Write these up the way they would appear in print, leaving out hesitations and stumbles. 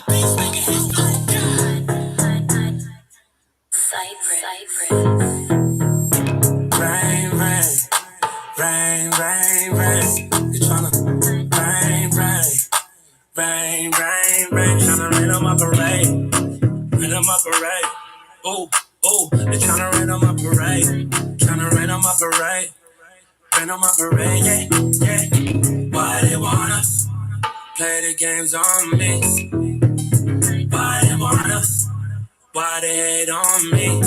Rain, rain, rain, rain, rain. You tryna rain, rain, rain, rain, rain. Tryna rain on my parade, rain on my parade. Ooh, ooh, they tryna rain on my parade, tryna rain on my parade, rain on my parade. Yeah, yeah. Why they wanna play the games on me? Why they wanna? Why they hate on me?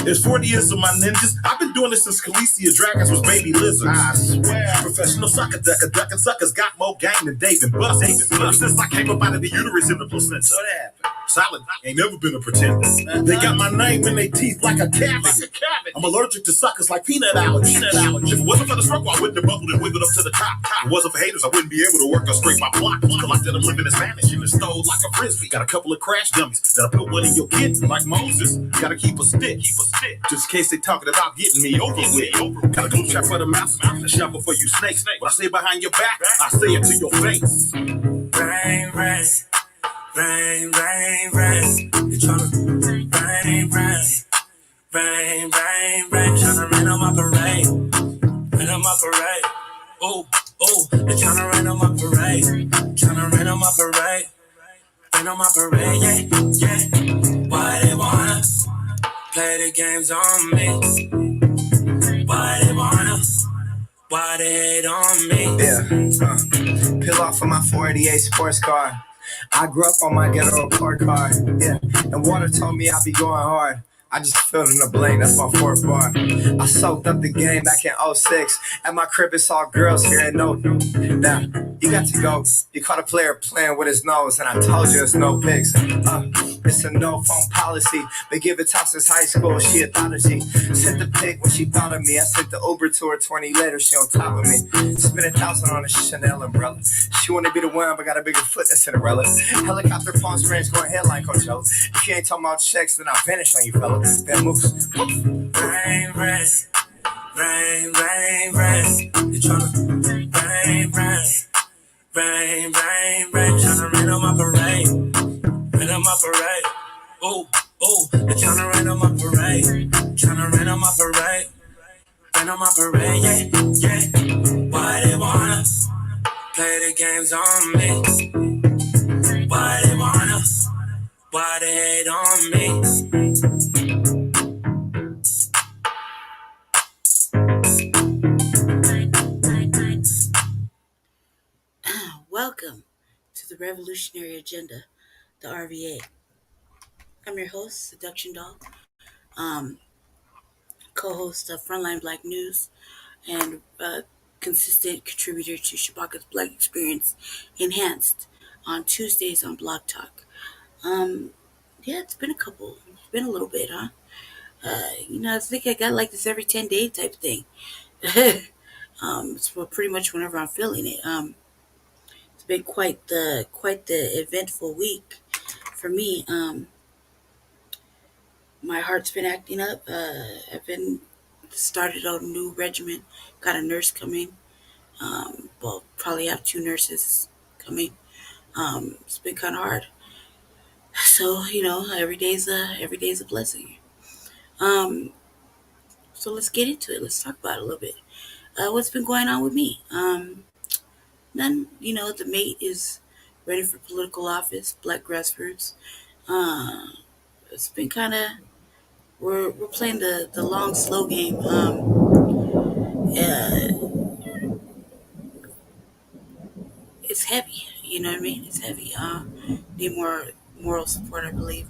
There's 40 years of my ninjas. I've been doing this since Khaleesi Dragons was baby lizards. I swear. Professional sucker ducker, ducking suckers got more game than Dave and Buster. Since I came up out of the uterus in the placenta. So that happened. Solid. Ain't never been a pretender. They got my name in their teeth like a cabbage. I'm allergic to suckers like peanut allergy. If it wasn't for the struggle, I wouldn't have bubbled and wiggled up to the top. If it wasn't for haters, I wouldn't be able to work or scrape my block. Collected them living in Spanish in the stove like a frisbee. Got a couple of crash dummies that'll put one in your kidney like Moses. Gotta keep a stick. Just in case they talking about getting me over with. Got a glue trap for the mouse, a shovel for you snakes. What I say behind your back, I say it to your face. Rain, rain, rain, rain, rain. You tryna rain, rain, rain, rain, rain. Tryna rain on my parade, rain on my parade. Ooh, ooh, they tryna rain on my parade, tryna rain on my parade, rain on my parade. Yeah, yeah. Why they wanna play the games on me? Why they wanna? Why they hate on me? Yeah, peel off of my 488 sports car. I grew up on my ghetto report card. Yeah, and water told me I'd be going hard. I just filled in the blank, that's my fourth bar. I soaked up the game back in '06. At my crib, it's all girls here and no. Now, you got to go. You caught a player playing with his nose, and I told you it's no pics. It's a no phone policy. They give it top since high school, she a thought of she. Sent the pic when she thought of me. I sent the Uber to her 20 later, she on top of me. Spent 1,000 on a Chanel umbrella. She wanna be the one, but got a bigger foot than Cinderella. Helicopter Palm Springs going headline Coachella. If you ain't talking about checks, then I'll vanish on you, fella. That moves. Rain, rain, rain, rain, rain. You tryna rain, rain, rain, rain, rain. Tryna rain on my parade, rain on my parade. Ooh, ooh, they tryna rain on my parade, tryna rain on my parade, rain on my parade. Yeah, yeah. Why they wanna play the games on me? Why they wanna? Why they hate on me? Welcome to the Revolutionary Agenda, the RVA. I'm your host, Seduction Doll, co-host of Frontline Black News, and consistent contributor to Shabaka's Black Experience Enhanced on Tuesdays on Blog Talk. Yeah, it's been a little bit, huh? I think I got like this every 10 day type thing. It's pretty much whenever I'm feeling it. It's been quite the eventful week for me. My heart's been acting up. I've been started a new regimen. Got a nurse coming. Well, probably have two nurses coming. It's been kind of hard. So every day's a blessing. Um, so let's get into it. Let's talk about it a little bit. What's been going on with me? None. The mate is ready for political office. Black grassroots. Uh, it's been kind of we're playing the long slow game. It's heavy. You know what I mean? It's heavy. Need more moral support, I believe.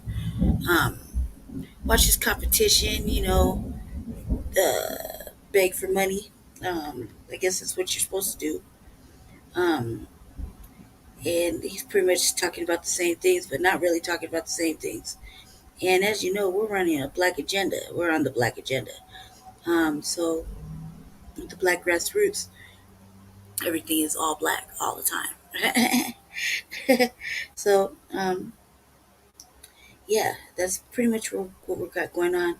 Um, watch this competition. Beg for money. I guess that's what you're supposed to do. Um, and he's pretty much talking about the same things, but not really talking about the same things. And as you know, we're running a black agenda. We're on the black agenda. So with the black grassroots, everything is all black all the time. So yeah, that's pretty much what we got going on.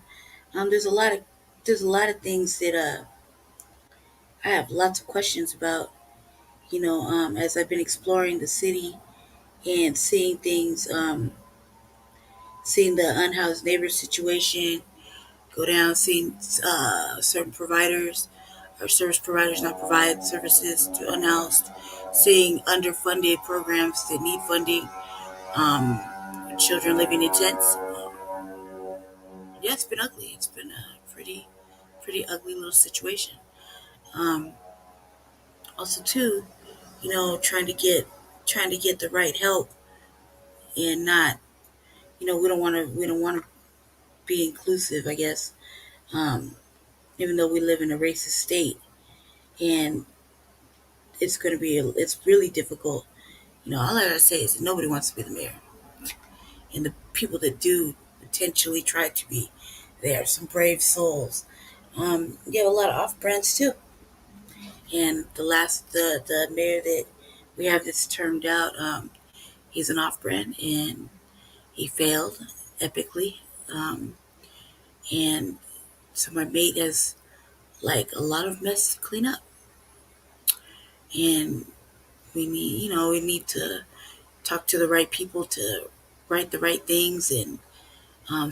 There's a lot of things that I have lots of questions about. As I've been exploring the city and seeing things, seeing the unhoused neighbor situation go down, seeing certain providers or service providers not provide services to unhoused, seeing underfunded programs that need funding, um, children living in tents. Yeah, it's been ugly. It's been a pretty ugly little situation. Um, Also, too, trying to get the right help and not, we don't want to be inclusive, I guess. Um, Even though we live in a racist state, and it's really difficult. All I gotta say is that nobody wants to be the mayor, and the people that do potentially try to be, they are some brave souls. You have a lot of off brands too, and the mayor that we have that's termed out, he's an off brand, and he failed epically. Um, and so my mate has like a lot of mess to clean up, and we need to talk to the right people to write the right things and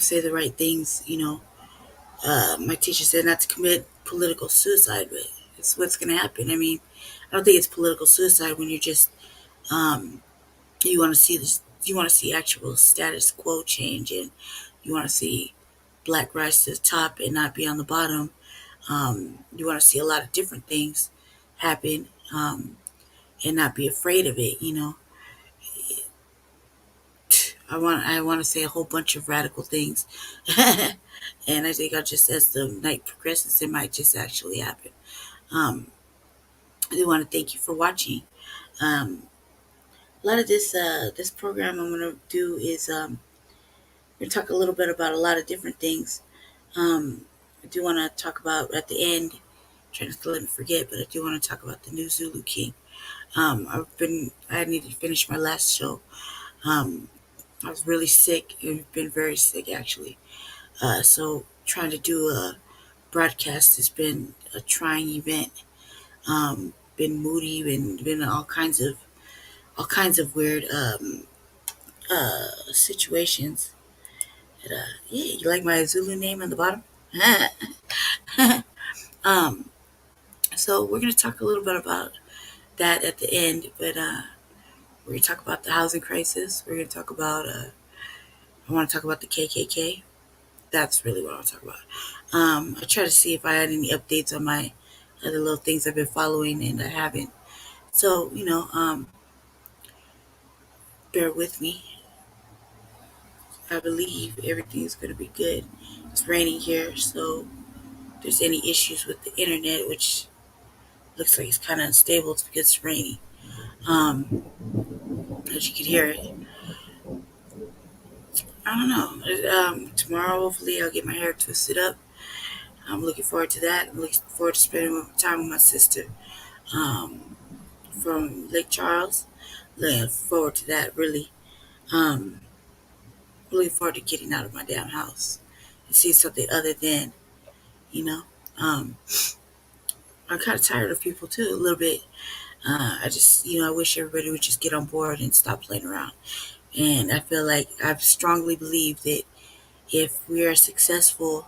say the right things. My teacher said not to commit political suicide, but it's what's going to happen. I mean, I don't think it's political suicide when you're just um, you want to see this. You want to see actual status quo change, and you want to see black rise to the top and not be on the bottom. You want to see a lot of different things happen, and not be afraid of it. I want to say a whole bunch of radical things, and I think as the night progresses, it might just actually happen. Um, I do want to thank you for watching. Um, a lot of this program I'm going to do is we're going to talk a little bit about a lot of different things. I do want to talk about at the end. Trying not to let me forget, but I do want to talk about the new Zulu King. I need to finish my last show. Um, I was really sick and been very sick actually. So trying to do a broadcast has been a trying event. Been moody, been all kinds of weird situations. Yeah, you like my Zulu name on the bottom? um, so we're gonna talk a little bit about that at the end, but we're gonna talk about the housing crisis. We're gonna talk about I want to talk about the KKK. That's really what I want to talk about. I try to see if I had any updates on my other little things I've been following, and I haven't. So bear with me. I believe everything's gonna be good. It's raining here, so if there's any issues with the internet, which looks like it's kind of unstable, it's because it's raining. Um, as you can hear it, I don't know. Tomorrow, hopefully, I'll get my hair twisted up. I'm looking forward to that. I'm looking forward to spending time with my sister from Lake Charles. Looking forward to that, really. Um, Looking forward to getting out of my damn house and see something other than, you know. Um, I'm kind of tired of people too, a little bit. I just, I wish everybody would just get on board and stop playing around. And I feel like I strongly believe that if we are successful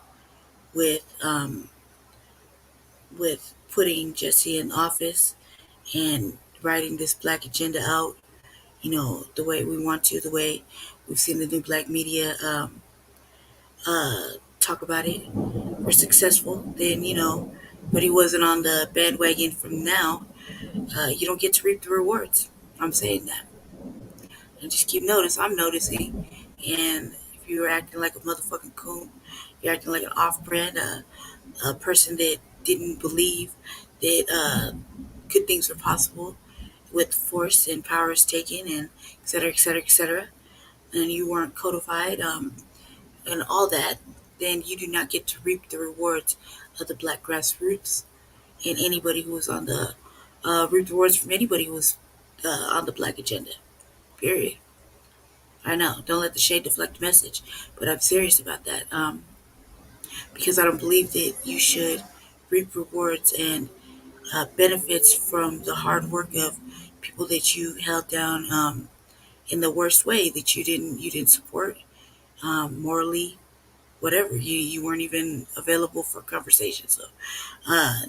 with putting Jesse in office and writing this black agenda out, the way we want to, the way we've seen the new black media talk about it, we're successful, then, but he wasn't on the bandwagon from now, you don't get to reap the rewards. I'm saying that. And just keep noticing. I'm noticing. And if you're acting like a motherfucking coon, you're acting like an off-brand, a person that didn't believe that good things were possible with force and powers taken and et cetera, et cetera, et cetera, and you weren't codified and all that, then you do not get to reap the rewards of the black grassroots and anybody who was on the reap the rewards from anybody who was on the black agenda. Period. I know. Don't let the shade deflect the message, but I'm serious about that because I don't believe that you should reap rewards and benefits from the hard work of people that you held down in the worst way that you didn't support, morally, whatever. You weren't even available for conversation. So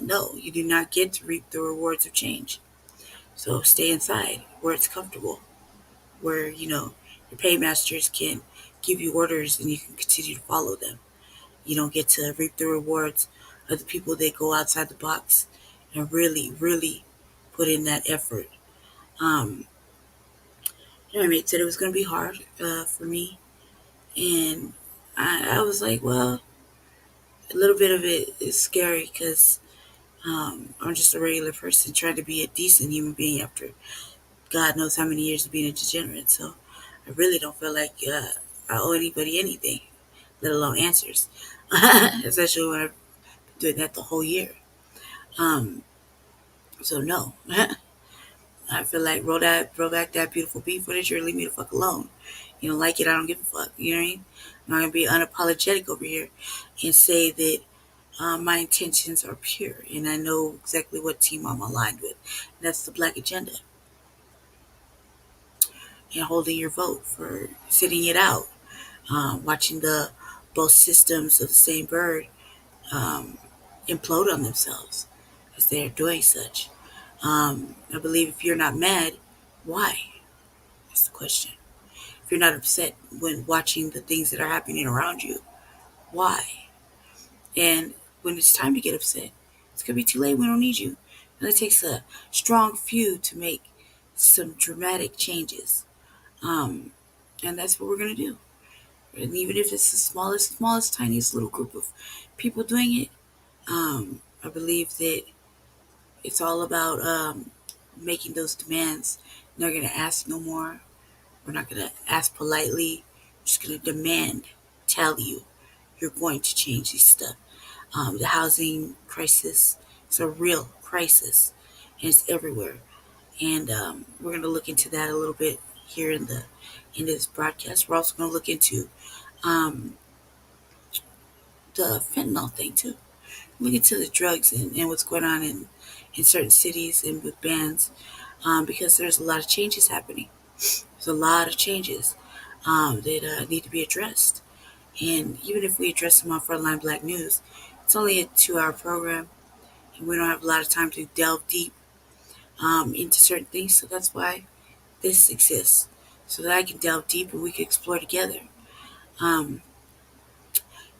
no, you do not get to reap the rewards of change. So stay inside where it's comfortable, where your paymasters can give you orders and you can continue to follow them. You don't get to reap the rewards of the people that go outside the box and really, really put in that effort. Um, my mate said it was going to be hard for me, and I was like, well, a little bit of it is scary because I'm just a regular person trying to be a decent human being after God knows how many years of being a degenerate. So I really don't feel like I owe anybody anything, let alone answers, especially when I've been doing that the whole year. Um, so no, I feel like roll back that beautiful beat footage or leave me the fuck alone. You don't like it, I don't give a fuck. You know what I mean? I'm not gonna be unapologetic over here and say that my intentions are pure and I know exactly what team I'm aligned with. And that's the black agenda and holding your vote for sitting it out, watching the both systems of the same bird um, implode on themselves as they're doing such. I believe if you're not mad, why? That's the question. If you're not upset when watching the things that are happening around you, why? And when it's time to get upset, it's gonna be too late. We don't need you. And it takes a strong few to make some dramatic changes. Um, and that's what we're gonna do. And even if it's the smallest, tiniest little group of people doing it, I believe that it's all about making those demands. They're gonna ask no more. We're not gonna ask politely. We're just gonna demand, tell you, you're going to change this stuff. The housing crisis is a real crisis, and it's everywhere. And we're going to look into that a little bit here in this broadcast. We're also going to look into um, the fentanyl thing too. Look into the drugs and what's going on in certain cities and with bans, because there's a lot of changes happening. There's a lot of changes that need to be addressed. And even if we address them on Frontline Black News, it's only a 2-hour program, and we don't have a lot of time to delve deep into certain things. So that's why this exists, so that I can delve deep and we can explore together. Um,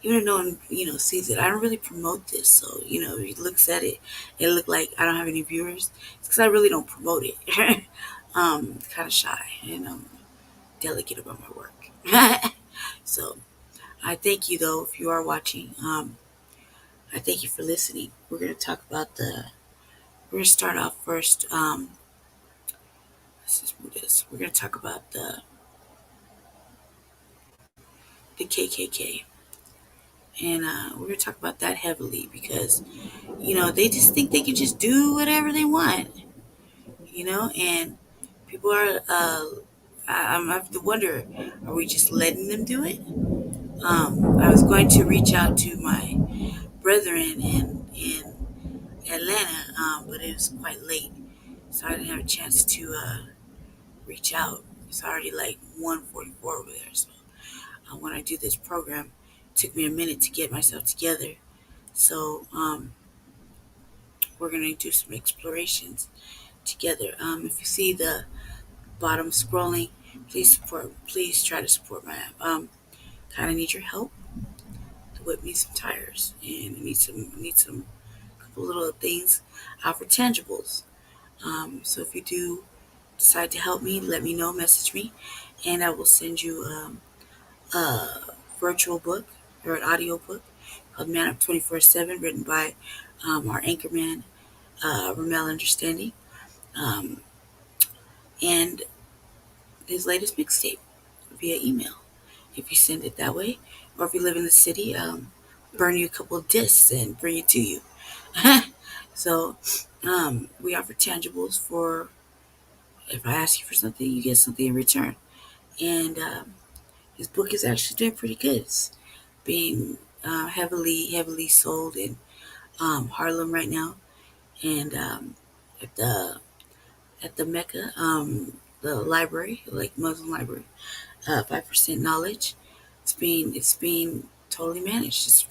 Even if no one sees it, I don't really promote this. So he looks at it, it look like I don't have any viewers. It's because I really don't promote it. Kind of shy and delicate about my work. So I thank you though if you are watching. I thank you for listening. We're gonna talk about the. We're gonna start off first. Let's just move this. We're gonna talk about the KKK, and we're gonna talk about that heavily because they just think they can just do whatever they want, and people are. I have to wonder, are we just letting them do it? I was going to reach out to my brethren in Atlanta, but it was quite late, so I didn't have a chance to reach out. It's already like 1:44 over there. So when I do this program, it took me a minute to get myself together. So we're gonna do some explorations together. If you see the bottom scrolling, please support. Please try to support my app. Kind of need your help to whip me some tires, and I need some couple little things for tangibles. So if you do decide to help me, let me know. Message me, and I will send you a virtual book or an audio book called Man Up 24/7, written by our anchorman, Ramel Understanding, um, and his latest mixtape via email. If you send it that way, or if you live in the city, burn you a couple of discs and bring it to you. So we offer tangibles for if I ask you for something, you get something in return. And his book is actually doing pretty good. It's being heavily sold in Harlem right now, and at the Mecca. the library, like Muslim library, 5% knowledge. It's being totally managed. It's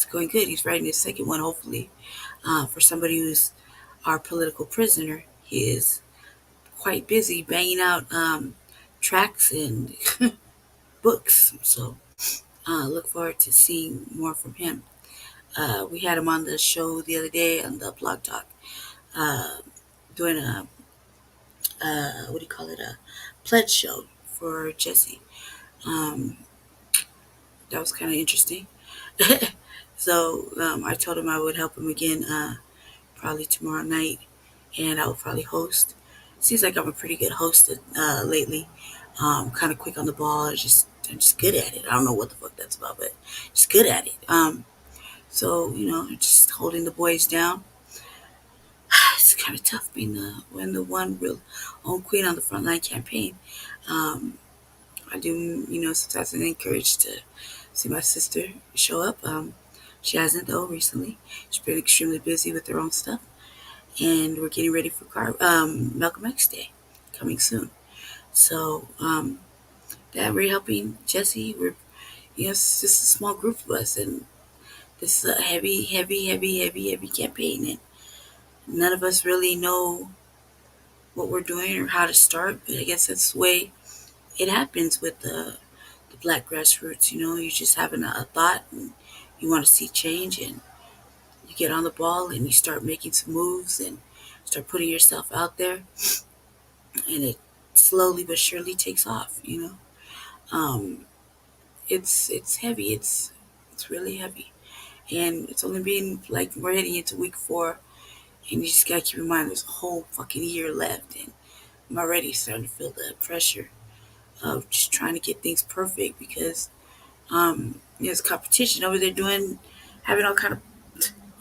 going good. He's writing his second one, hopefully. For somebody who's our political prisoner, he is quite busy banging out tracks and books. So look forward to seeing more from him. We had him on the show the other day on the blog talk, uh, doing what do you call it, a pledge show for Jesse. Um, that was kind of interesting. So I told him I would help him again, probably tomorrow night, and I would probably host. Seems like I'm a pretty good host lately. Kind of quick on the ball. I'm just good at it. I don't know what the fuck that's about, but just good at it. So just holding the boys down. It's kind of tough being the one real own queen on the frontline campaign. Um, I do, sometimes I'm encouraged to see my sister show up. She hasn't though recently. She's been extremely busy with her own stuff, and we're getting ready for Malcolm X Day coming soon. So that we're helping Jesse. It's just a small group of us, and this is a heavy, heavy, heavy, heavy, heavy campaign, and none of us really know what we're doing or how to start. But I guess that's the way it happens with the black grassroots. You just having a thought and you want to see change, and you get on the ball and you start making some moves and start putting yourself out there, and it slowly but surely takes off. Um, it's heavy. It's really heavy, and it's only been like we're heading into week 4, and you just gotta keep in mind there's a whole fucking year left, and I'm already starting to feel the pressure of just trying to get things perfect because there's competition over there having all kind of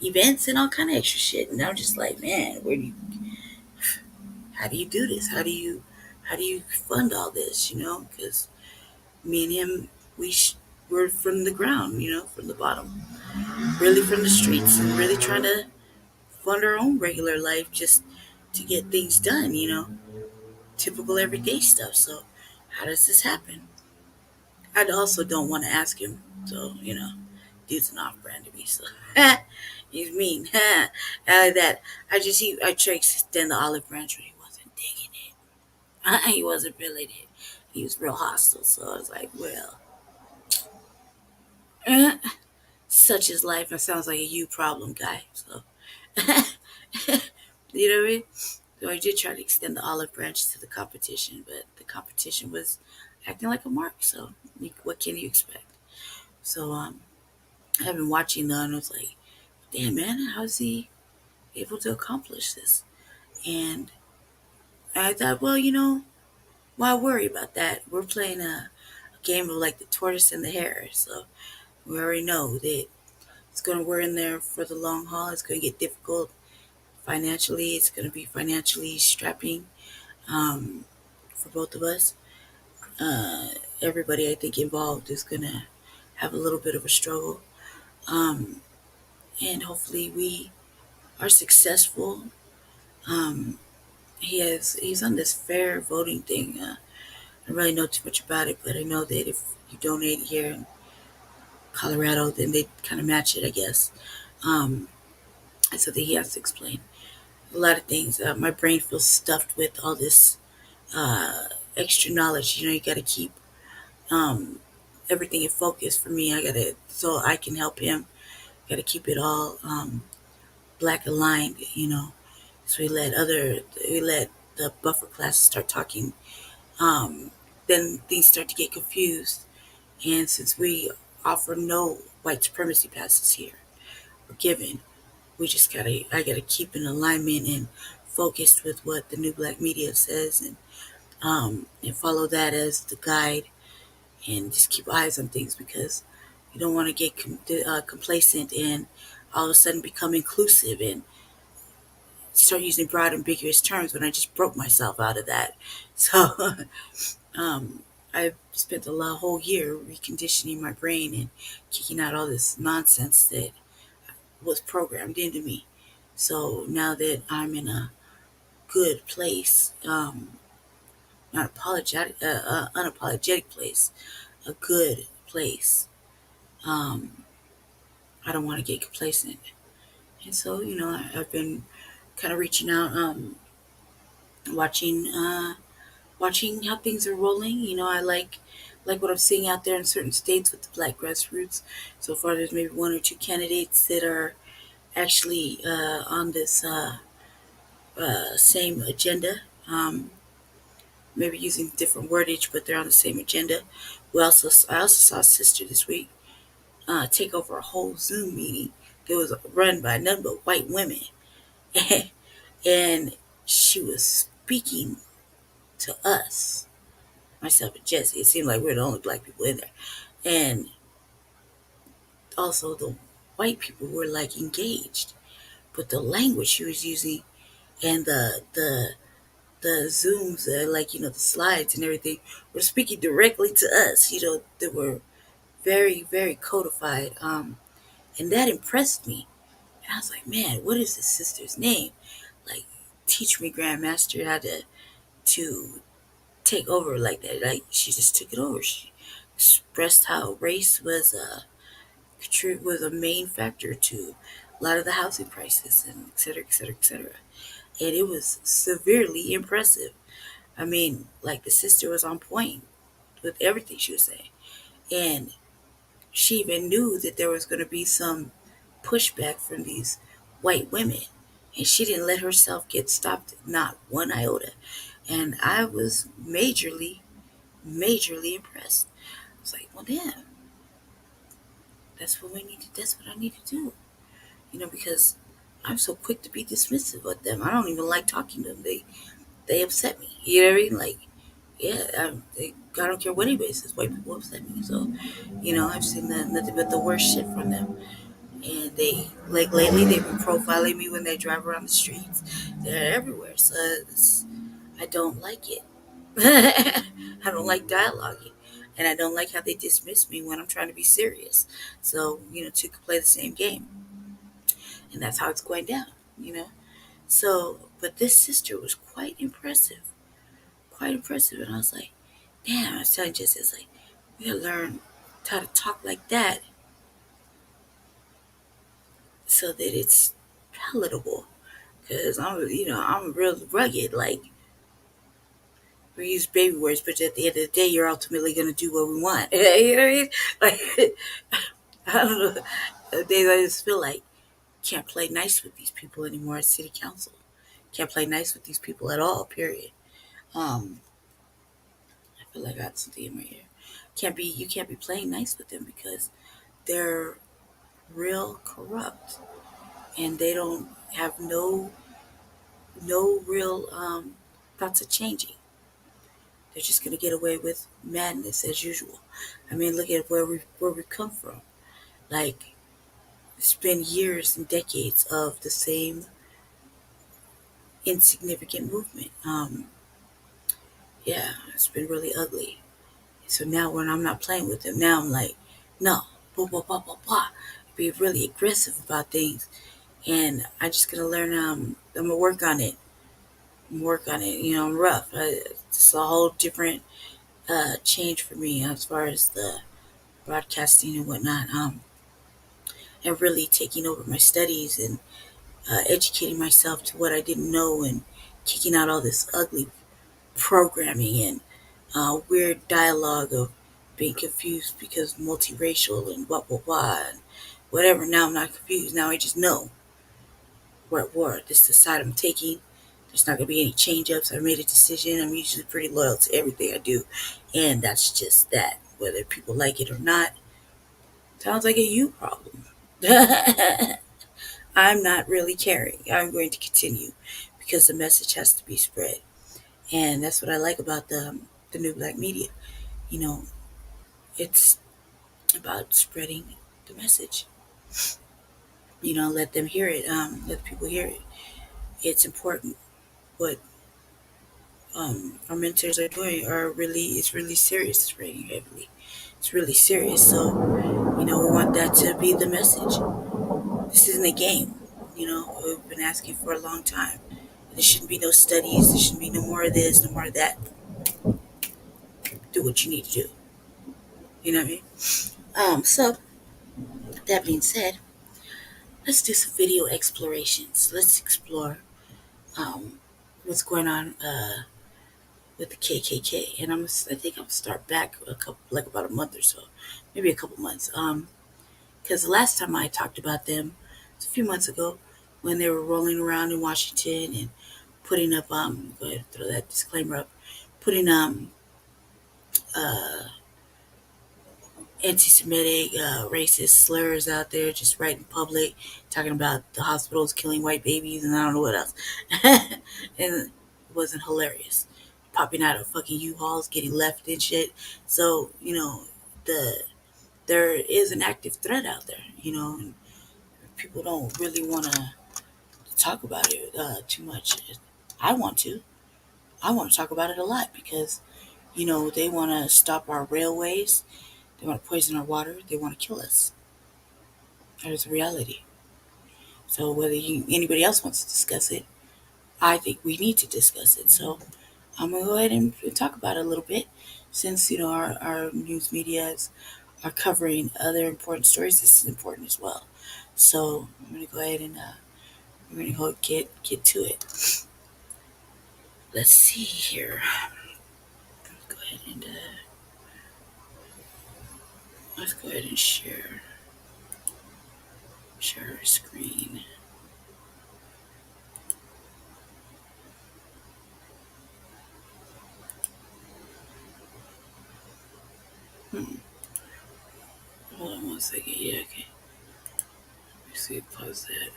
events and all kind of extra shit, and I'm just like, man, how do you do this? How do you fund all this? Because me and him, we're from the ground, from the bottom, really from the streets, and really trying to fund our own regular life just to get things done. Typical everyday stuff. So how does this happen? I also don't want to ask him. So dude's an off-brand to me. So he's mean. I like that. I tried to extend the olive branch, but he wasn't digging it. He wasn't feeling it. He was real hostile. So I was like, well, uh, such is life. That sounds like a you problem guy. So you know what I mean? So I did try to extend the olive branch to the competition, but the competition was acting like a mark. So what can you expect? So I've been watching though, and I was like, damn man, how is he able to accomplish this? And I thought, well, why worry about that? We're playing a game of like the tortoise and the hare. So we already know that we're in there for the long haul. It's gonna get difficult financially. It's gonna be financially strapping for both of us. Uh, Everybody I think involved is gonna have a little bit of a struggle. Um, and hopefully we are successful. Um, he's on this fair voting thing. I don't really know too much about it, but I know that if you donate here in Colorado, then they kind of match it, I guess. Um, and so that he has to explain a lot of things. My brain feels stuffed with all this uh, extra knowledge. You got to keep um, everything in focus. For me, I gotta so I can help him. Got to keep it all black aligned. So we let the buffer classes start talking. Um, then things start to get confused. And since we offer no white supremacy passes here or given, I gotta keep in alignment and focused with what the new black media says, and follow that as the guide, and just keep eyes on things because you don't want to get complacent and all of a sudden become inclusive and start using broad ambiguous terms when I just broke myself out of that. So um, I've spent whole year reconditioning my brain and kicking out all this nonsense that was programmed into me. So now that I'm in a good place, unapologetic place, a good place. Um, I don't want to get complacent, and so I've been kind of reaching out, watching watching how things are rolling. I like what I'm seeing out there in certain states with the black grassroots. So far, there's maybe one or two candidates that are actually on this same agenda. Maybe using different wordage, but they're on the same agenda. I also saw a sister this week take over a whole Zoom meeting that was run by none but white women, and she was speaking to us, myself and Jesse. It seemed like we're the only black people in there, and also the white people were like engaged, but the language she was using and the zooms, like the slides and everything, were speaking directly to us. That were very very codified, and that impressed me. And I was like, man, what is this sister's name? Like, teach me, Grandmaster, how to take over like that. Like, she just took it over. She expressed how race was a main factor to a lot of the housing prices, and et cetera, et cetera, et cetera. And it was severely impressive. I mean, like, the sister was on point with everything she was saying. And she even knew that there was going to be some pushback from these white women. And she didn't let herself get stopped, not one iota. And I was majorly impressed. I was like, well, damn, that's what I need to do. Because I'm so quick to be dismissive of them. I don't even like talking to them. They upset me. You know what I mean? Like, yeah, I don't care what anybody says. White people upset me. So, I've seen nothing but the worst shit from them. And they, like, lately, they've been profiling me when they drive around the streets. They're everywhere. So I don't like it. I don't like dialoguing. And I don't like how they dismiss me when I'm trying to be serious. So, two could play the same game. And that's how it's going down, you know? So, but this sister was quite impressive. Quite impressive. And I was like, damn, I was telling Jesse, it's like, we gotta learn how to talk like that so that it's palatable. Because I'm real rugged. Like, we use baby words, but at the end of the day, you're ultimately gonna do what we want. You know what I mean? Like, I don't know. Days I just feel like can't play nice with these people anymore at city council. Can't play nice with these people at all. Period. Um, I feel like I got something in my ear. You can't be playing nice with them because they're real corrupt and they don't have no real thoughts of changing. They're just gonna get away with madness as usual. I mean, look at where we come from. Like, it's been years and decades of the same insignificant movement. Yeah, it's been really ugly. So now when I'm not playing with them, now I'm like, no, blah blah blah blah blah. Be really aggressive about things, and I just gotta learn. I'm gonna work on it. Work on it. I'm rough. It's a whole different change for me as far as the broadcasting and whatnot. And really taking over my studies and educating myself to what I didn't know and kicking out all this ugly programming and weird dialogue of being confused because multiracial and blah blah blah and whatever. Now I'm not confused. Now I just know what this is the side I'm taking. There's not gonna be any change ups. I made a decision. I'm usually pretty loyal to everything I do, and that's just that. Whether people like it or not, sounds like a you problem. I'm not really caring. I'm going to continue because the message has to be spread, and that's what I like about the new black media. You know, it's about spreading the message. Let them hear it. Let people hear it. It's important. What our mentors are doing it's really serious. It's raining heavily. It's really serious. So we want that to be the message. This isn't a game. We've been asking for a long time. There shouldn't be no studies. There shouldn't be no more of this, no more of that. do what you need to do. You know what I mean? So that being said, let's do some video explorations. Let's explore um, what's going on with the KKK, and I think I'm gonna start back about a month or so, maybe a couple months. Because the last time I talked about them was a few months ago when they were rolling around in Washington and putting up go ahead and throw that disclaimer up, putting uh anti-Semitic, racist slurs out there, just right in public, talking about the hospitals killing white babies and I don't know what else. And it wasn't hilarious. Popping out of fucking U-Hauls, getting left and shit. So, the there is an active threat out there, and people don't really want to talk about it too much. I want to. I want to talk about it a lot because, they want to stop our railways. They want to poison our water. They want to kill us. That is a reality. So whether anybody else wants to discuss it, I think we need to discuss it. So I'm gonna go ahead and talk about it a little bit, since our news medias are covering other important stories. This is important as well. So I'm gonna go ahead and we're gonna get to it. Let's see here. Go ahead and let's go ahead and share our screen. Hmm. Hold on one second. Yeah, okay. Let me see. Pause that.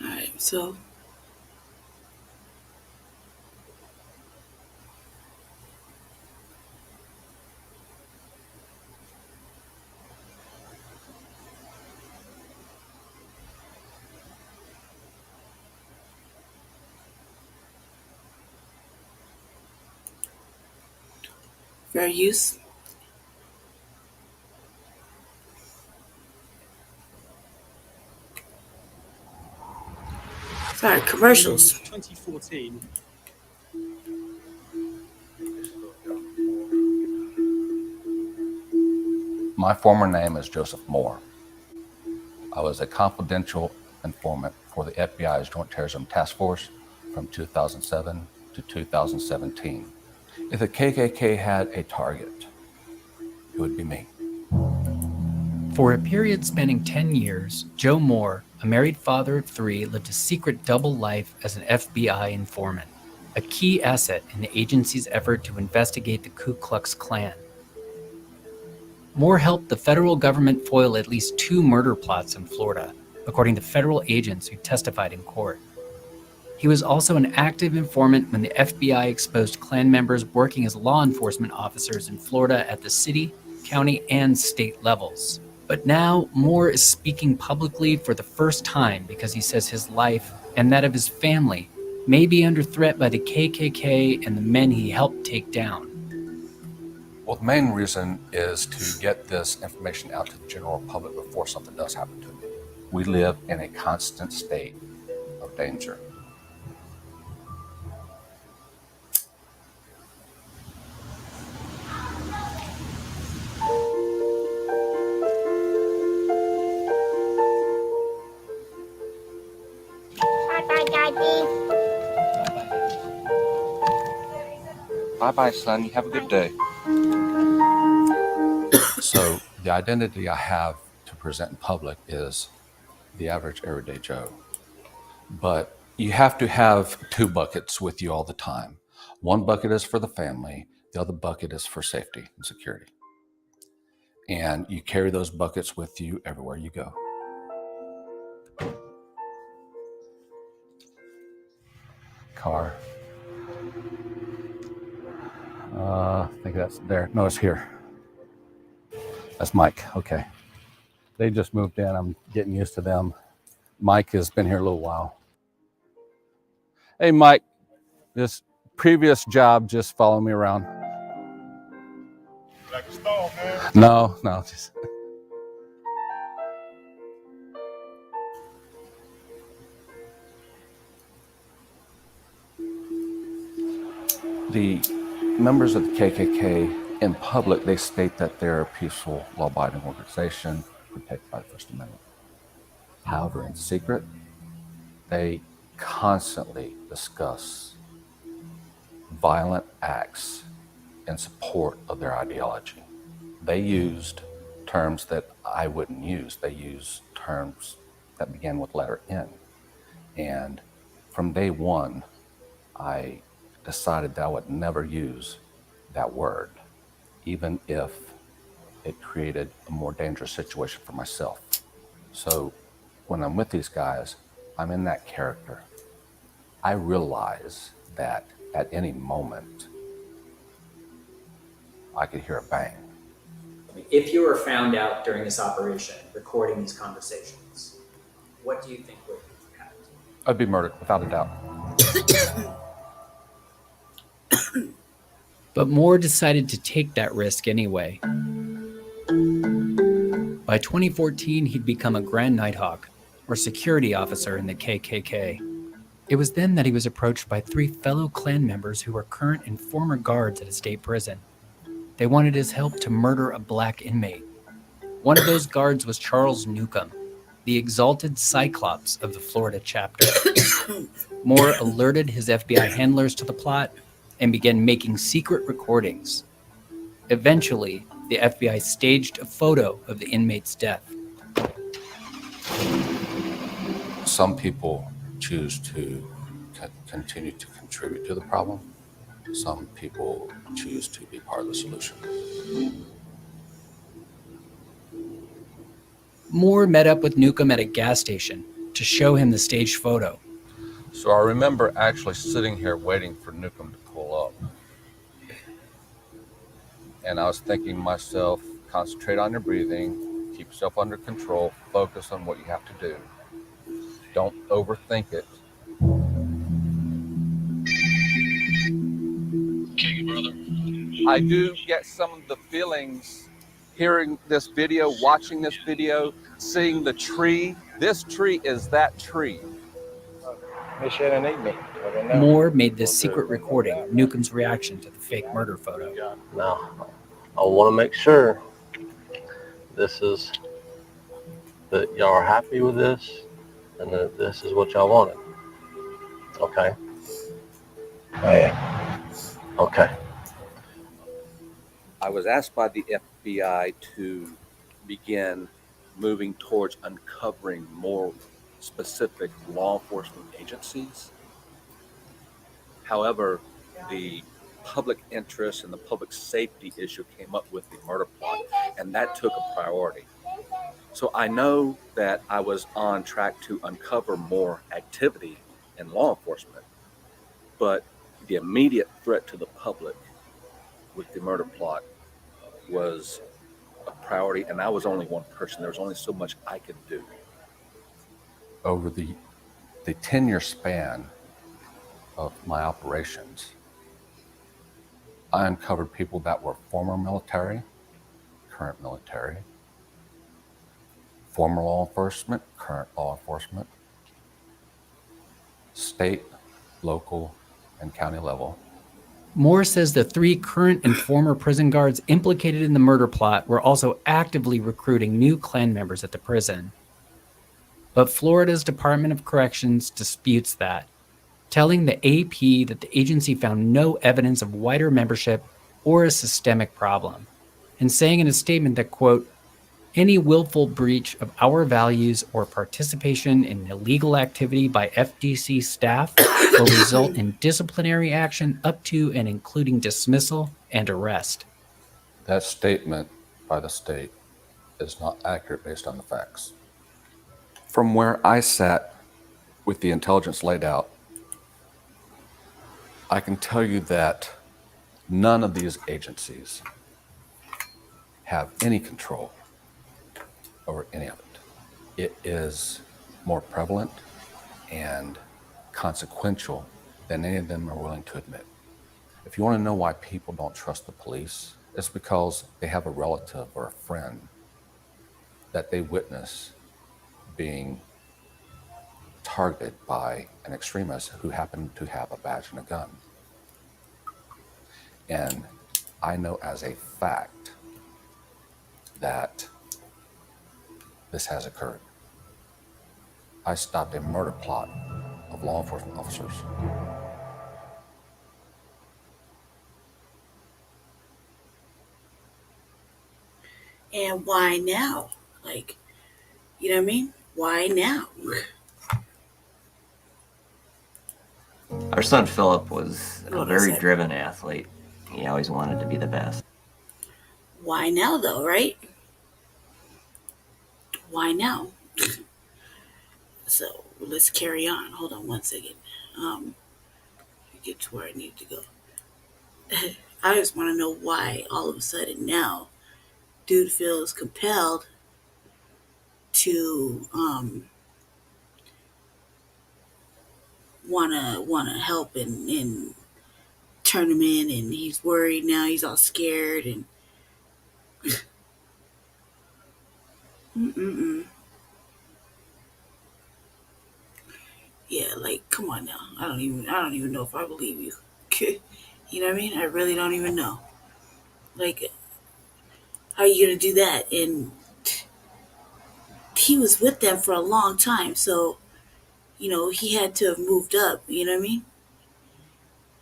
All right. So fair use. Sorry, commercials. 2014. My former name is Joseph Moore. I was a confidential informant for the FBI's Joint Terrorism Task Force from 2007 to 2017. If the KKK had a target, it would be me. For a period spanning 10 years, Joe Moore, a married father of 3, lived a secret double life as an FBI informant, a key asset in the agency's effort to investigate the Ku Klux Klan. Moore helped the federal government foil at least 2 murder plots in Florida, according to federal agents who testified in court. He was also an active informant when the FBI exposed Klan members working as law enforcement officers in Florida at the city, county, and state levels. But now, Moore is speaking publicly for the first time because he says his life, and that of his family, may be under threat by the KKK and the men he helped take down. Well, the main reason is to get this information out to the general public before something does happen to me. We live in a constant state of danger. Bye-bye, Daddy. Bye-bye, son. You have a good day. So the identity I have to present in public is the average everyday Joe. But you have to have 2 buckets with you all the time. One bucket is for the family. The other bucket is for safety and security. And you carry those buckets with you everywhere you go. Car. I think that's there. No, it's here. That's Mike. Okay. They just moved in. I'm getting used to them. Mike has been here a little while. Hey, Mike. This previous job just followed me around. Like a stall, man. No, just the members of the KKK in public, they state that they're a peaceful, law-abiding organization protected by the First Amendment. However, in secret, they constantly discuss violent acts in support of their ideology. They used terms that I wouldn't use. They used terms that began with letter N. And from day one, I decided that I would never use that word, even if it created a more dangerous situation for myself. So when I'm with these guys, I'm in that character. I realize that at any moment, I could hear a bang. If you were found out during this operation recording these conversations, what do you think would happen? I'd be murdered, without a doubt. But Moore decided to take that risk anyway. By 2014, he'd become a Grand Nighthawk, or security officer in the KKK. It was then that he was approached by 3 fellow Klan members who were current and former guards at a state prison. They wanted his help to murder a black inmate. One of those guards was Charles Newcomb, the exalted Cyclops of the Florida chapter. Moore alerted his FBI handlers to the plot and began making secret recordings. Eventually, the FBI staged a photo of the inmate's death. Some people choose to continue to contribute to the problem. Some people choose to be part of the solution. Moore met up with Newcomb at a gas station to show him the staged photo. So I remember actually sitting here waiting for Newcomb to pull up. And I was thinking to myself, concentrate on your breathing, keep yourself under control, focus on what you have to do. Don't overthink it. Kick it, brother. I do get some of the feelings hearing this video, watching this video, seeing the tree. This tree is that tree. Moore made this secret recording of Newcomb's reaction to the fake murder photo. Now, I want to make sure that y'all are happy with this and that this is what y'all wanted. Okay? Yeah. Okay. I was asked by the FBI to begin moving towards uncovering more specific law enforcement agencies. However, the public interest and the public safety issue came up with the murder plot, and that took a priority. So I know that I was on track to uncover more activity in law enforcement, but the immediate threat to the public with the murder plot was a priority, and I was only one person. There was only so much I could do. Over the 10-year span of my operations, I uncovered people that were former military, current military, former law enforcement, current law enforcement, state, local, and county level. Moore says the 3 current and former prison guards implicated in the murder plot were also actively recruiting new Klan members at the prison. But Florida's Department of Corrections disputes that, telling the AP that the agency found no evidence of wider membership or a systemic problem, and saying in a statement that, quote, any willful breach of our values or participation in illegal activity by FDC staff will result in disciplinary action up to and including dismissal and arrest. That statement by the state is not accurate based on the facts. From where I sat with the intelligence laid out, I can tell you that none of these agencies have any control over any of it. It is more prevalent and consequential than any of them are willing to admit. If you want to know why people don't trust the police, It's because they have a relative or a friend that they witness being targeted by an extremist who happened to have a badge and a gun. And I know as a fact that this has occurred. I stopped a murder plot of law enforcement officers. And why now? Like, you know what I mean? Why now? Our son Philip was a Hold on a very sec. driven athlete. He always wanted to be the best. Why now, though, right? Why now? So let's carry on. Hold on one second. Get to where I need to go. I just want to know why all of a sudden now, dude feels compelled to wanna help and turn him in, and he's worried now. He's all scared and mm-mm-mm. Yeah, like come on now. I don't even know if I believe you. You know what I mean? I really don't even know. Like, how are you gonna do that? And he was with them for a long time, so he had to have moved up. You know what I mean?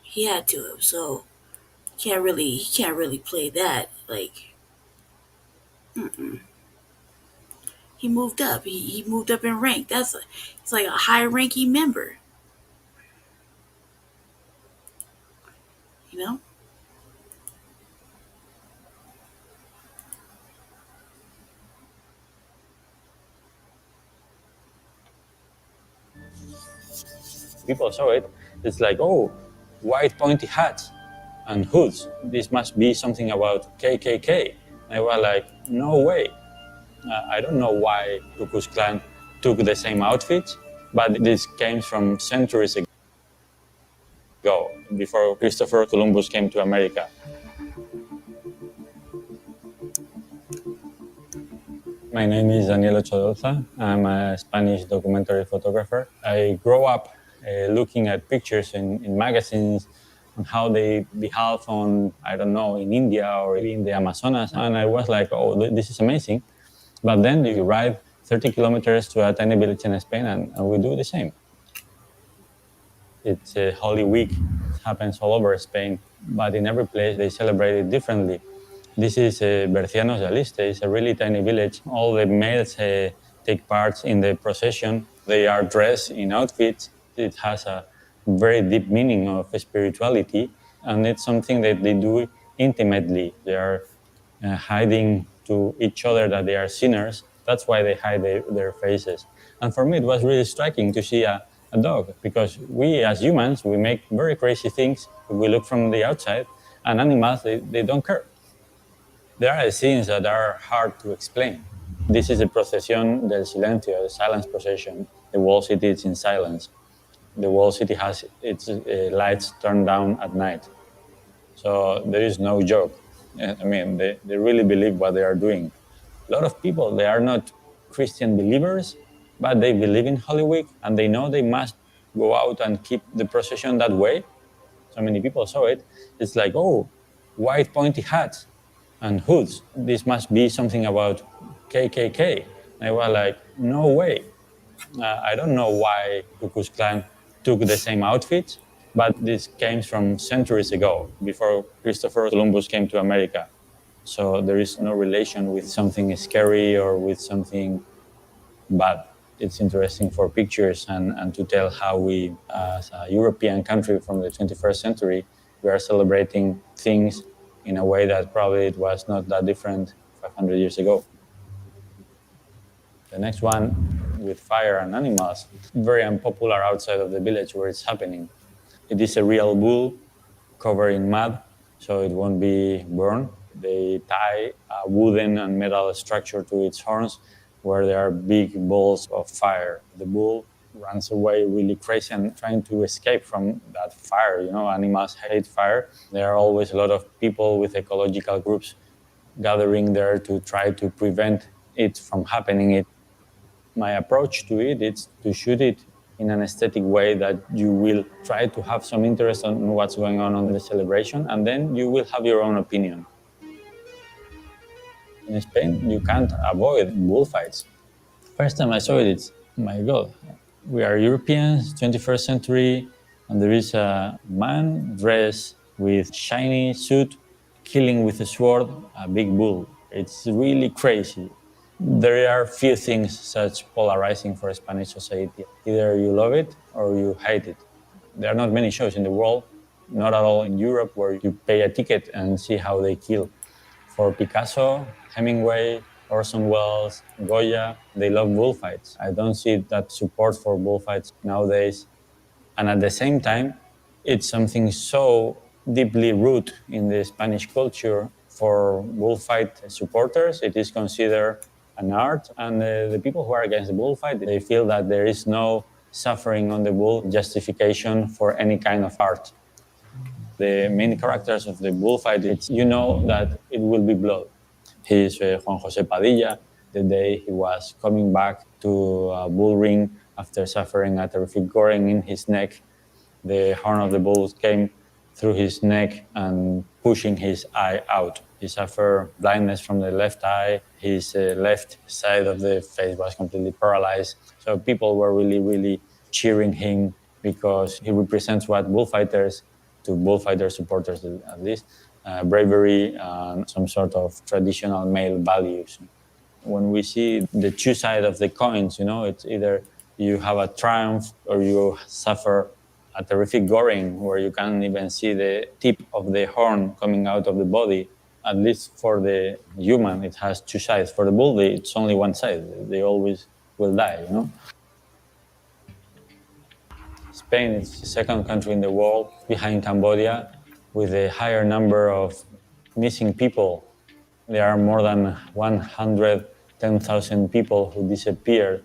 He had to have. So he can't really play that. Like, mm-mm. He moved up. He moved up in rank. It's like a high ranking member. You know? People saw it. It's like, oh, white pointy hats and hoods. This must be something about KKK. And I was like, no way. I don't know why Ku Klux Klan took the same outfits, but this came from centuries ago, before Christopher Columbus came to America. My name is Daniel Chodolza. I'm a Spanish documentary photographer. I grew up looking at pictures in magazines on how they behave on, I don't know, in India or in the Amazonas. And I was like, oh, this is amazing. But then you ride 30 kilometers to a tiny village in Spain and we do the same. It's a Holy Week. It happens all over Spain, but in every place they celebrate it differently. This is Bercianos de Aliste. It's a really tiny village. All the males take part in the procession. They are dressed in outfits. It has a very deep meaning of spirituality, and it's something that they do intimately. They are hiding to each other that they are sinners. That's why they hide their faces. And for me, it was really striking to see a dog, because we as humans, we make very crazy things. We look from the outside, and animals, they don't care. There are scenes that are hard to explain. This is the Procesión del Silencio, the silence procession. The whole city is in silence. The whole city has its lights turned down at night. So there is no joke. I mean, they really believe what they are doing. A lot of people, they are not Christian believers, but they believe in Holy Week and they know they must go out and keep the procession that way. So many people saw it. It's like, oh, white pointy hats and hoods. This must be something about KKK. And I was like, no way. I don't know why Ku Klux Klan took the same outfits, but this came from centuries ago, before Christopher Columbus came to America. So there is no relation with something scary or with something bad. It's interesting for pictures and to tell how we, as a European country from the 21st century, we are celebrating things in a way that probably it was not that different 500 years ago. The next one, with fire and animals, very unpopular outside of the village where it's happening. It is a real bull covered in mud, so it won't be burned. They tie a wooden and metal structure to its horns where there are big balls of fire. The bull runs away really crazy and trying to escape from that fire. Animals hate fire. There are always a lot of people with ecological groups gathering there to try to prevent it from happening. My approach to it is to shoot it in an aesthetic way that you will try to have some interest on what's going on the celebration, and then you will have your own opinion. In Spain, you can't avoid bullfights. First time I saw it, it's, my God, we are Europeans, 21st century, and there is a man dressed with shiny suit, killing with a sword a big bull. It's really crazy. There are few things such polarizing for Spanish society. Either you love it or you hate it. There are not many shows in the world, not at all in Europe, where you pay a ticket and see how they kill. For Picasso, Hemingway, Orson Welles, Goya, they love bullfights. I don't see that support for bullfights nowadays. And at the same time, it's something so deeply rooted in the Spanish culture. For bullfight supporters, it is considered an art. And the people who are against the bullfight, they feel that there is no suffering on the bull justification for any kind of art. The main characters of the bullfight, you know that it will be blood. He is Juan José Padilla. The day he was coming back to a bull ring after suffering a terrific goring in his neck, the horn of the bull came through his neck and pushing his eye out. He suffered blindness from the left eye. His left side of the face was completely paralyzed. So people were really, really cheering him because he represents what bullfighters, to bullfighter supporters at least, bravery and some sort of traditional male values. When we see the two sides of the coins, it's either you have a triumph or you suffer a terrific goring where you can't even see the tip of the horn coming out of the body. At least for the human, it has two sides. For the bull, it's only one side. They always will die, Spain is the second country in the world behind Cambodia with a higher number of missing people. There are more than 110,000 people who disappeared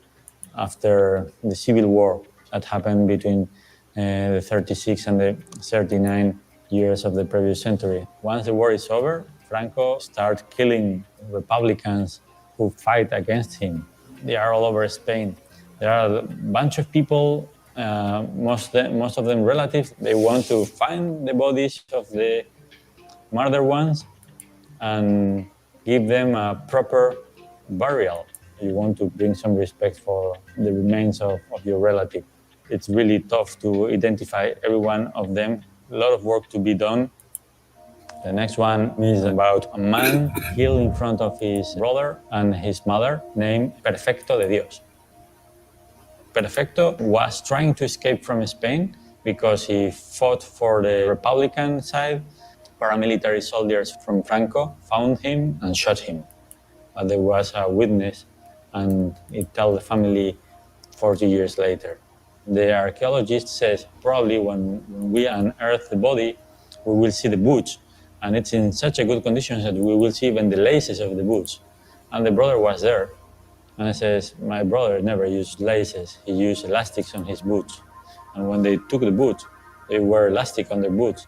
after the civil war that happened between the 36 and the 39 years of the previous century. Once the war is over, Franco starts killing Republicans who fight against him. They are all over Spain. There are a bunch of people, most of them relatives. They want to find the bodies of the murdered ones and give them a proper burial. You want to bring some respect for the remains of your relative. It's really tough to identify every one of them. A lot of work to be done. The next one is about a man killed in front of his brother and his mother, named Perfecto de Dios. Perfecto was trying to escape from Spain because he fought for the Republican side. Paramilitary soldiers from Franco found him and shot him. But there was a witness, and it told the family 40 years later. The archaeologist says probably when we unearth the body, we will see the boots, and it's in such a good condition that we will see even the laces of the boots. And the brother was there, and he says, my brother never used laces, he used elastics on his boots. And when they took the boots, they were elastic on their boots.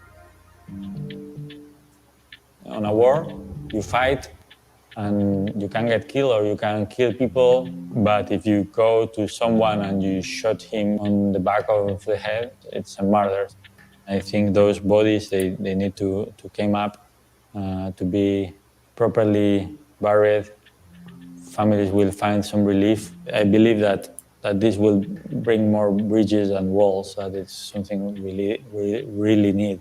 On a war, you fight and you can get killed or you can kill people. But if you go to someone and you shot him on the back of the head, it's a murder. I think those bodies, they need to come up to be properly buried. Families will find some relief. I believe that this will bring more bridges and walls, that it's something we really need.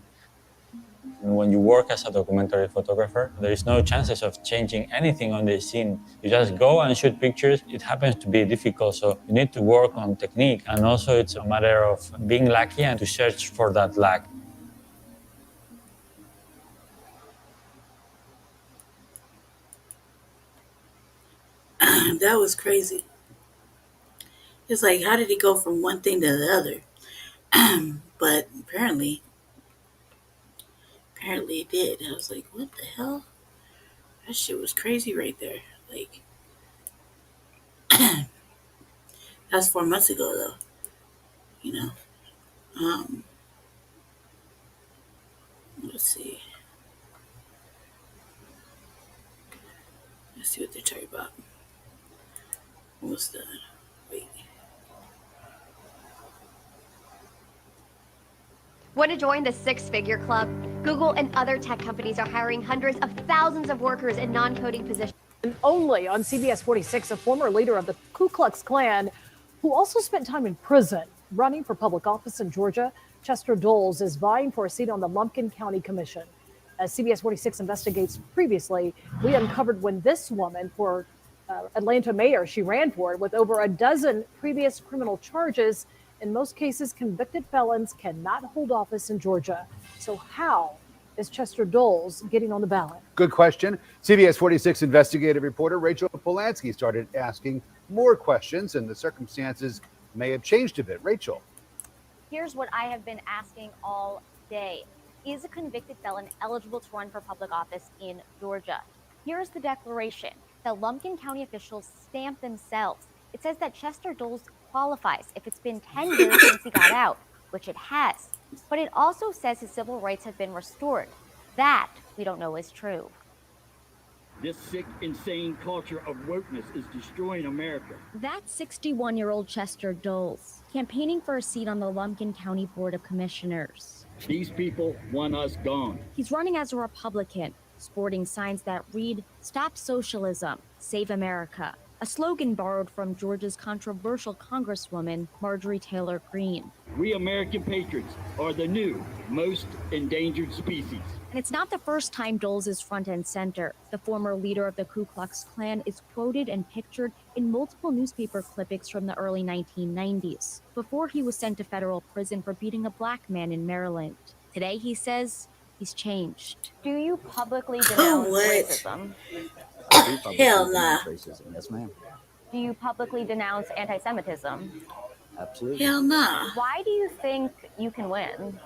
And when you work as a documentary photographer, there is no chances of changing anything on the scene. You just go and shoot pictures. It happens to be difficult, so you need to work on technique. And also it's a matter of being lucky and to search for that luck. That was crazy. It's like, how did he go from one thing to the other? But apparently it did. I was like, what the hell? That shit was crazy right there. Like, that was 4 months ago though. You know. Um, let's see. Let's see what they're talking about. Almost done. Wait. Want to join the six-figure club? Google and other tech companies are hiring hundreds of thousands of workers in non-coding positions. Only on CBS 46, a former leader of the Ku Klux Klan who also spent time in prison running for public office in Georgia, Chester Doles, is vying for a seat on the Lumpkin County Commission. As CBS 46 investigates previously, we uncovered when this woman for Atlanta mayor, she ran for it with over a dozen previous criminal charges. In most cases, convicted felons cannot hold office in Georgia. So how is Chester Doles getting on the ballot? Good question. CBS 46 investigative reporter Rachel Polanski started asking more questions, and the circumstances may have changed a bit. Rachel. Here's what I have been asking all day. Is a convicted felon eligible to run for public office in Georgia? Here's the declaration that Lumpkin County officials stamped themselves. It says that Chester Doles qualifies if it's been 10 years since he got out, which it has. But it also says his civil rights have been restored. That we don't know is true. This sick, insane culture of wokeness is destroying America. That's 61-year-old Chester Doles, campaigning for a seat on the Lumpkin County Board of Commissioners. These people want us gone. He's running as a Republican, sporting signs that read, "Stop Socialism, Save America," a slogan borrowed from Georgia's controversial Congresswoman, Marjorie Taylor Greene. We American patriots are the new, most endangered species. And it's not the first time Doles is front and center. The former leader of the Ku Klux Klan is quoted and pictured in multiple newspaper clippings from the early 1990s, before he was sent to federal prison for beating a black man in Maryland. Today, he says he's changed. Do you publicly denounce racism? Hell nah. Racism, yes, ma'am. Do you publicly denounce anti-Semitism? Absolutely. Hell nah. Why do you think you can win?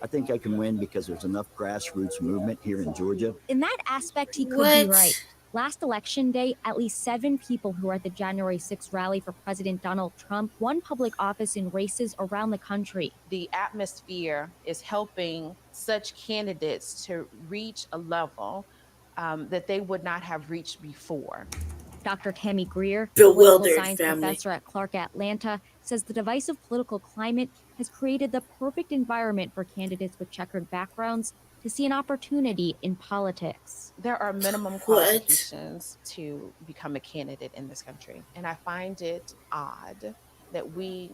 I think I can win because there's enough grassroots movement here in Georgia. In that aspect, he could be right. Last election day, at least 7 people who were at the January 6th rally for President Donald Trump won public office in races around the country. The atmosphere is helping such candidates to reach a level that they would not have reached before. Dr. Tammy Greer, Bewildered political science family. professor at Clark Atlanta, says the divisive political climate has created the perfect environment for candidates with checkered backgrounds to see an opportunity in politics. There are minimum qualifications to become a candidate in this country. And I find it odd that we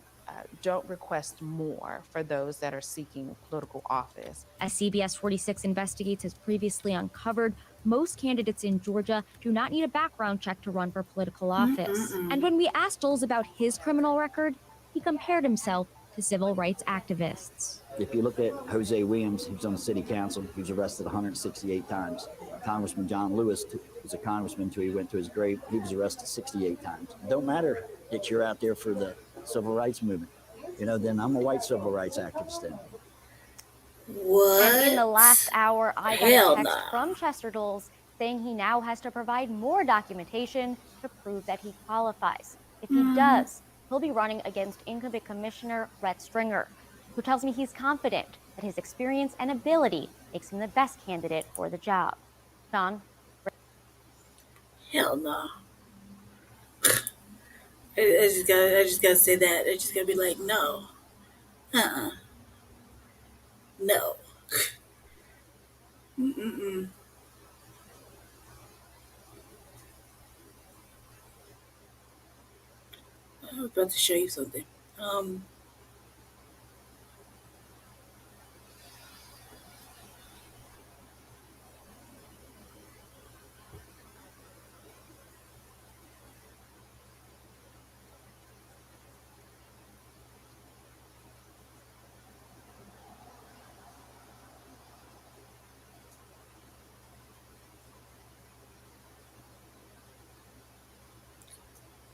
don't request more for those that are seeking political office. As CBS 46 investigates has previously uncovered, most candidates in Georgia do not need a background check to run for political office. And when we asked Doles about his criminal record, he compared himself to civil rights activists. If you look at Jose Williams, he was on the city council. He was arrested 168 times. Congressman John Lewis was a congressman until he went to his grave. He was arrested 68 times. It don't matter that you're out there for the civil rights movement. You know, then I'm a white civil rights activist then. What? And in the last hour, I got a text from Chester Doles saying he now has to provide more documentation to prove that he qualifies. If he does, he'll be running against incumbent Commissioner Rhett Stringer, who tells me he's confident that his experience and ability makes him the best candidate for the job. Sean? Hell no. I just gotta say that. I just gotta be like, no. No. Mm-mm-mm. I was about to show you something.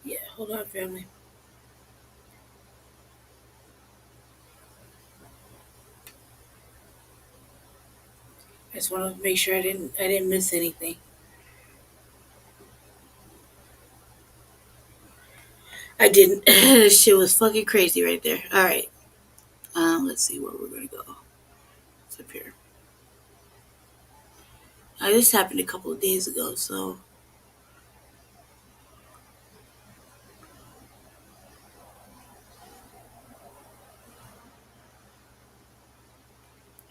Yeah, hold on, family. I just want to make sure I didn't miss anything. I didn't. Shit was fucking crazy right there. All right. Let's see where we're gonna go. It's up here. This happened a couple of days ago, so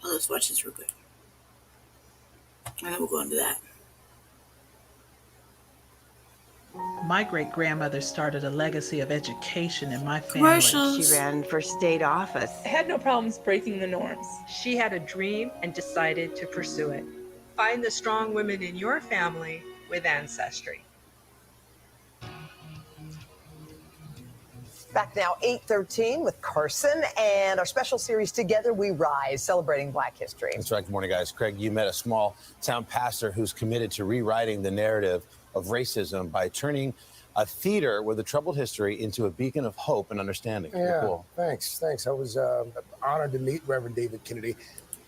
let's watch this real quick. And then we'll go into that. My great-grandmother started a legacy of education in my family. Commercials. She ran for state office. Had no problems breaking the norms. She had a dream and decided to pursue it. Find the strong women in your family with Ancestry. Back now, 8:13 with Carson and our special series Together We Rise, celebrating Black history. That's right. Good morning, guys. Craig, you met a small town pastor who's committed to rewriting the narrative of racism by turning a theater with a troubled history into a beacon of hope and understanding. Yeah, cool. Thanks. I was honored to meet Reverend David Kennedy.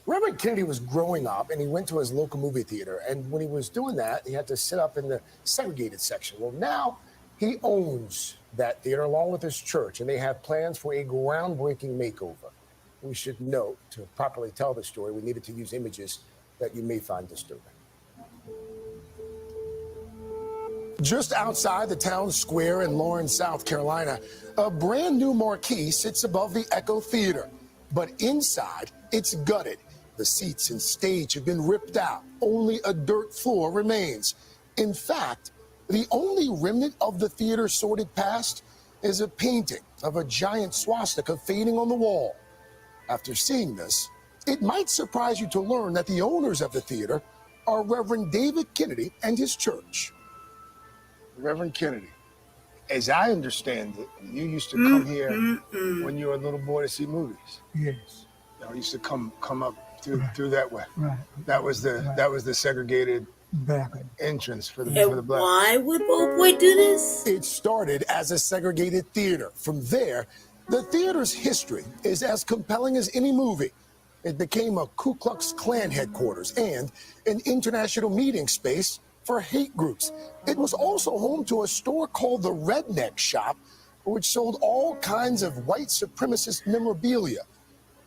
Reverend Kennedy was growing up, and he went to his local movie theater. And when he was doing that, he had to sit up in the segregated section. Well, now he owns that theater along with his church, and they have plans for a groundbreaking makeover. We should note, to properly tell the story, we needed to use images that you may find disturbing. Just outside the town square in Lawrence, South Carolina, a brand new marquee sits above the Echo Theater. But inside, it's gutted. The seats and stage have been ripped out. Only a dirt floor remains. In fact, the only remnant of the theater's sordid past is a painting of a giant swastika fading on the wall. After seeing this, it might surprise you to learn that the owners of the theater are Reverend David Kennedy and his church. Reverend Kennedy, as I understand it, you used to come here when you were a little boy to see movies. Yes. You used to come up through that way. Right. That was the segregated Back. entrance for the And blacks. why would old boy do this? It started as a segregated theater. From there, the theater's history is as compelling as any movie. It became a Ku Klux Klan headquarters and an international meeting space for hate groups. It was also home to a store called the Redneck Shop, which sold all kinds of white supremacist memorabilia.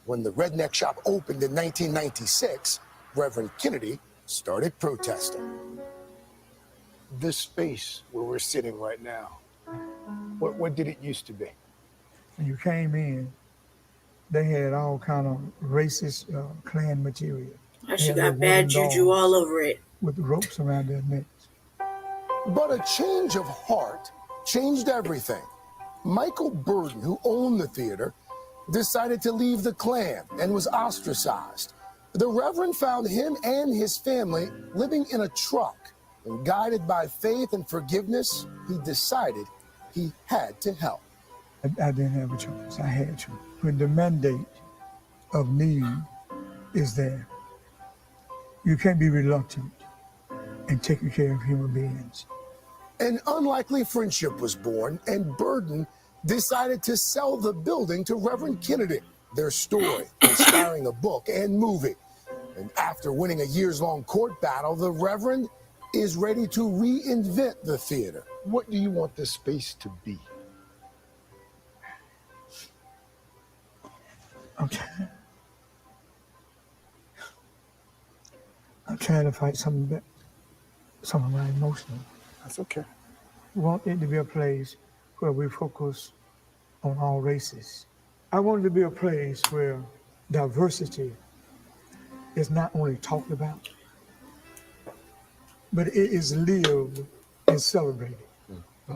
When the Redneck Shop opened in 1996, Reverend Kennedy started protesting. This space where we're sitting right now, what did it used to be? When you came in, they had all kind of racist Klan material. She got bad juju all over it. With ropes around their necks. But a change of heart changed everything. Michael Burden, who owned the theater, decided to leave the Klan and was ostracized. The Reverend found him and his family living in a truck, and guided by faith and forgiveness, he decided he had to help. I didn't have a choice. I had to. When the mandate of need is there, you can't be reluctant in taking care of human beings. An unlikely friendship was born, and Burden decided to sell the building to Reverend Kennedy. Their story inspiring a book and movie. And after winning a years-long court battle, the Reverend is ready to reinvent the theater. What do you want this space to be? I'm trying to fight some of my emotions. That's okay. I want it to be a place where we focus on all races. I want it to be a place where diversity is not only talked about, but it is lived and celebrated.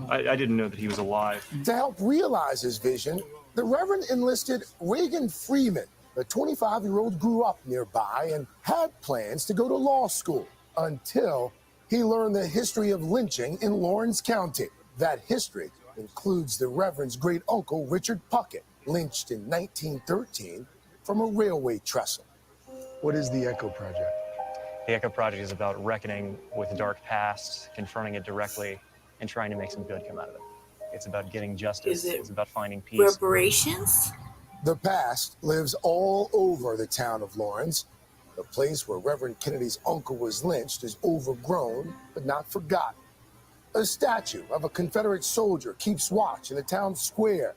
I didn't know that he was alive. To help realize his vision, the Reverend enlisted Reagan Freeman. The 25-year-old grew up nearby and had plans to go to law school until he learned the history of lynching in Lawrence County. That history includes the Reverend's great uncle, Richard Puckett, lynched in 1913 from a railway trestle. What is the Echo Project? The Echo Project is about reckoning with dark past, confronting it directly, and trying to make some good come out of it. It's about getting justice. It's about finding peace. Reparations? The past lives all over the town of Lawrence. The place where Reverend Kennedy's uncle was lynched is overgrown, but not forgotten. A statue of a Confederate soldier keeps watch in the town square.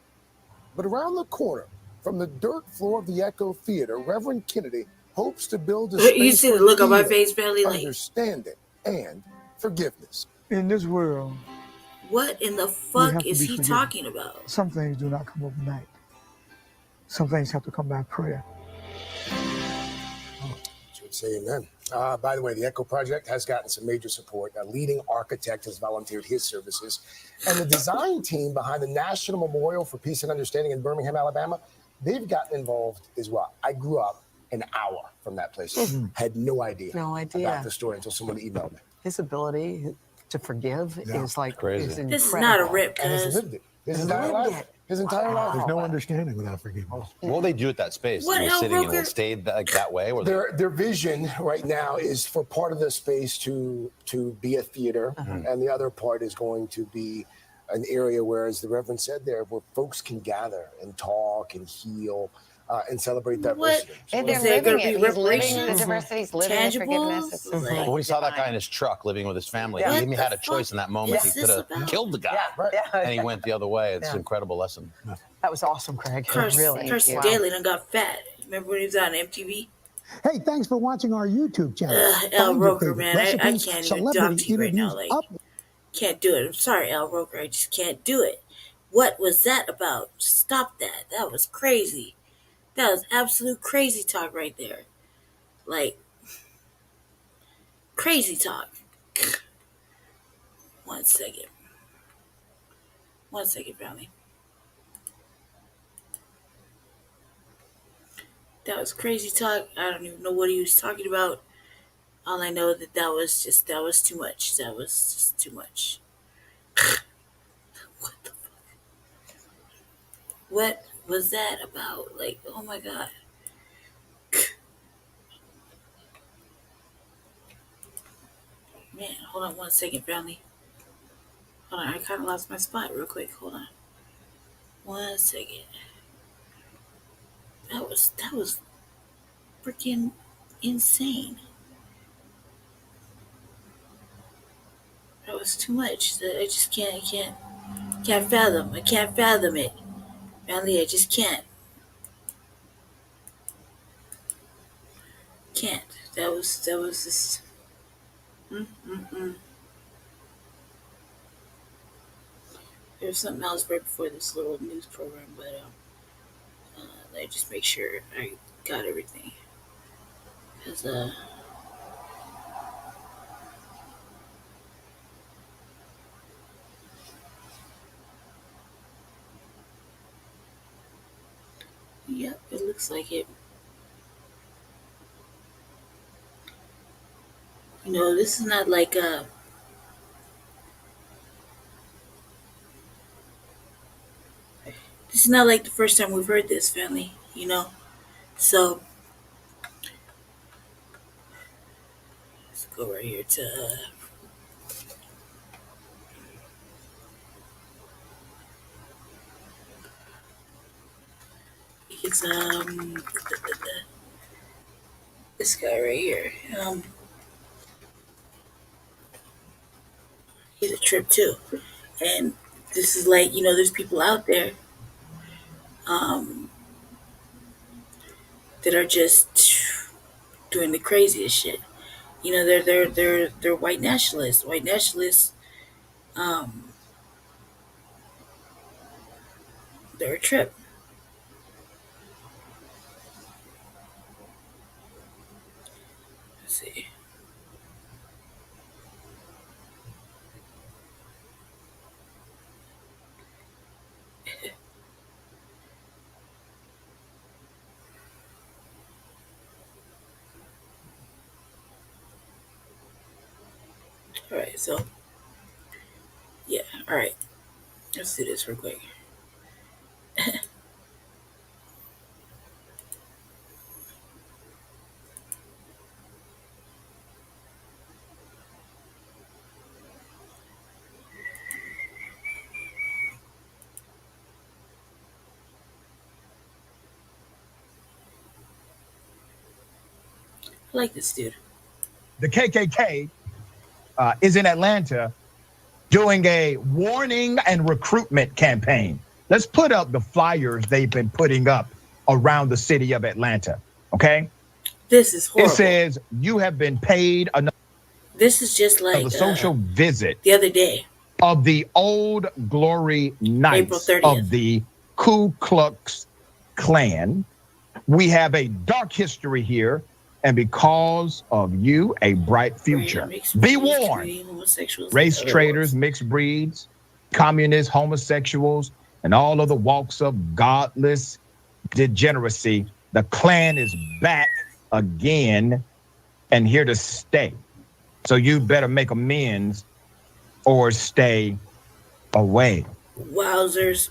But around the corner, from the dirt floor of the Echo Theater, Reverend Kennedy hopes to build a space You see the for look on my healing, face, family, like, understanding, and forgiveness. In this world, what in the we fuck have to is be he forgiven. talking about? Some things do not come overnight. Some things have to come by prayer. Should say amen. By the way, the Echo Project has gotten some major support. A leading architect has volunteered his services. And the design team behind the National Memorial for Peace and Understanding in Birmingham, Alabama, they've gotten involved as well. I grew up an hour from that place. Had no idea about the story until someone emailed me. His ability to forgive is like Crazy. is incredible. This is not a rip, And he's cuz. lived it his entire life. His entire life. There's no understanding without forgiveness. What will they do at that space? What, You're Al sitting and Roker? will stay that way? Or Their vision right now is for part of the space to be a theater, and the other part is going to be an area where, as the Reverend said there, where folks can gather and talk and heal and celebrate diversity. And Is they're there living gonna be it. He's living the reparations? diversity. He's living the forgiveness. Tangibles? It's Like, When we saw that guy in his truck living with his family, Yeah. he What even the had a choice in that moment. is He this could have about? killed the guy, and he went the other way. It's an incredible lesson. That was awesome, Craig. Carson Really. Daly done got fat. Remember when he was on MTV? Hey, thanks for watching our YouTube channel. Al Find your Roker, favorite man, I recipes, can't even talk celebrity to you right now. interviews, Like, can't do it. I'm sorry, Al Roker. I just can't do it. What was that about? Stop that. That was crazy. That was absolute crazy talk right there. Like, crazy talk. 1 second. 1 second, Brownie. That was crazy talk. I don't even know what he was talking about. All I know that was too much. That was just too much. What the fuck? What was that about? Like, oh my god. Man, hold on 1 second, Brownie. Hold on, I kind of lost my spot real quick. Hold on. 1 second. That was freaking insane. That was too much. I just can't fathom. I can't fathom it. Brownie, I just can't. Can't. That was just. Mm. There was something else right before this little news program, but let me just make sure I got everything. Cause yep, it looks like it. You know, this is not like this is not like the first time we've heard this, family. You know, so let's go right here to. It's this guy right here. He's a trip too, and this is like, you know, there's people out there that are just doing the craziest shit. You know, they're white nationalists. White nationalists, they're a trip. Let's see. All right, so yeah, all right. Let's do this real quick. I like this dude. The KKK is in Atlanta doing a warning and recruitment campaign. Let's put up the flyers they've been putting up around the city of Atlanta, okay? This is horrible. It says you have been paid another. This is just like the social visit the other day of the Old Glory Knights of the Ku Klux Klan. We have a dark history here, and because of you, a bright future. Be warned, race traders, mixed breeds, communists, homosexuals, and all of the walks of godless degeneracy. The Klan is back again and here to stay. So you better make amends or stay away. Wowzers.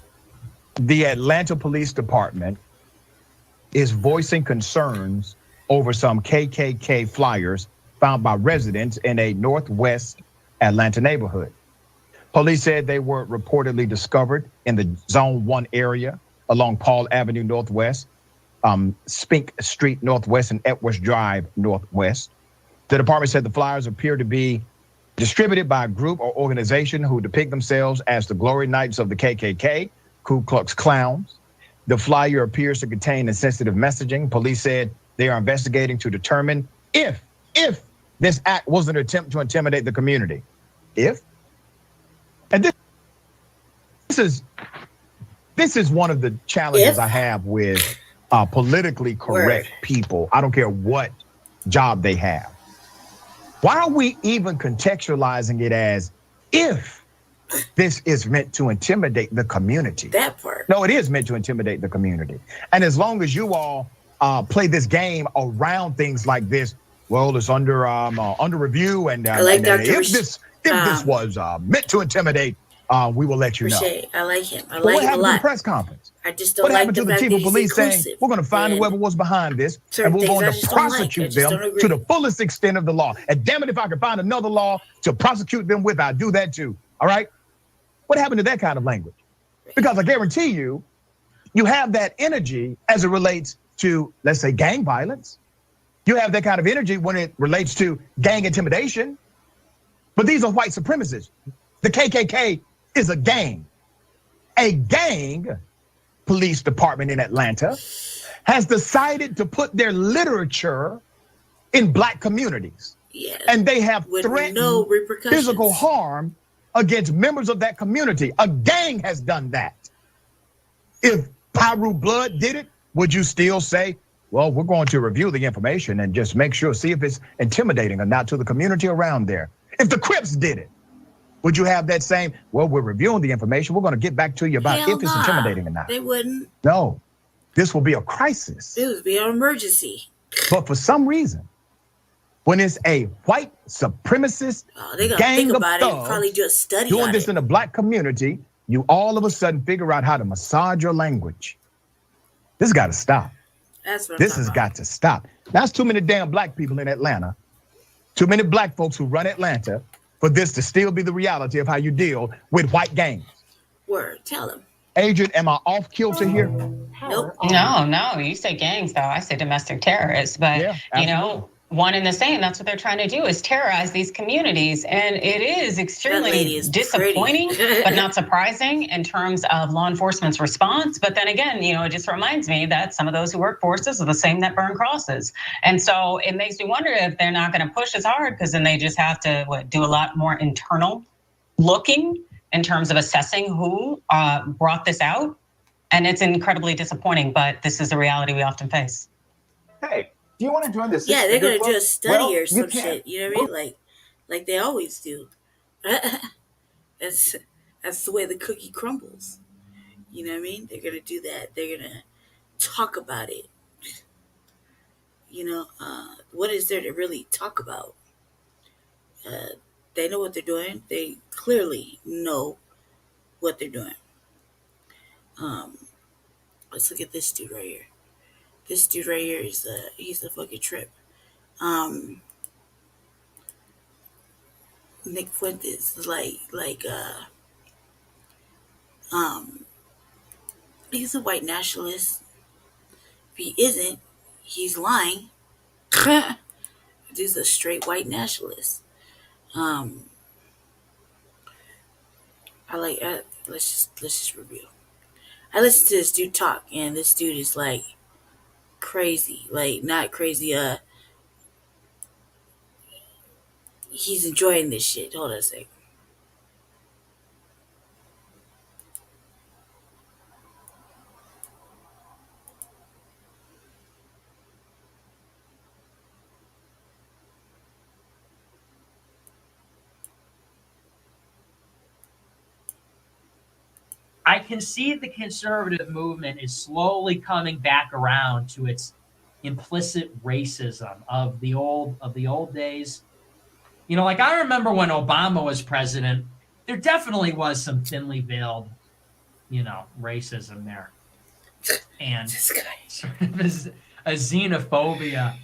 The Atlanta Police Department is voicing concerns over some KKK flyers found by residents in a Northwest Atlanta neighborhood. Police said they were reportedly discovered in the Zone 1 area along Paul Avenue Northwest, Spink Street Northwest, and Epworth Drive Northwest. The department said the flyers appear to be distributed by a group or organization who depict themselves as the Glory Knights of the KKK, Ku Klux Klans. The flyer appears to contain insensitive messaging. Police said they are investigating to determine if this act was an attempt to intimidate the community. And this is one of the challenges I have with politically correct people. I don't care what job they have. Why are we even contextualizing it as if this is meant to intimidate the community? That part. No, it is meant to intimidate the community. And as long as you all play this game around things like this, well, it's under review. And I like Dr. if this was meant to intimidate, we will let you know. I like him. I But like what him a happened to the lot. press conference? I just don't What like happened the to the fact chief that of he's police saying, inclusive. we're going to find whoever was behind this, and we're going to prosecute them to the fullest extent of the law. And damn it, if I could find another law to prosecute them with, I'd do that too, all right? What happened to that kind of language? Because I guarantee you, you have that energy as it relates to, let's say, gang violence. You have that kind of energy when it relates to gang intimidation. But these are white supremacists. The KKK is a gang. A gang police department in Atlanta has decided to put their literature in black communities. Yes. And they have With threatened no repercussions. physical harm against members of that community. A gang has done that. If Pyru Blood did it, would you still say, well, we're going to review the information and just make sure, see if it's intimidating or not to the community around there? If the Crips did it, would you have that same, well, we're reviewing the information, we're going to get back to you about if it's intimidating or not? They wouldn't. No, this will be a crisis. It would be an emergency. But for some reason, when it's a white supremacist They gonna gang think of about it and thugs probably do a study doing on this it. in the black community, you all of a sudden figure out how to massage your language. This has got to stop. That's what This has got to stop. That's too many damn black people in Atlanta, too many black folks who run Atlanta for this to still be the reality of how you deal with white gangs. Word, tell them. Agent, am I off kilter here? Nope. No, you say gangs though. I say domestic terrorists, but you know, one and the same. That's what they're trying to do, is terrorize these communities. And it is extremely disappointing, but not surprising in terms of law enforcement's response. But then again, you know, it just reminds me that some of those who work forces are the same that burn crosses. And so it makes me wonder if they're not going to push as hard, because then they just have to do a lot more internal looking in terms of assessing who brought this out. And it's incredibly disappointing, but this is the reality we often face. Hey, do you want to join this? Yeah, they're gonna do a study or some shit. You know what I mean? Like they always do. That's the way the cookie crumbles. You know what I mean? They're gonna do that. They're gonna talk about it. You know, what is there to really talk about? They know what they're doing. They clearly know what they're doing. Let's look at this dude right here. This dude right here is he's a fucking trip. Nick Fuentes is he's a white nationalist. If he isn't, he's lying. Dude's a straight white nationalist. let's just review. I listened to this dude talk, and this dude is like crazy, like not crazy. He's enjoying this shit. Hold on a second. I can see the conservative movement is slowly coming back around to its implicit racism of the old days. You know, like I remember when Obama was president, there definitely was some thinly veiled, you know, racism there. And sort of a xenophobia.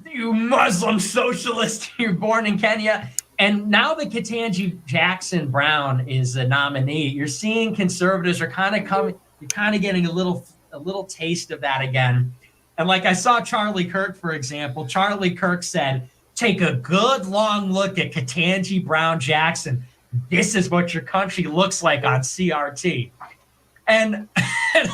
You Muslim socialist, you're born in Kenya. And now that Ketanji Jackson Brown is a nominee, you're seeing conservatives are kind of coming, you're kind of getting a little taste of that again. And like I saw Charlie Kirk, for example, Charlie Kirk said, take a good long look at Ketanji Brown Jackson. This is what your country looks like on CRT. And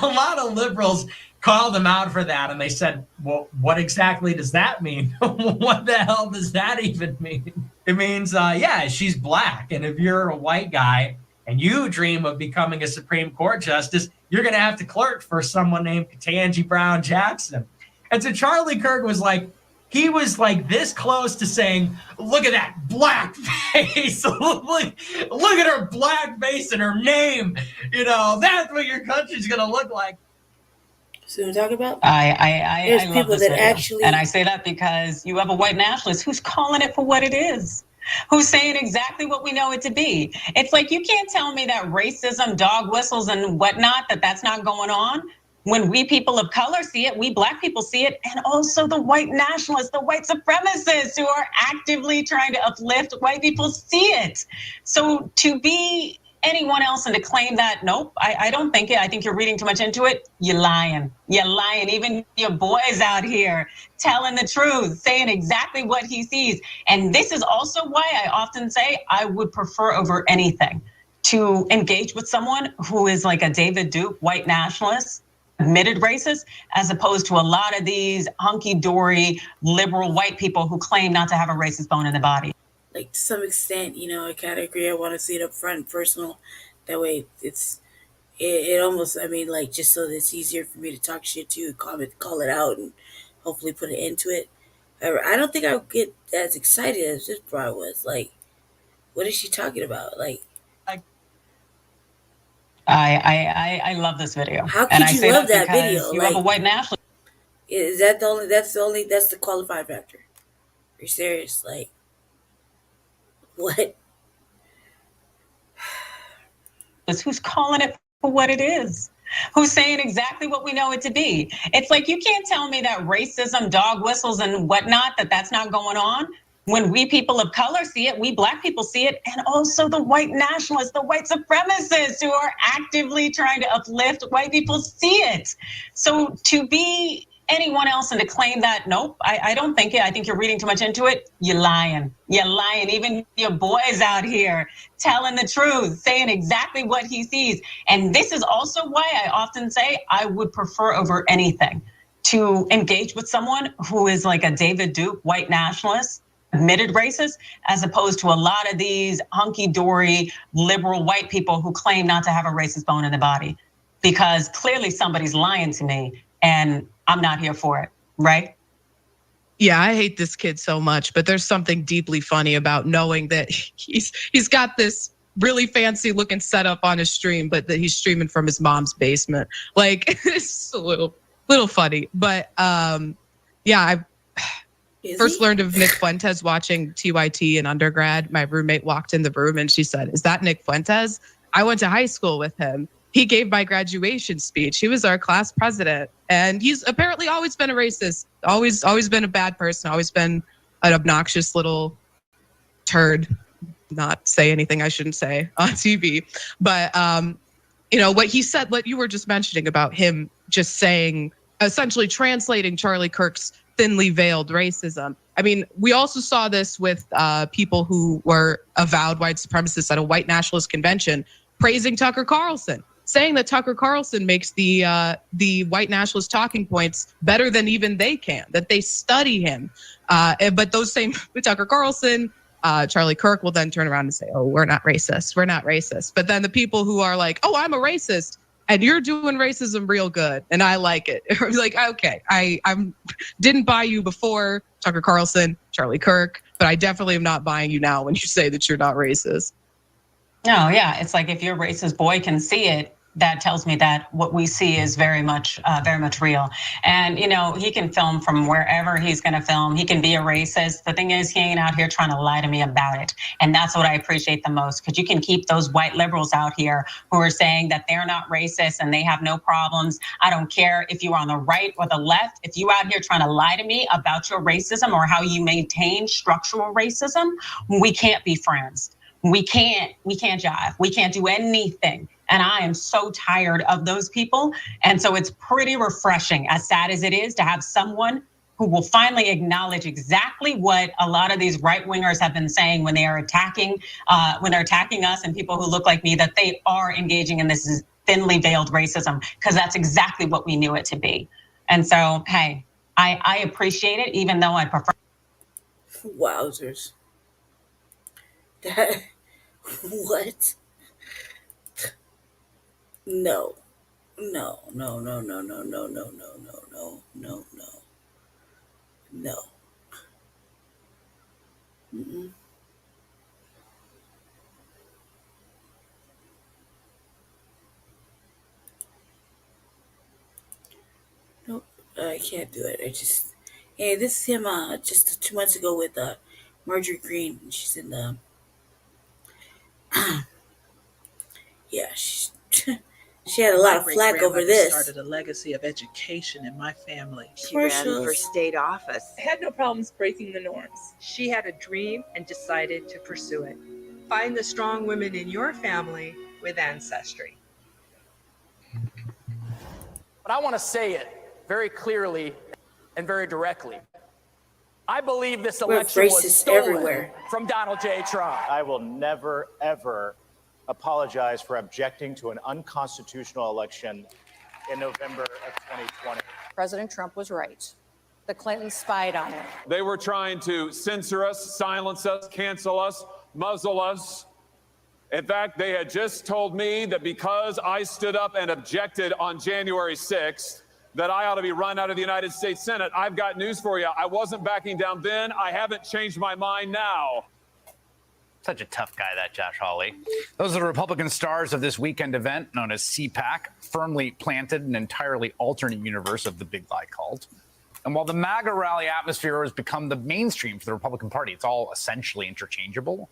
a lot of liberals called them out for that. And they said, well, what exactly does that mean? What the hell does that even mean? It means, yeah, she's black. And if you're a white guy and you dream of becoming a Supreme Court justice, you're going to have to clerk for someone named Ketanji Brown Jackson. And so Charlie Kirk was like, he was like this close to saying, look at that black face. look at her black face and her name. You know, that's what your country's going to look like. So what I'm talking about? I love people this that video. actually, and I say that because you have a white nationalist who's calling it for what it is, who's saying exactly what we know it to be. It's like, you can't tell me that racism, dog whistles and whatnot, that's not going on. When we people of color see it, we black people see it, and also the white nationalists, the white supremacists who are actively trying to uplift white people see it. So to be anyone else and to claim that, nope, I don't think it. I think you're reading too much into it. You're lying. You're lying. Even your boys out here telling the truth, saying exactly what he sees. And this is also why I often say I would prefer over anything to engage with someone who is like a David Duke, white nationalist, admitted racist, as opposed to a lot of these hunky-dory liberal white people who claim not to have a racist bone in their body. Like to some extent, you know, I kind of agree. I want to see it up front and personal. That way it almost, I mean, like just so that it's easier for me to talk shit to, call it out and hopefully put an end to it. I don't think I would get as excited as this bro was. Like, what is she talking about? Like, I love this video. How could and I you say love that that video? You like, have a white nationalist. Is that the only? That's the qualifying factor. Are you serious? Like, what? Who's calling it for what it is? Who's saying exactly what we know it to be? It's like, you can't tell me that racism, dog whistles and whatnot, that's not going on. When we people of color see it, we black people see it, and also the white nationalists, the white supremacists who are actively trying to uplift white people see it. So to be anyone else and to claim that, nope, I don't think it. I think you're reading too much into it. You're lying. You're lying. Even your boys out here telling the truth, saying exactly what he sees. And this is also why I often say I would prefer over anything to engage with someone who is like a David Duke, white nationalist, admitted racist, as opposed to a lot of these hunky-dory liberal white people who claim not to have a racist bone in their body. Because clearly somebody's lying to me and I'm not here for it, right? Yeah, I hate this kid so much, but there's something deeply funny about knowing that he's got this really fancy looking setup on his stream, but that he's streaming from his mom's basement. Like, it's a little funny, but yeah, I first learned of Nick Fuentes watching TYT in undergrad. My roommate walked in the room and she said, "Is that Nick Fuentes? I went to high school with him. He gave my graduation speech. He was our class president. And he's apparently always been a racist, always been a bad person, always been an obnoxious little turd." Not say anything I shouldn't say on TV. But, you know, what he said, what you were just mentioning about him just saying, essentially translating Charlie Kirk's thinly veiled racism. I mean, we also saw this with people who were avowed white supremacists at a white nationalist convention praising Tucker Carlson, saying that Tucker Carlson makes the white nationalist talking points better than even they can, that they study him. But those same Tucker Carlson, Charlie Kirk will then turn around and say, oh, we're not racist. We're not racist. But then the people who are like, oh, I'm a racist and you're doing racism real good and I like it. I'm like, okay, I didn't buy you before Tucker Carlson, Charlie Kirk, but I definitely am not buying you now when you say that you're not racist. No, yeah, it's like if your racist boy can see it, that tells me that what we see is very much real. And he can film from wherever he's going to film. He can be a racist. The thing is, he ain't out here trying to lie to me about it. And that's what I appreciate the most, because you can keep those white liberals out here who are saying that they're not racist and they have no problems. I don't care if you're on the right or the left. If you out here trying to lie to me about your racism or how you maintain structural racism, we can't be friends. We can't jive. We can't do anything. And I am so tired of those people. And so it's pretty refreshing, as sad as it is, to have someone who will finally acknowledge exactly what a lot of these right wingers have been saying when they are attacking us and people who look like me, that they are engaging in this thinly veiled racism, because that's exactly what we knew it to be. And so, hey, I appreciate it, even though I prefer. Wowzers. That, what? No. No. Mm-mm. Nope, I can't do it. Hey, this is him just 2 months ago with Marjorie Greene. She's in the yeah, she had a lot of flack over this. Started a legacy of education in my family. She ran for state office. Had no problems breaking the norms. She had a dream and decided to pursue it. Find the strong women in your family with Ancestry. But I want to say it very clearly and very directly. I believe this election was stolen from Donald J. Trump. I will never, ever apologize for objecting to an unconstitutional election in November of 2020. President Trump was right. The Clintons spied on him. They were trying to censor us, silence us, cancel us, muzzle us. In fact, they had just told me that because I stood up and objected on January 6th, that I ought to be run out of the United States Senate. I've got news for you. I wasn't backing down then. I haven't changed my mind now. Such a tough guy, that Josh Hawley. Those are the Republican stars of this weekend event known as CPAC, firmly planted an entirely alternate universe of the big lie cult. And while the MAGA rally atmosphere has become the mainstream for the Republican Party, it's all essentially interchangeable.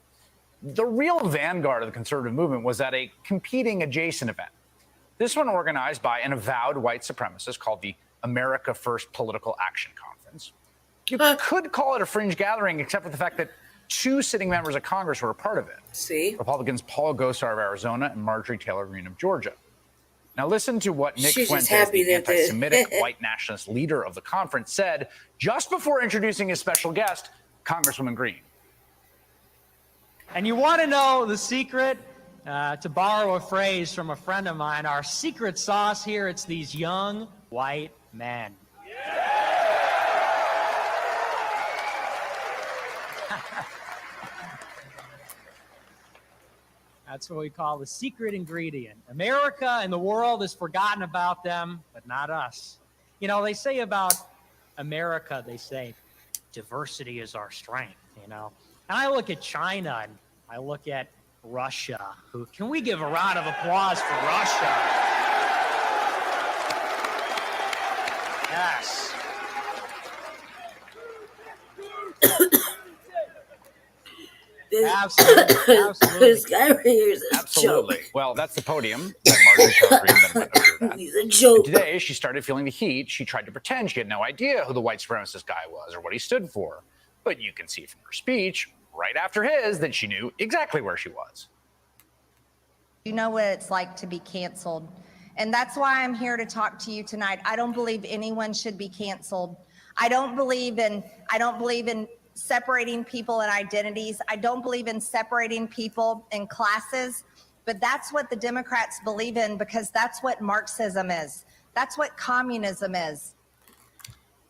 The real vanguard of the conservative movement was at a competing adjacent event. This one organized by an avowed white supremacist called the America First Political Action Conference. You could call it a fringe gathering, except for the fact that 2 sitting members of Congress were a part of it. See? Republicans Paul Gosar of Arizona and Marjorie Taylor Greene of Georgia. Now listen to what Nick Fuentes, the anti-Semitic white nationalist leader of the conference, said just before introducing his special guest, Congresswoman Greene. And you want to know the secret? To borrow a phrase from a friend of mine, our secret sauce here, it's these young white men. That's what we call the secret ingredient. America and the world has forgotten about them, but not us. You know, they say about America, they say diversity is our strength, you know. And I look at China and I look at Russia. Can we give a round of applause for Russia? Yes. Absolutely. This guy right here is a Absolutely. joke. Well, that's the podium that Marjorie Taylor Greene then went up to that. He's a joke. And today, she started feeling the heat. She tried to pretend she had no idea who the white supremacist guy was or what he stood for. But you can see from her speech, right after his, that she knew exactly where she was. You know what it's like to be canceled. And that's why I'm here to talk to you tonight. I don't believe anyone should be canceled. I don't believe in separating people and identities. I don't believe in separating people in classes. But that's what the Democrats believe in because that's what Marxism is. That's what communism is.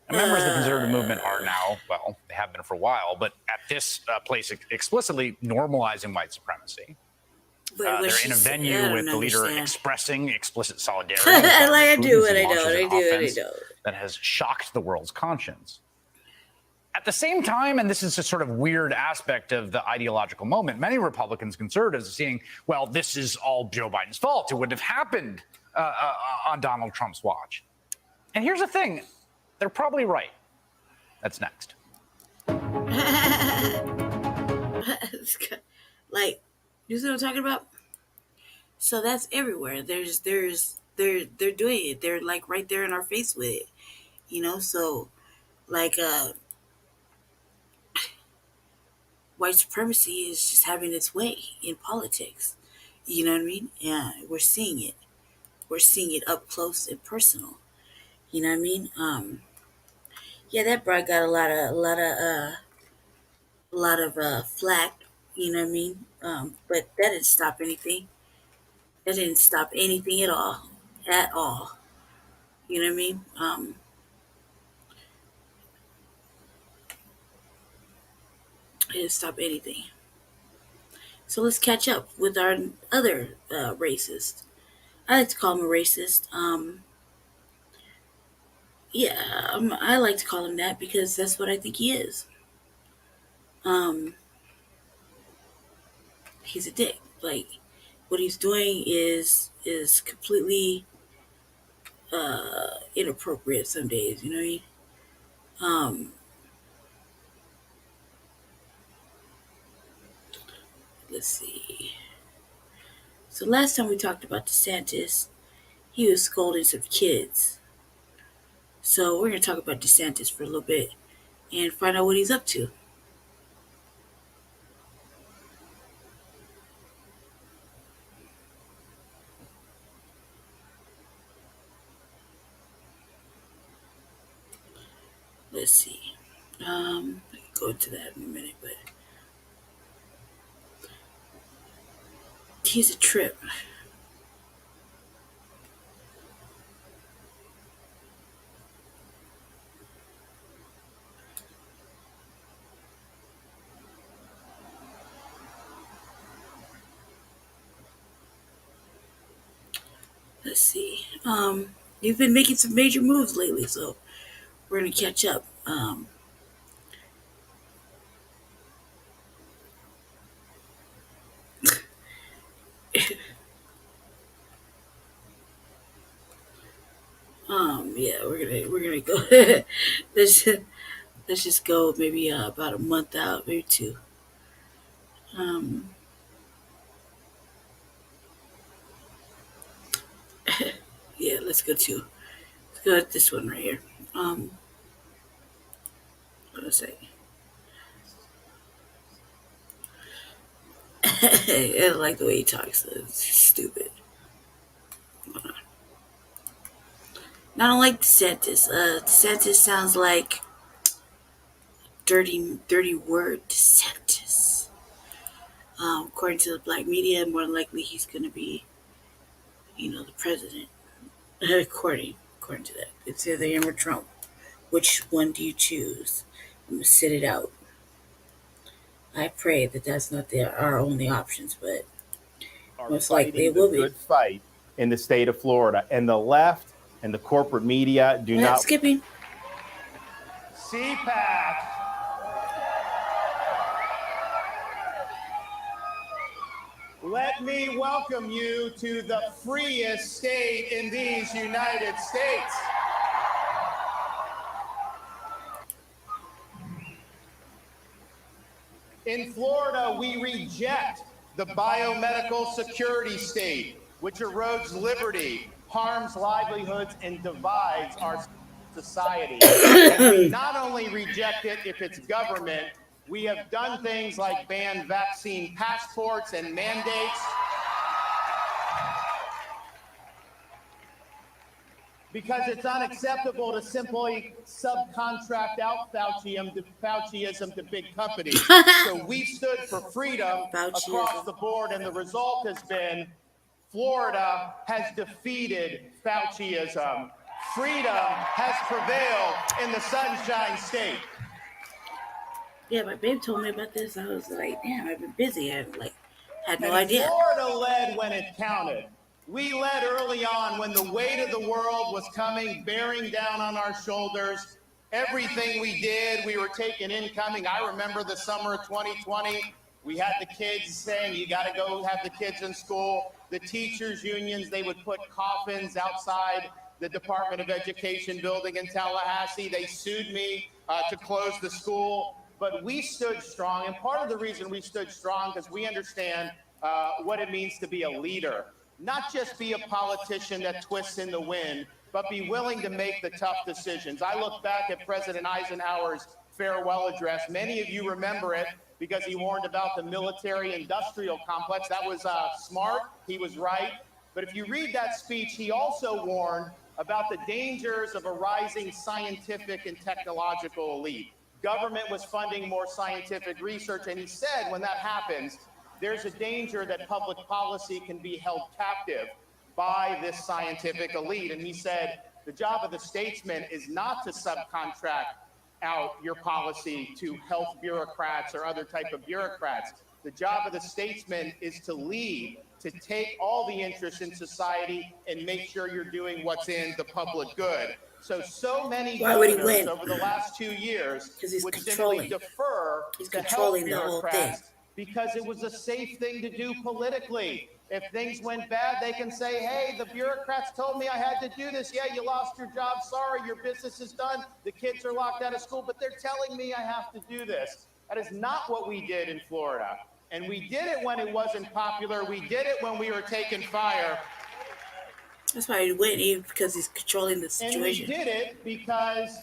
And members of the conservative movement are now, well, they have been for a while, but at this place explicitly normalizing white supremacy. They're in a venue with the leader expressing explicit solidarity. I do what I don't. That has shocked the world's conscience. At the same time, and this is a sort of weird aspect of the ideological moment, many Republicans, conservatives are seeing, well, this is all Joe Biden's fault. It wouldn't have happened on Donald Trump's watch. And here's the thing. They're probably right. That's next. Like, you see what I'm talking about? So that's everywhere. They're doing it. They're like right there in our face with it. You know, so like white supremacy is just having its way in politics. You know what I mean? Yeah, we're seeing it. We're seeing it up close and personal. You know what I mean? Yeah, that broad got a lot of flack. You know what I mean? But that didn't stop anything. That didn't stop anything at all. At all. You know what I mean? It didn't stop anything. So let's catch up with our other racist. I like to call him a racist. I like to call him that because that's what I think he is. He's a dick. Like, what he's doing is completely inappropriate some days, you know what I mean? Let's see. So last time we talked about DeSantis, he was scolding some kids. So we're going to talk about DeSantis for a little bit and find out what he's up to. Let's see. I can go into that in a minute, but he's a trip. Let's see. You've been making some major moves lately, so we're gonna catch up. Yeah, we're gonna go. let's just go maybe about a month out, maybe two. Yeah, let's go with this one right here. What was I say? I don't like the way he talks. It's stupid. I don't like DeSantis. DeSantis sounds like dirty word. DeSantis. According to the black media, more than likely he's going to be, the president. according to that, it's either him or Trump. Which one do you choose? I'm gonna sit it out. I pray that that's not our only options, but most likely it will be. Good fight in the state of Florida, and the left and the corporate media do not. Skipping. CPAC. Let me welcome you to the freest state in these United States. In Florida, we reject the biomedical security state, which erodes liberty, harms livelihoods, and divides our society. And we not only reject it if it's government, we have done things like ban vaccine passports and mandates. because it's unacceptable to simply subcontract out Fauciism to big companies. So we stood for freedom across the board, and the result has been Florida has defeated Fauciism. Freedom has prevailed in the Sunshine State. Yeah, my babe told me about this. I was like, damn, I've been busy. I had no idea. Florida led when it counted. We led early on when the weight of the world was coming, bearing down on our shoulders. Everything we did, we were taking incoming. I remember the summer of 2020. We had the kids saying, you got to go have the kids in school. The teachers' unions, they would put coffins outside the Department of Education building in Tallahassee. They sued me to close the school. But we stood strong, and part of the reason we stood strong because we understand what it means to be a leader. Not just be a politician that twists in the wind, but be willing to make the tough decisions. I look back at President Eisenhower's farewell address. Many of you remember it because he warned about the military-industrial complex. That was smart. He was right. But if you read that speech, he also warned about the dangers of a rising scientific and technological elite. Government was funding more scientific research, and he said when that happens, there's a danger that public policy can be held captive by this scientific elite. And he said the job of the statesman is not to subcontract out your policy to health bureaucrats or other type of bureaucrats. The job of the statesman is to lead, to take all the interests in society and make sure you're doing what's in the public good. So many governors over the last 2 years would simply defer to health bureaucrats because it was a safe thing to do politically. If things went bad, they can say, hey, the bureaucrats told me I had to do this. Yeah, you lost your job. Sorry, your business is done. The kids are locked out of school, but they're telling me I have to do this. That is not what we did in Florida. And we did it when it wasn't popular. We did it when we were taking fire. That's why he went, because he's controlling the situation. And we did it because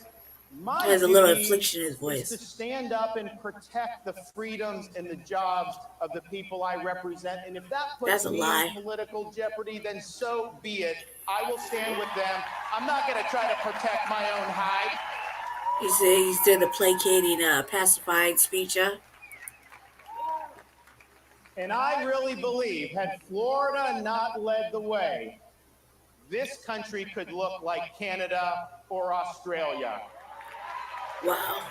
my has a little duty inflection in his voice. is to stand up and protect the freedoms and the jobs of the people I represent. And if that puts me in political jeopardy, then so be it. I will stand with them. I'm not going to try to protect my own hide. He's doing the placating, pacifying speech, huh? And I really believe, had Florida not led the way, this country could look like Canada or Australia. Wow.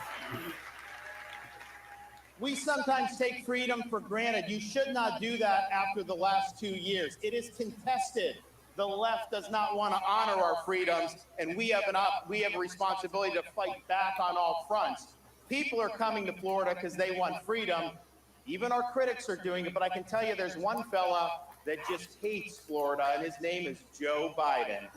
We sometimes take freedom for granted. You should not do that after the last 2 years. It is contested. The left does not want to honor our freedoms, and we have a responsibility to fight back on all fronts. People are coming to Florida because they want freedom. Even our critics are doing it, but I can tell you there's one fella that just hates Florida, and his name is Joe Biden.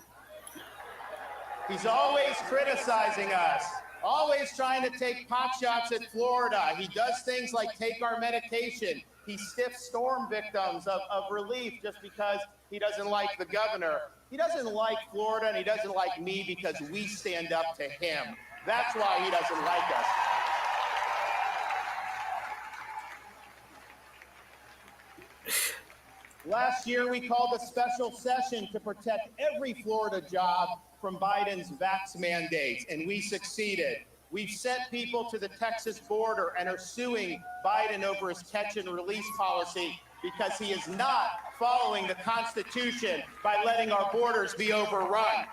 He's always criticizing us, always trying to take pot shots at Florida. He does things like take our medication. He stiffs storm victims of relief just because he doesn't like the governor. He doesn't like Florida, and he doesn't like me because we stand up to him. That's why he doesn't like us. Last year, we called a special session to protect every Florida job from Biden's vax mandates, and we succeeded. We've sent people to the Texas border and are suing Biden over his catch and release policy because he is not following the Constitution by letting our borders be overrun.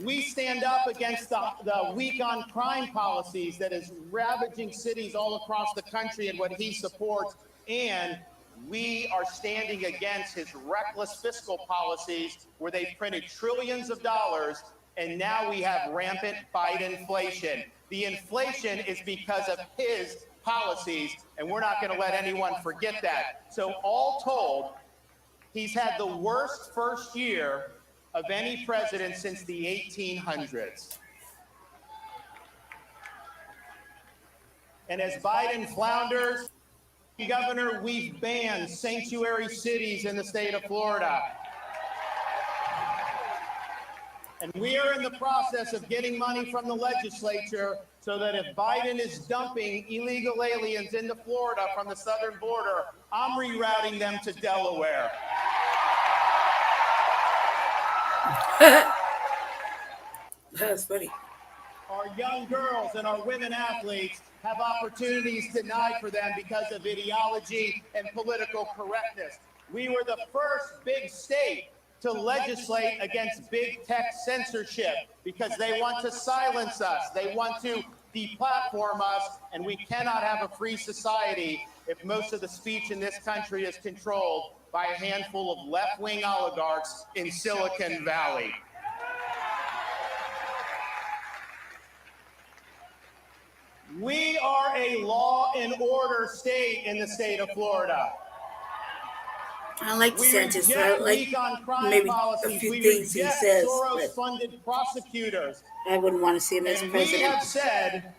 We stand up against the weak on crime policies that is ravaging cities all across the country and what he supports, and we are standing against his reckless fiscal policies where they printed trillions of dollars, and now we have rampant Biden inflation. The inflation is because of his policies, and we're not going to let anyone forget that. So all told, he's had the worst first year of any president since the 1800s. And as Biden flounders, Governor, we've banned sanctuary cities in the state of Florida. And we are in the process of getting money from the legislature so that if Biden is dumping illegal aliens into Florida from the southern border, I'm rerouting them to Delaware. That's funny. Our young girls and our women athletes have opportunities denied for them because of ideology and political correctness. We were the first big state to legislate against big tech censorship because they want to silence us. They want to deplatform us, and we cannot have a free society if most of the speech in this country is controlled by a handful of left-wing oligarchs in Silicon Valley. We are a law and order state in the state of Florida. I like DeSantis. I like maybe a few things he says, but Soros-funded prosecutors. I wouldn't want to see him as president. We have said,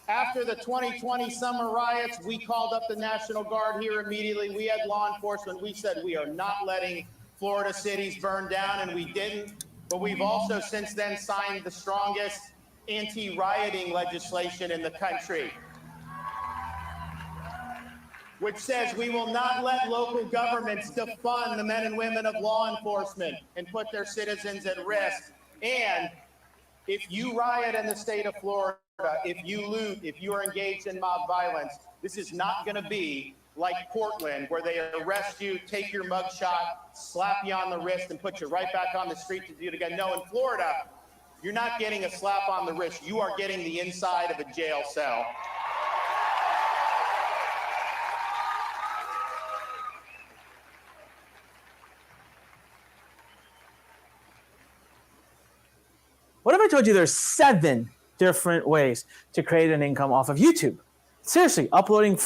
after the 2020 summer riots, we called up the National Guard here immediately. We had law enforcement. We said we are not letting Florida cities burn down, and we didn't. But we've also since then signed the strongest anti-rioting legislation in the country, which says we will not let local governments defund the men and women of law enforcement and put their citizens at risk. And if you riot in the state of Florida, if you loot, if you are engaged in mob violence, this is not going to be like Portland, where they arrest you, take your mugshot, slap you on the wrist, and put you right back on the street to do it again. No, in Florida, you're not getting a slap on the wrist. You are getting the inside of a jail cell. What if I told you there's 7 different ways to create an income off of YouTube? Seriously, uploading.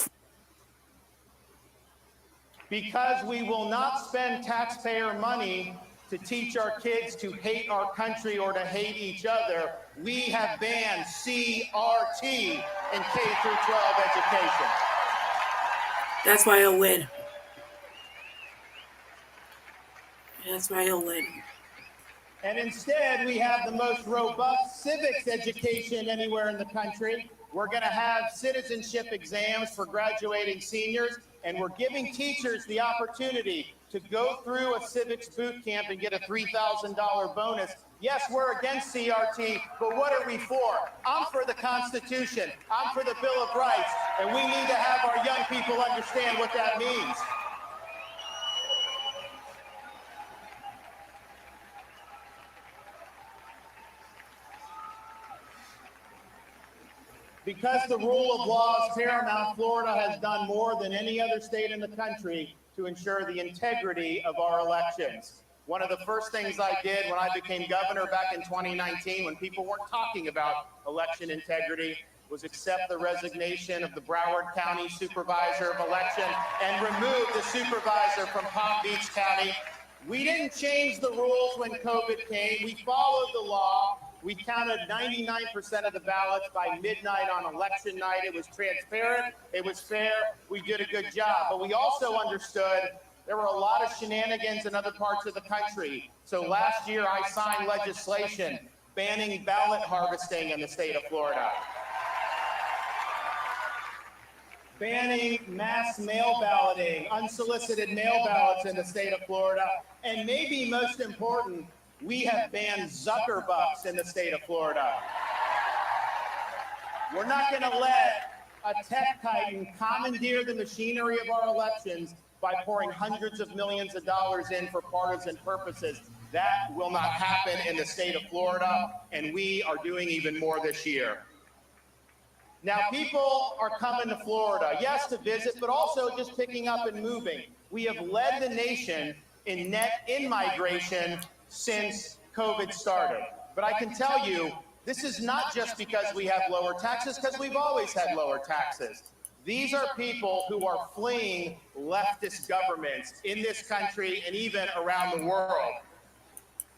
Because we will not spend taxpayer money to teach our kids to hate our country or to hate each other, we have banned CRT in K-12 education. That's why he'll win. That's why he'll win. And instead, we have the most robust civics education anywhere in the country. We're going to have citizenship exams for graduating seniors, and we're giving teachers the opportunity to go through a civics boot camp and get a $3,000 bonus. Yes, we're against CRT, but what are we for? I'm for the Constitution. I'm for the Bill of Rights, and we need to have our young people understand what that means. Because the rule of law is paramount, Florida has done more than any other state in the country to ensure the integrity of our elections. One of the first things I did when I became governor back in 2019, when people weren't talking about election integrity, was accept the resignation of the Broward County Supervisor of Election and remove the supervisor from Palm Beach County. We didn't change the rules when COVID came. We followed the law. We counted 99% of the ballots by midnight on election night. It was transparent. It was fair. We did a good job. But we also understood there were a lot of shenanigans in other parts of the country. So last year, I signed legislation banning ballot harvesting in the state of Florida, banning mass mail balloting, unsolicited mail ballots in the state of Florida, and maybe most important, we have banned Zuckerbucks in the state of Florida. We're not going to let a tech titan commandeer the machinery of our elections by pouring hundreds of millions of dollars in for partisan purposes. That will not happen in the state of Florida, and we are doing even more this year. Now, people are coming to Florida, yes, to visit, but also just picking up and moving. We have led the nation in net in-migration since COVID started. But I can tell you, this is not just because we have lower taxes, because we've always had lower taxes. These are people who are fleeing leftist governments in this country and even around the world.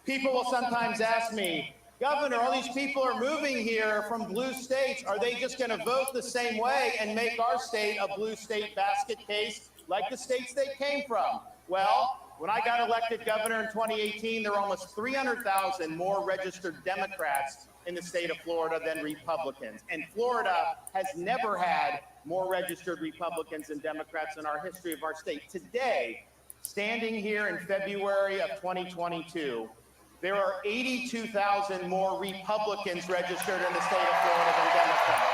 People will sometimes ask me, Governor, all these people are moving here from blue states. Are they just going to vote the same way and make our state a blue state basket case like the states they came from? Well, when I got elected governor in 2018, there were almost 300,000 more registered Democrats in the state of Florida than Republicans. And Florida has never had more registered Republicans and Democrats in our history of our state. Today, standing here in February of 2022, There are 82,000 more Republicans registered in the state of Florida than Democrats.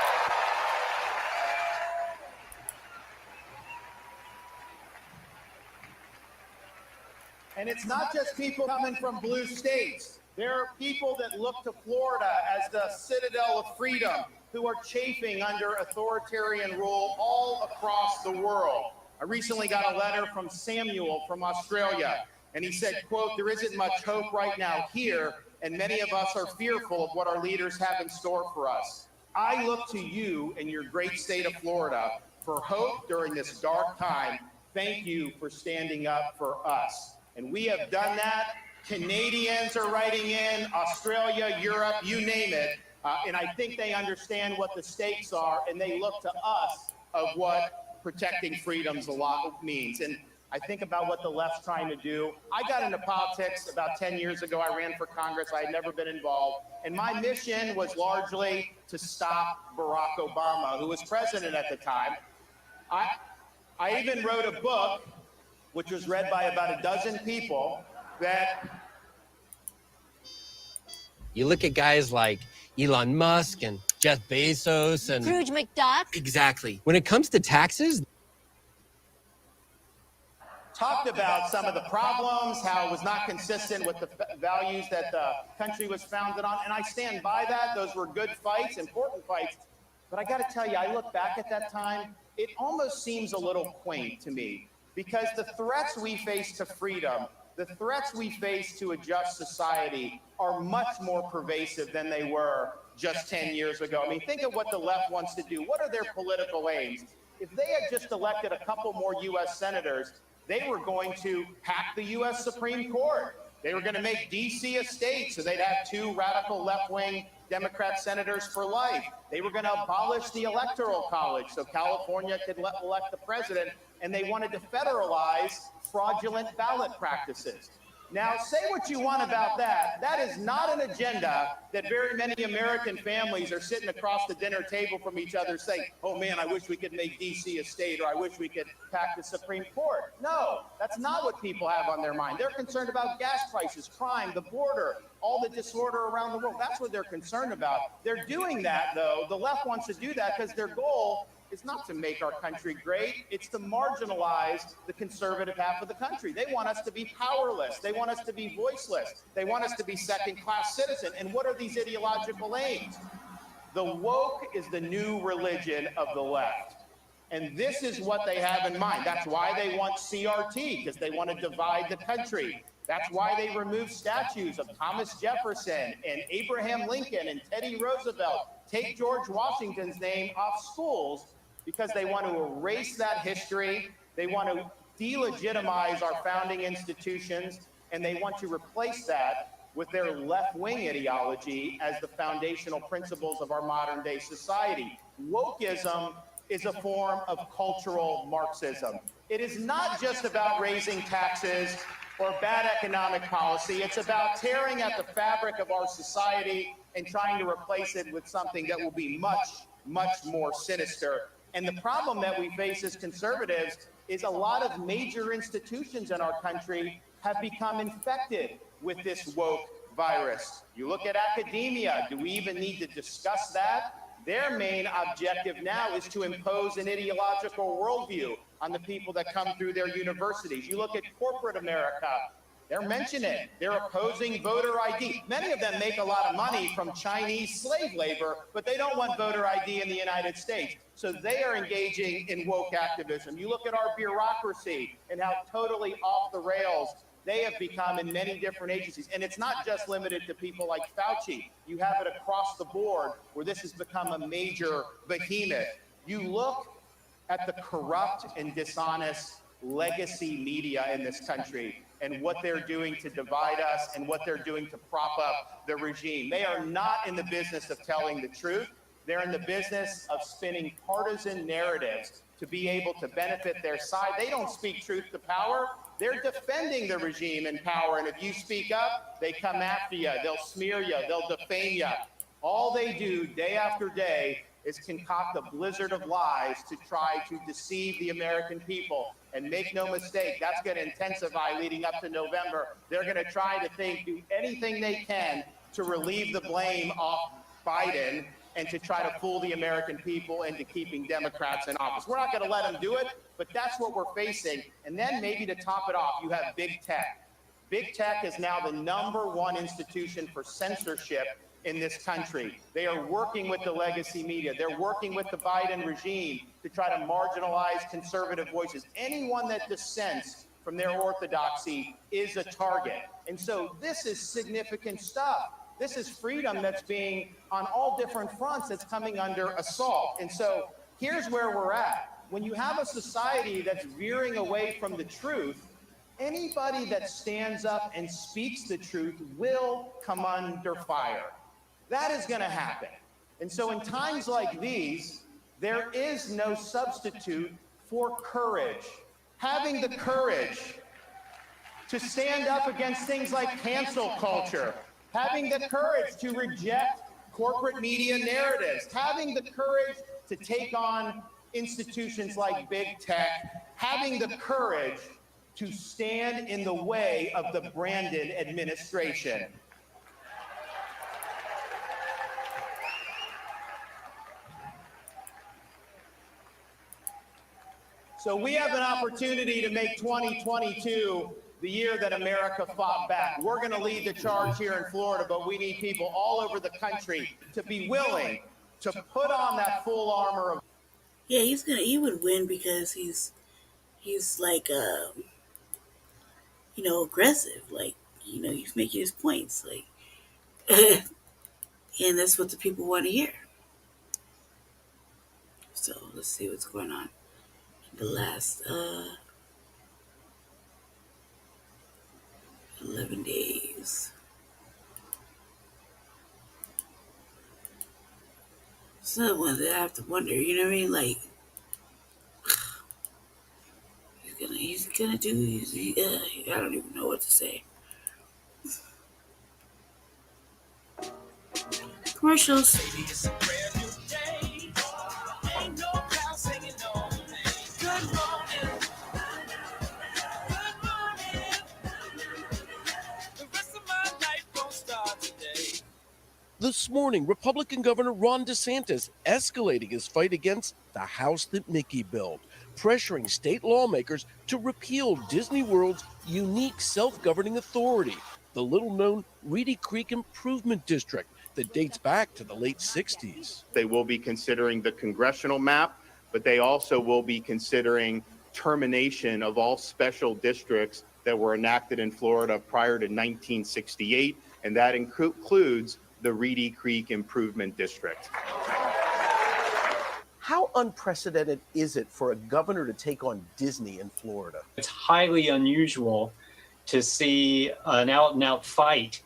And it's not just people coming from blue states. There are people that look to Florida as the citadel of freedom who are chafing under authoritarian rule all across the world. I recently got a letter from Samuel from Australia, and he said, quote, "There isn't much hope right now here, and many of us are fearful of what our leaders have in store for us. I look to you and your great state of Florida for hope during this dark time. Thank you for standing up for us." And we have done that. Canadians are writing in, Australia, Europe, you name it. And I think they understand what the stakes are, and they look to us of what protecting freedoms a lot means. And I think about what the left's trying to do. I got into politics about 10 years ago. I ran for Congress. I had never been involved. And my mission was largely to stop Barack Obama, who was president at the time. I even wrote a book, which was read by about a dozen people, that... You look at guys like Elon Musk and Jeff Bezos and... Scrooge McDuck. Exactly. When it comes to taxes... Talked about some of the problems, how it was not consistent with the values that the country was founded on, and I stand by that. Those were good fights, important fights. But I got to tell you, I look back at that time, it almost seems a little quaint to me, because the threats we face to freedom, the threats we face to a just society are much more pervasive than they were just 10 years ago. I mean, think of what the left wants to do. What are their political aims? If they had just elected a couple more U.S. senators, they were going to hack the U.S. Supreme Court. They were going to make D.C. a state, so they'd have 2 radical left-wing Democrat senators for life. They were going to abolish the Electoral College so California could elect the president, and they wanted to federalize fraudulent ballot practices. Now, say what you want about that. That is not an agenda that very many American families are sitting across the dinner table from each other saying, oh man, I wish we could make D.C. a state, or I wish we could pack the Supreme Court. No, that's not what people have on their mind. They're concerned about gas prices, crime, the border, all the disorder around the world. That's what they're concerned about. They're doing that, though. The left wants to do that because their goal is not to make our country great. It's to marginalize the conservative half of the country. They want us to be powerless. They want us to be voiceless. They want us to be second-class citizens. And what are these ideological aims? The woke is the new religion of the left. And this is what they have in mind. That's why they want CRT, because they want to divide the country. That's why they removed statues of Thomas Jefferson and Abraham Lincoln and Teddy Roosevelt. Take George Washington's name off schools, because they want to erase that history. They want to delegitimize our founding institutions, and they want to replace that with their left-wing ideology as the foundational principles of our modern-day society. Wokeism is a form of cultural Marxism. It is not just about raising taxes or bad economic policy. It's about tearing at the fabric of our society and trying to replace it with something that will be much, much more sinister. And the problem that we face as conservatives is a lot of major institutions in our country have become infected with this woke virus. You look at academia, do we even need to discuss that? Their main objective now is to impose an ideological worldview on the people that come through their universities. You look at corporate America, they're mentioning it. They're opposing voter ID. Many of them make a lot of money from Chinese slave labor, but they don't want voter ID in the United States. So they are engaging in woke activism. You look at our bureaucracy and how totally off the rails they have become in many different agencies. And it's not just limited to people like Fauci. You have it across the board where this has become a major behemoth. You look at the corrupt and dishonest legacy media in this country and what they're doing to divide us and what they're doing to prop up the regime. They are not in the business of telling the truth. They're in the business of spinning partisan narratives to be able to benefit their side. They don't speak truth to power. They're defending the regime in power. And if you speak up, they come after you. They'll smear you. They'll defame you. All they do day after day is concoct a blizzard of lies to try to deceive the American people. And make no mistake, that's going to intensify leading up to November. They're going to try to do anything they can to relieve the blame off Biden and to try to fool the American people into keeping Democrats in office. We're not going to let them do it, but that's what we're facing. And then maybe to top it off, you have big tech. Big tech is now the #1 institution for censorship in this country. They are working with the legacy media. They're working with the Biden regime to try to marginalize conservative voices. Anyone that dissents from their orthodoxy is a target. And so this is significant stuff. This is freedom that's being, on all different fronts, that's coming under assault. And so here's where we're at. When you have a society that's veering away from the truth, anybody that stands up and speaks the truth will come under fire. That is going to happen. And so in times like these, there is no substitute for courage. Having the courage to stand up against things like cancel culture, having the courage to reject corporate media narratives, having the courage to take on institutions like big tech, having the courage to stand in the way of the Brandon administration. So we have an opportunity to make 2022 the year that America fought back. We're going to lead the charge here in Florida, but we need people all over the country to be willing to put on that full armor of. Yeah, he would win because he's like aggressive, like he's making his points, like and that's what the people want to hear. So let's see what's going on in the last 11 days. So one that I have to wonder, you know what I mean? Like he's gonna do. I don't even know what to say. Commercials. This morning, Republican Governor Ron DeSantis escalating his fight against the house that Mickey built, pressuring state lawmakers to repeal Disney World's unique self-governing authority, the little-known Reedy Creek Improvement District that dates back to the late 60s. They will be considering the congressional map, but they also will be considering termination of all special districts that were enacted in Florida prior to 1968, and that includes the Reedy Creek Improvement District. How unprecedented is it for a governor to take on Disney in Florida? It's highly unusual to see an out-and-out fight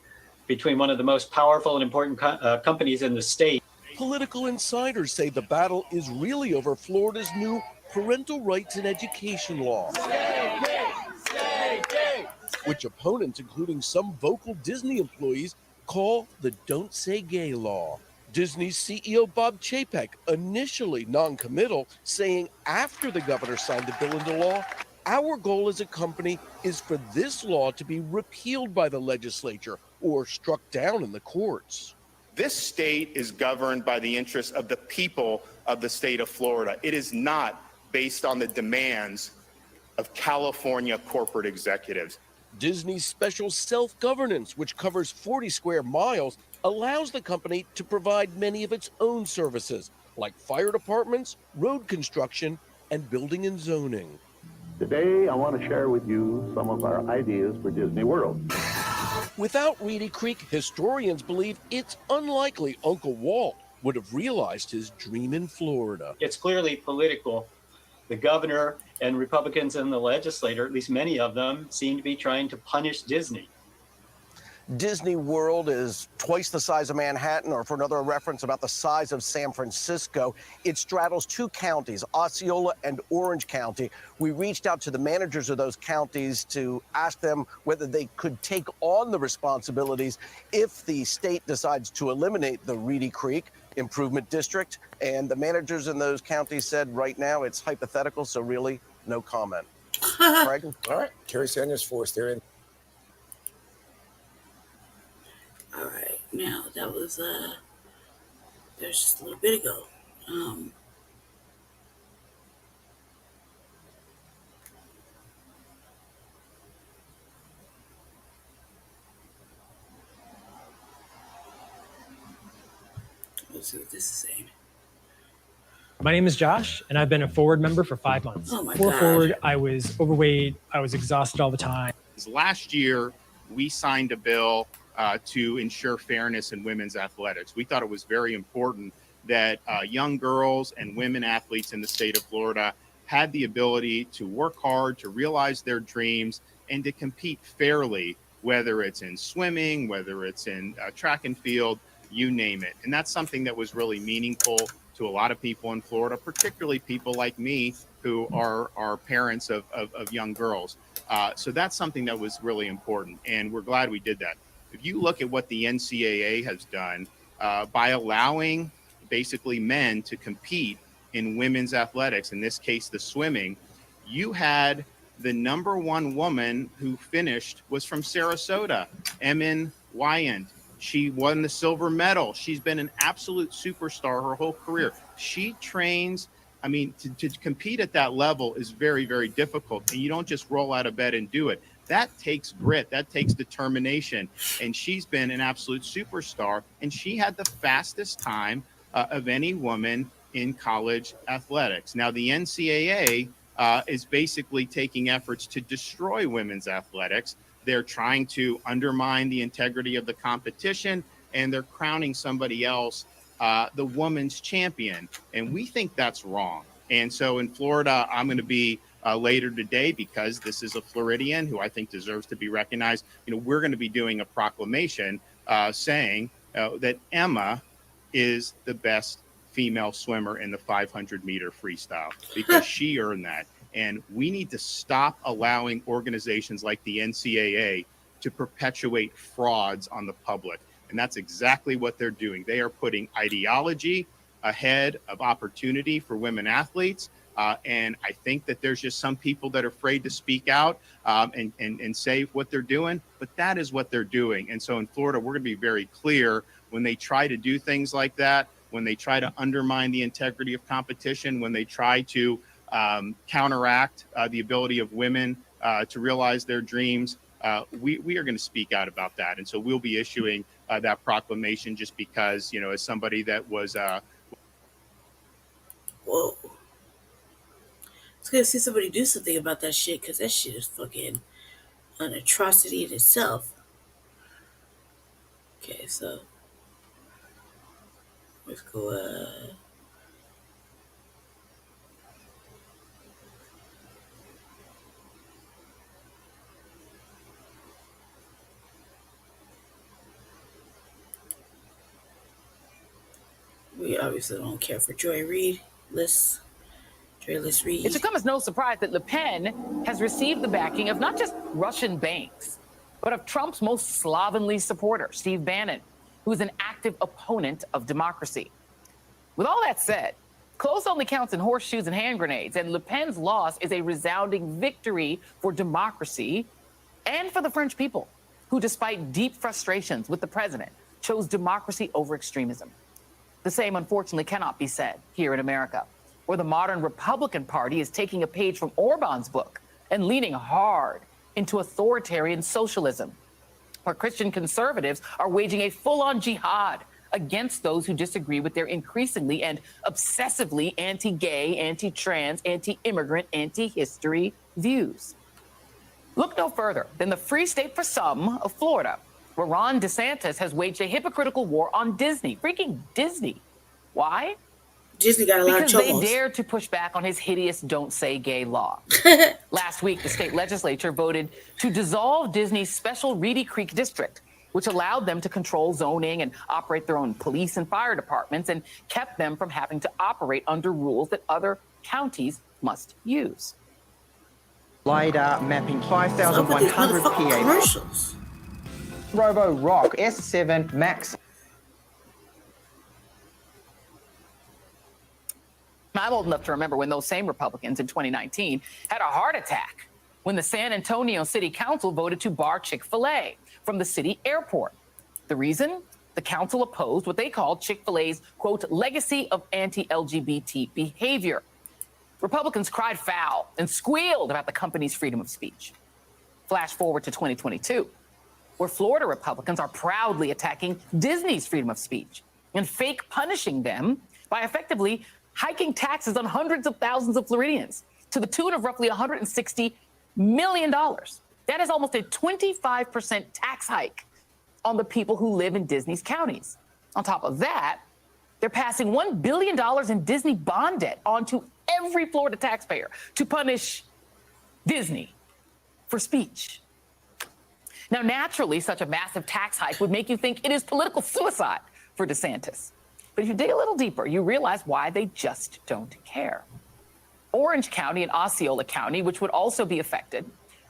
between one of the most powerful and important companies in the state. Political insiders say the battle is really over Florida's new parental rights and education law, which opponents, including some vocal Disney employees, call the Don't Say Gay law. Disney's CEO Bob Chapek, initially non-committal, saying after the governor signed the bill into law, our goal as a company is for this law to be repealed by the legislature or struck down in the courts. This state is governed by the interests of the people of the state of Florida. It is not based on the demands of California corporate executives. Disney's special self-governance, which covers 40 square miles, allows the company to provide many of its own services, like fire departments, road construction, and building and zoning. Today, I want to share with you some of our ideas for Disney World. Without Reedy Creek, historians believe it's unlikely Uncle Walt would have realized his dream in Florida. It's clearly political. The governor and Republicans in the legislature, at least many of them, seem to be trying to punish Disney. Disney World is twice the size of Manhattan, or for another reference, about the size of San Francisco. It straddles two counties, Osceola and Orange County. We reached out to the managers of those counties to ask them whether they could take on the responsibilities if the state decides to eliminate the Reedy Creek. improvement district. And the managers in those counties said right now it's hypothetical, so really no comment. Craig? All right, Kerry Sanders forced there in. All right, now that was there's just a little bit ago. Let's see what this is saying. My name is Josh, and I've been a Forward member for 5 months. Oh my Before God. Forward, I was overweight. I was exhausted all the time. Last year, we signed a bill to ensure fairness in women's athletics. We thought it was very important that young girls and women athletes in the state of Florida had the ability to work hard, to realize their dreams, and to compete fairly, whether it's in swimming, whether it's in track and field, you name it. And that's something that was really meaningful to a lot of people in Florida, particularly people like me who are parents of young girls. So that's something that was really important, and we're glad we did that. If you look at what the NCAA has done by allowing basically men to compete in women's athletics, in this case, the swimming, you had the #1 woman who finished was from Sarasota, Emin Wyand. She won the silver medal. She's been an absolute superstar her whole career. She trains. I mean, to compete at that level is very, very difficult. And you don't just roll out of bed and do it. That takes grit. That takes determination. And she's been an absolute superstar. And she had the fastest time of any woman in college athletics. Now, the NCAA is basically taking efforts to destroy women's athletics. They're trying to undermine the integrity of the competition, and they're crowning somebody else the woman's champion. And we think that's wrong. And so in Florida, I'm going to be later today, because this is a Floridian who I think deserves to be recognized. You know, we're going to be doing a proclamation saying that Emma is the best female swimmer in the 500-meter freestyle, because she earned that. And we need to stop allowing organizations like the NCAA to perpetuate frauds on the public. And that's exactly what they're doing. They are putting ideology ahead of opportunity for women athletes. And I think that there's just some people that are afraid to speak out and say what they're doing, but that is what they're doing. And so in Florida, we're going to be very clear when they try to do things like that, when they try to undermine the integrity of competition, when they try to counteract the ability of women to realize their dreams. We are going to speak out about that. And so we'll be issuing that proclamation, just because, you know, as somebody that was... Whoa. It's good to see somebody do something about that shit, because that shit is fucking an atrocity in itself. Okay, so let's go... We obviously don't care for Joy Reid. Let's read. It should come as no surprise that Le Pen has received the backing of not just Russian banks, but of Trump's most slovenly supporter, Steve Bannon, who is an active opponent of democracy. With all that said, close only counts in horseshoes and hand grenades, and Le Pen's loss is a resounding victory for democracy and for the French people, who, despite deep frustrations with the president, chose democracy over extremism. The same, unfortunately, cannot be said here in America, where the modern Republican Party is taking a page from Orban's book and leaning hard into authoritarian socialism, where Christian conservatives are waging a full-on jihad against those who disagree with their increasingly and obsessively anti-gay, anti-trans, anti-immigrant, anti-history views. Look no further than the free state for some of Florida, where Ron DeSantis has waged a hypocritical war on Disney. Freaking Disney. Why? Disney got a lot of troubles. Because they dared to push back on his hideous Don't Say Gay law. Last week, the state legislature voted to dissolve Disney's special Reedy Creek district, which allowed them to control zoning and operate their own police and fire departments, and kept them from having to operate under rules that other counties must use. LiDAR mapping 5,100 PA. Robo Rock S7 Max. I'm old enough to remember when those same Republicans in 2019 had a heart attack when the San Antonio City Council voted to bar Chick-fil-A from the city airport. The reason? The council opposed what they called Chick-fil-A's, quote, legacy of anti-LGBT behavior. Republicans cried foul and squealed about the company's freedom of speech. Flash forward to 2022, where Florida Republicans are proudly attacking Disney's freedom of speech and fake punishing them by effectively hiking taxes on hundreds of thousands of Floridians to the tune of roughly $160 million. That is almost a 25% tax hike on the people who live in Disney's counties. On top of that, they're passing $1 billion in Disney bond debt onto every Florida taxpayer to punish Disney for speech. Now, naturally, such a massive tax hike would make you think it is political suicide for DeSantis. But if you dig a little deeper, you realize why they just don't care. Orange County and Osceola County, which would also be affected,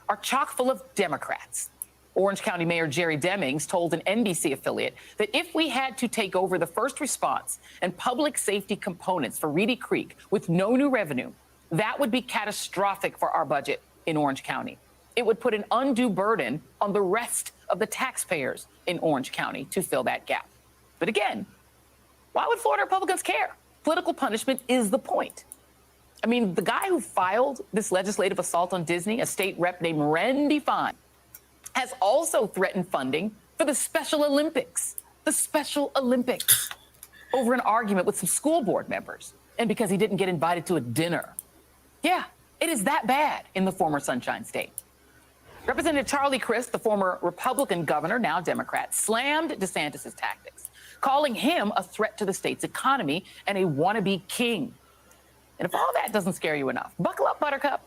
are chock full of Democrats. Orange County Mayor Jerry Demings told an NBC affiliate that if we had to take over the first response and public safety components for Reedy Creek with no new revenue, that would be catastrophic for our budget in Orange County. It would put an undue burden on the rest of the taxpayers in Orange County to fill that gap. But again, why would Florida Republicans care? Political punishment is the point. I mean, the guy who filed this legislative assault on Disney, a state rep named Randy Fine, has also threatened funding for the Special Olympics, over an argument with some school board members and because he didn't get invited to a dinner. Yeah, it is that bad in the former Sunshine State. Representative Charlie Crist, the former Republican governor, now Democrat, slammed DeSantis' tactics, calling him a threat to the state's economy and a wannabe king. And if all that doesn't scare you enough, buckle up, Buttercup,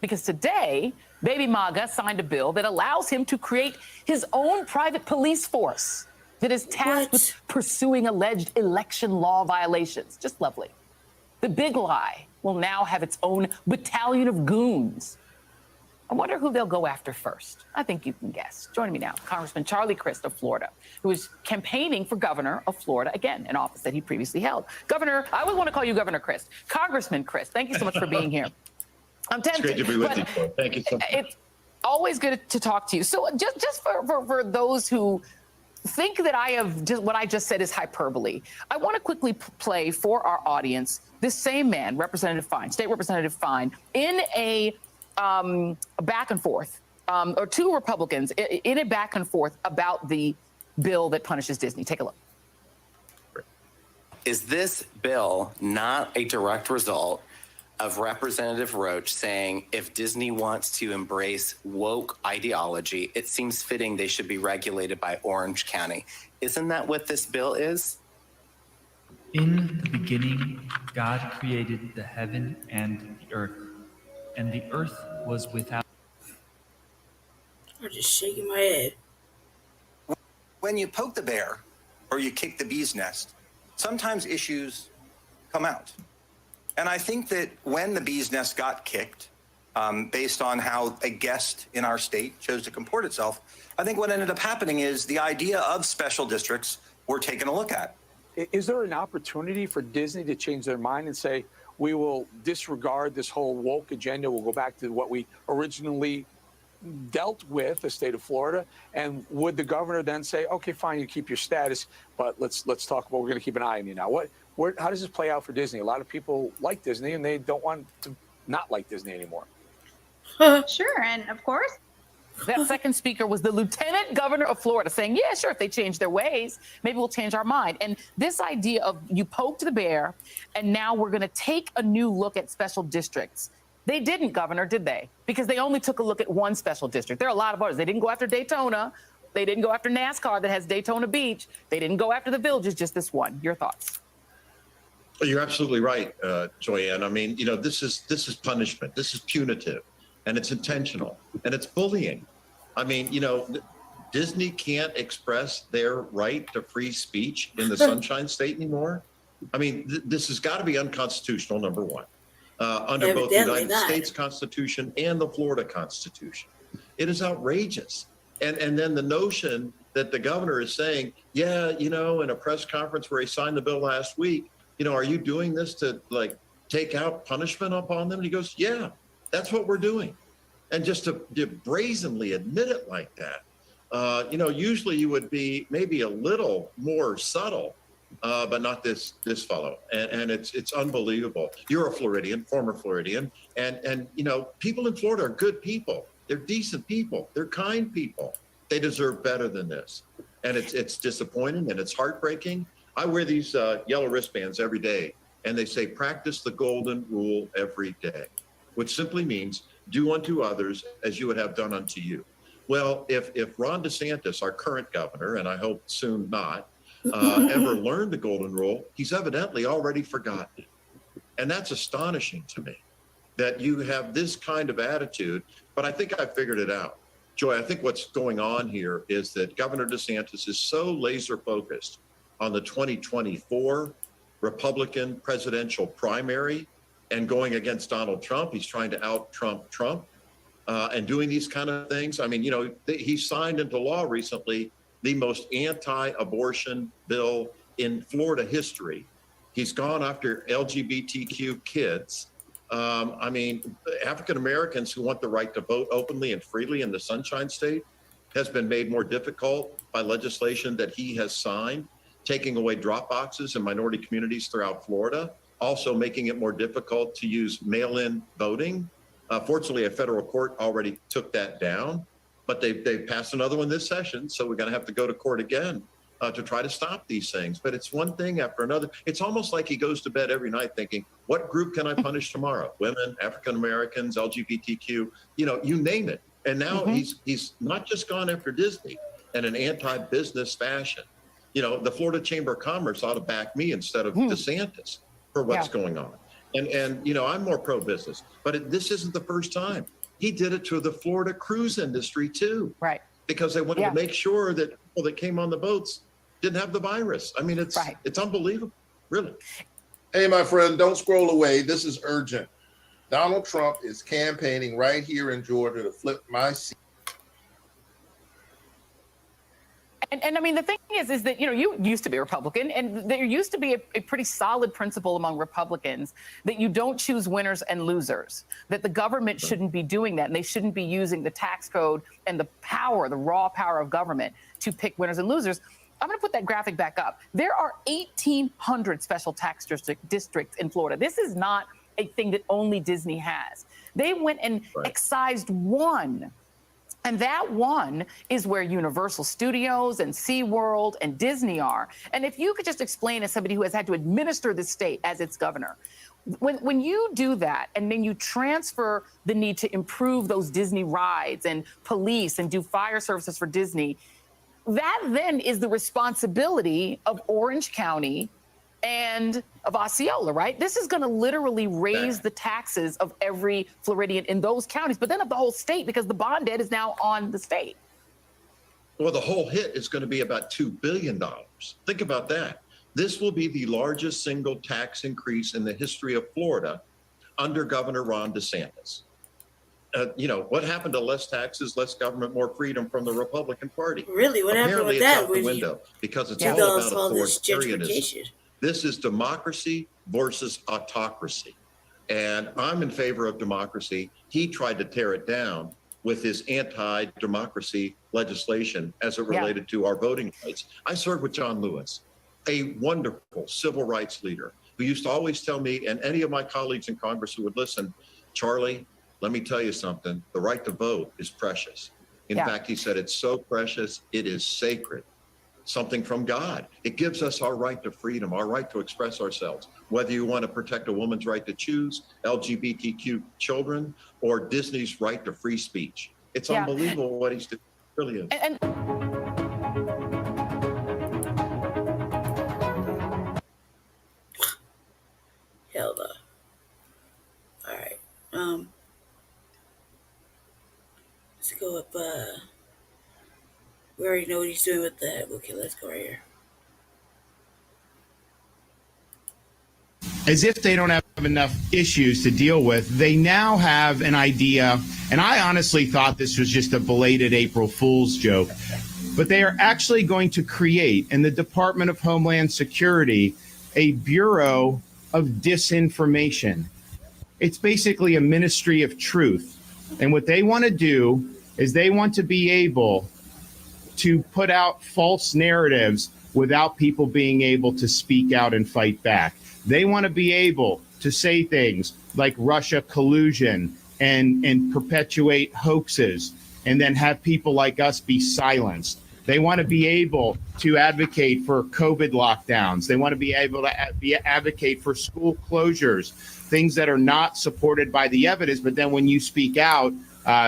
because today, Baby MAGA signed a bill that allows him to create his own private police force that is tasked with pursuing alleged election law violations. Just lovely. The big lie will now have its own battalion of goons. I wonder who they'll go after first. I think you can guess. Joining me now, Congressman Charlie Crist of Florida, who is campaigning for governor of Florida, again, an office that he previously held. Governor, I always want to call you Governor Crist. Congressman Crist, thank you so much for being here. I'm tempted. It's great to be with you. Thank you so much. It's always good to talk to you. So just for those who think that what I just said is hyperbole, I want to quickly play for our audience this same man, Representative Fine, State Representative Fine, in a back and forth, or two Republicans in a back and forth about the bill that punishes Disney. Take a look. Is this bill not a direct result of Representative Roach saying if Disney wants to embrace woke ideology, it seems fitting they should be regulated by Orange County? Isn't that what this bill is? In the beginning, God created the heaven and the earth was without. I'm just shaking my head. When you poke the bear or you kick the bee's nest, sometimes issues come out. And I think that when the bee's nest got kicked, based on how a guest in our state chose to comport itself, I think what ended up happening is the idea of special districts were taken a look at. Is there an opportunity for Disney to change their mind and say, we will disregard this whole woke agenda, we'll go back to what we originally dealt with, the state of Florida, and would the governor then say, okay, fine, you keep your status, but let's talk about, we're going to keep an eye on you now. How does this play out for Disney? A lot of people like Disney, and they don't want to not like Disney anymore. Sure, and of course, that second speaker was the Lieutenant Governor of Florida saying, yeah, sure, if they change their ways, maybe we'll change our mind. And this idea of you poked the bear, and now we're going to take a new look at special districts. They didn't, Governor, did they? Because they only took a look at one special district. There are a lot of others. They didn't go after Daytona. They didn't go after NASCAR that has Daytona Beach. They didn't go after the Villages, just this one. Your thoughts? Well, you're absolutely right, Joyanne. I mean, this is punishment. This is punitive, and it's intentional, and it's bullying. I mean, Disney can't express their right to free speech in the Sunshine State anymore. I mean, this has got to be unconstitutional, number one, under both the United States Constitution and the Florida Constitution. It is outrageous. And then the notion that the governor is saying, yeah, in a press conference where he signed the bill last week, are you doing this to take out punishment upon them? And he goes, yeah, that's what we're doing. And just to brazenly admit it like that, usually you would be maybe a little more subtle, but not this fellow. And it's unbelievable. You're a Floridian, former Floridian, and people in Florida are good people. They're decent people. They're kind people. They deserve better than this. And it's disappointing and it's heartbreaking. I wear these yellow wristbands every day, and they say, practice the golden rule every day, which simply means do unto others as you would have done unto you. Well, if Ron DeSantis, our current governor, and I hope soon not, ever learned the golden rule, he's evidently already forgotten it. And that's astonishing to me, that you have this kind of attitude, but I think I figured it out. Joy, I think what's going on here is that Governor DeSantis is so laser focused on the 2024 Republican presidential primary and going against Donald Trump. He's trying to out-Trump Trump and doing these kind of things. I mean, he signed into law recently the most anti-abortion bill in Florida history. He's gone after LGBTQ kids. African Americans who want the right to vote openly and freely in the Sunshine State has been made more difficult by legislation that he has signed, taking away drop boxes in minority communities throughout Florida, also making it more difficult to use mail-in voting. Fortunately, a federal court already took that down, but they've passed another one this session, so we're going to have to go to court again to try to stop these things. But it's one thing after another. It's almost like he goes to bed every night thinking, what group can I punish tomorrow? Women, African Americans, LGBTQ, you name it. And now he's not just gone after Disney in an anti-business fashion. The Florida Chamber of Commerce ought to back me instead of DeSantis for what's going on. And I'm more pro-business, but this isn't the first time. He did it to the Florida cruise industry too. Right. Because they wanted to make sure that people that came on the boats didn't have the virus. I mean, it's unbelievable, really. Hey, my friend, don't scroll away. This is urgent. Donald Trump is campaigning right here in Georgia to flip my seat. And I mean, the thing is that, you used to be a Republican, and there used to be a pretty solid principle among Republicans that you don't choose winners and losers, that the government shouldn't be doing that, and they shouldn't be using the tax code and the raw power of government to pick winners and losers. I'm going to put that graphic back up. There are 1,800 special tax districts in Florida. This is not a thing that only Disney has. They went and excised one. And that one is where Universal Studios and SeaWorld and Disney are. And if you could just explain, as somebody who has had to administer the state as its governor, when you do that and then you transfer the need to improve those Disney rides and police and do fire services for Disney, that then is the responsibility of Orange County and of Osceola, right? This is going to literally raise the taxes of every Floridian in those counties, but then of the whole state, because the bond debt is now on the state. Well, the whole hit is going to be about $2 billion. Think about that. This will be the largest single tax increase in the history of Florida under Governor Ron DeSantis. What happened to less taxes, less government, more freedom from the Republican Party? Really? What happened with that? Apparently it's out the window because it's all about authoritarianism. This is democracy versus autocracy. And I'm in favor of democracy. He tried to tear it down with his anti-democracy legislation as it related to our voting rights. I served with John Lewis, a wonderful civil rights leader who used to always tell me, and any of my colleagues in Congress who would listen, Charlie, let me tell you something, the right to vote is precious. In fact, he said, it's so precious, it is sacred. Something from God. It gives us our right to freedom, our right to express ourselves, whether you want to protect a woman's right to choose, LGBTQ children, or Disney's right to free speech. It's unbelievable what he's doing. It really is. Hell no. All right. Let's go up. We already know what he's doing with that. Okay, let's go right here. As if they don't have enough issues to deal with, they now have an idea, and I honestly thought this was just a belated April Fool's joke, but they are actually going to create in the Department of Homeland Security a bureau of disinformation. It's basically a ministry of truth. And what they want to do is they want to be able to put out false narratives without people being able to speak out and fight back. They want to be able to say things like Russia collusion and perpetuate hoaxes and then have people like us be silenced. They want to be able to advocate for COVID lockdowns. They want to be able to advocate for school closures, things that are not supported by the evidence. But then when you speak out,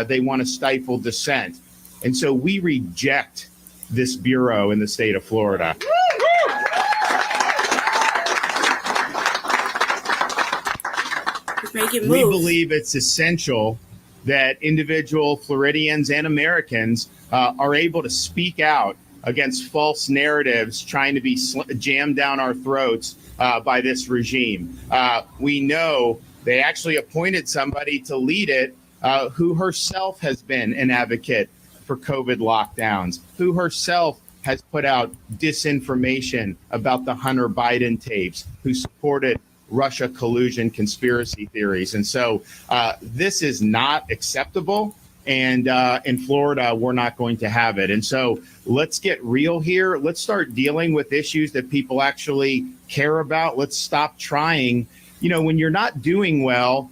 they want to stifle dissent. And so we reject this bureau in the state of Florida. We believe it's essential that individual Floridians and Americans are able to speak out against false narratives trying to be jammed down our throats by this regime. We know they actually appointed somebody to lead it who herself has been an advocate for COVID lockdowns, who herself has put out disinformation about the Hunter Biden tapes, who supported Russia collusion conspiracy theories. And so this is not acceptable. And in Florida, we're not going to have it. And so let's get real here. Let's start dealing with issues that people actually care about. Let's stop trying. You know, when you're not doing well,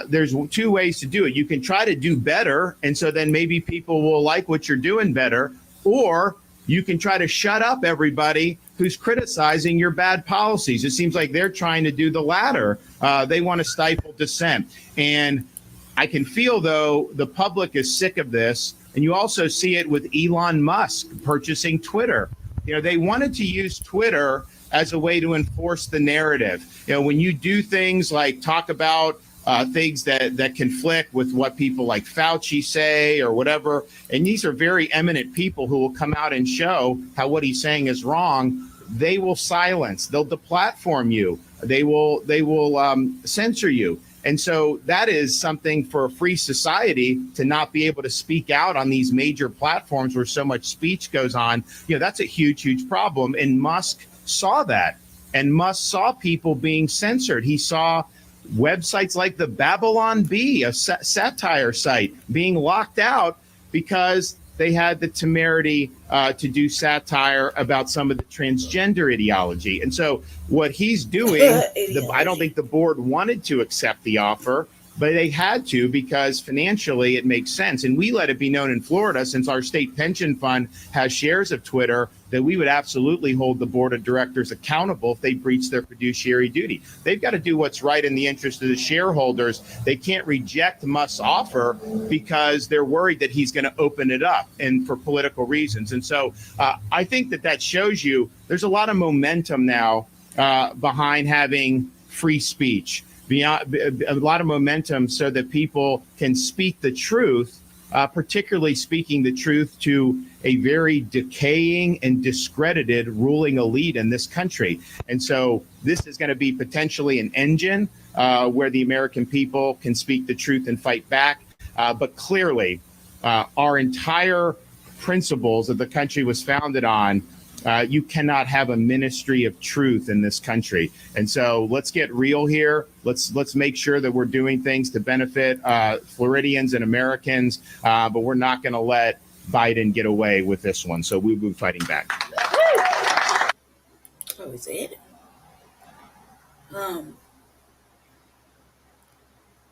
there's two ways to do it. You can try to do better. And so then maybe people will like what you're doing better. Or you can try to shut up everybody who's criticizing your bad policies. It seems like they're trying to do the latter. They want to stifle dissent. And I can feel, though, the public is sick of this. And you also see it with Elon Musk purchasing Twitter. You know, they wanted to use Twitter as a way to enforce the narrative. You know, when you do things like talk about things that conflict with what people like Fauci say or whatever, and these are very eminent people who will come out and show how what he's saying is wrong, they will silence, they'll deplatform you, they will censor you. And so that is something for a free society to not be able to speak out on these major platforms where so much speech goes on. You know, that's a huge, huge problem. And Musk saw that. And Musk saw people being censored. He saw websites like the Babylon Bee, a satire site, being locked out because they had the temerity to do satire about some of the transgender ideology. And so what he's doing, I don't think the board wanted to accept the offer, but they had to because financially it makes sense. And we let it be known in Florida, since our state pension fund has shares of Twitter, that we would absolutely hold the board of directors accountable if they breach their fiduciary duty. They've got to do what's right in the interest of the shareholders. They can't reject Musk's offer because they're worried that he's going to open it up and for political reasons. And so I think that shows you there's a lot of momentum now behind having free speech, a lot of momentum so that people can speak the truth, particularly speaking the truth to a very decaying and discredited ruling elite in this country. And so this is going to be potentially an engine where the American people can speak the truth and fight back. But clearly, our entire principles that the country was founded on, you cannot have a ministry of truth in this country. And so let's get real here. Let's make sure that we're doing things to benefit Floridians and Americans, but we're not going to let Biden get away with this one. So we'll be fighting back. Oh, is it?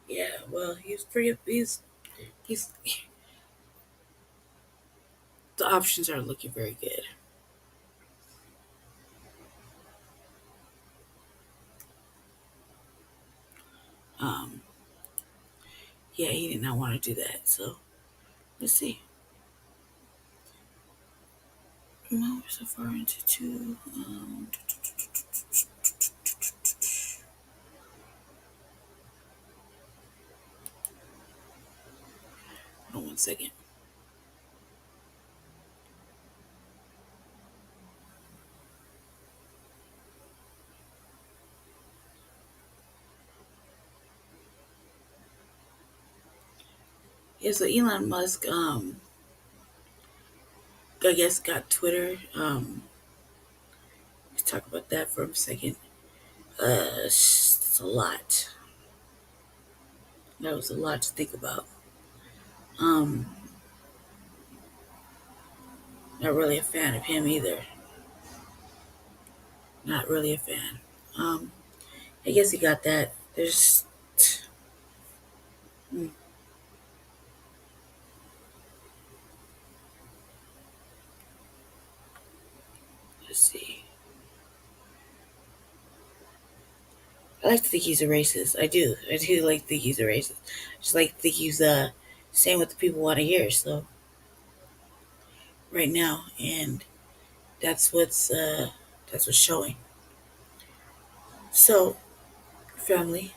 Yeah, well, he's the options are looking very good. Yeah, he did not want to do that. So let's see. No, we're so far into two. Hold on 1 second. Yeah, so Elon Musk, I guess got Twitter. Let's talk about that for a second. It's a lot. That was a lot to think about. Not really a fan of him either. Not really a fan. I guess he got that. There's. Hmm, let's see. I like to think he's a racist. I do. I do like to think he's a racist. I just like to think he's saying what the people want to hear. So right now, and that's what's showing. So, family,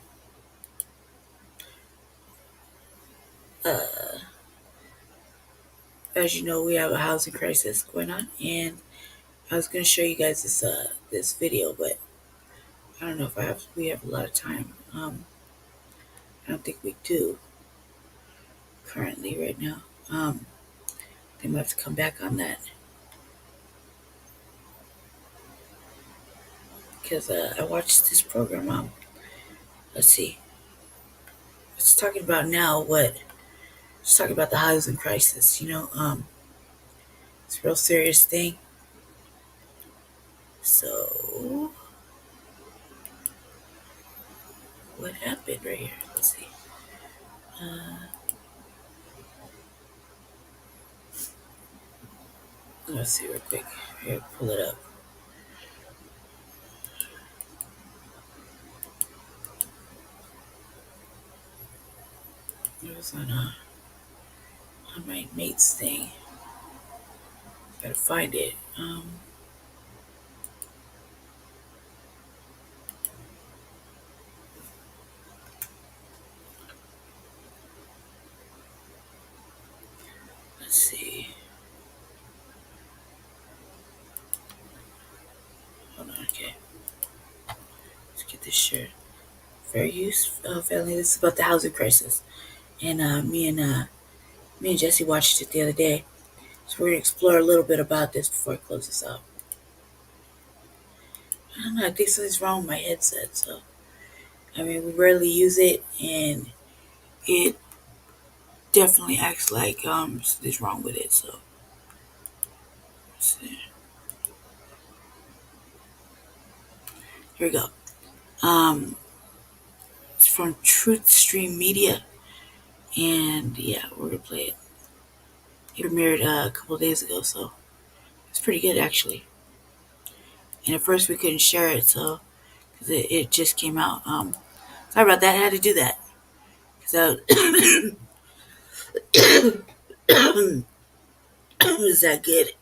uh, as you know, we have a housing crisis going on, and I was going to show you guys this video, but I don't know if we have a lot of time. I don't think we do currently right now. They might have to come back on that because I watched this program. Let's see. It's talking about now what. It's talking about the housing crisis. It's a real serious thing. So, what happened right here? Let's see. Let's see real quick. Here, pull it up. It was on my mate's thing. Gotta find it. Let's see. Hold on, okay. Let's get this shirt. Fair use, family. This is about the housing crisis, and me and Jesse watched it the other day. So we're gonna explore a little bit about this before I close this out. I don't know. I think something's wrong with my headset. So I mean, we rarely use it, and it definitely acts like something's wrong with it. So let's see. Here we go. It's from Truth Stream Media, and yeah, we're gonna play it. It premiered a couple of days ago, so it's pretty good actually. And at first we couldn't share it, so because it just came out. Sorry about that. I had to do that because was that good?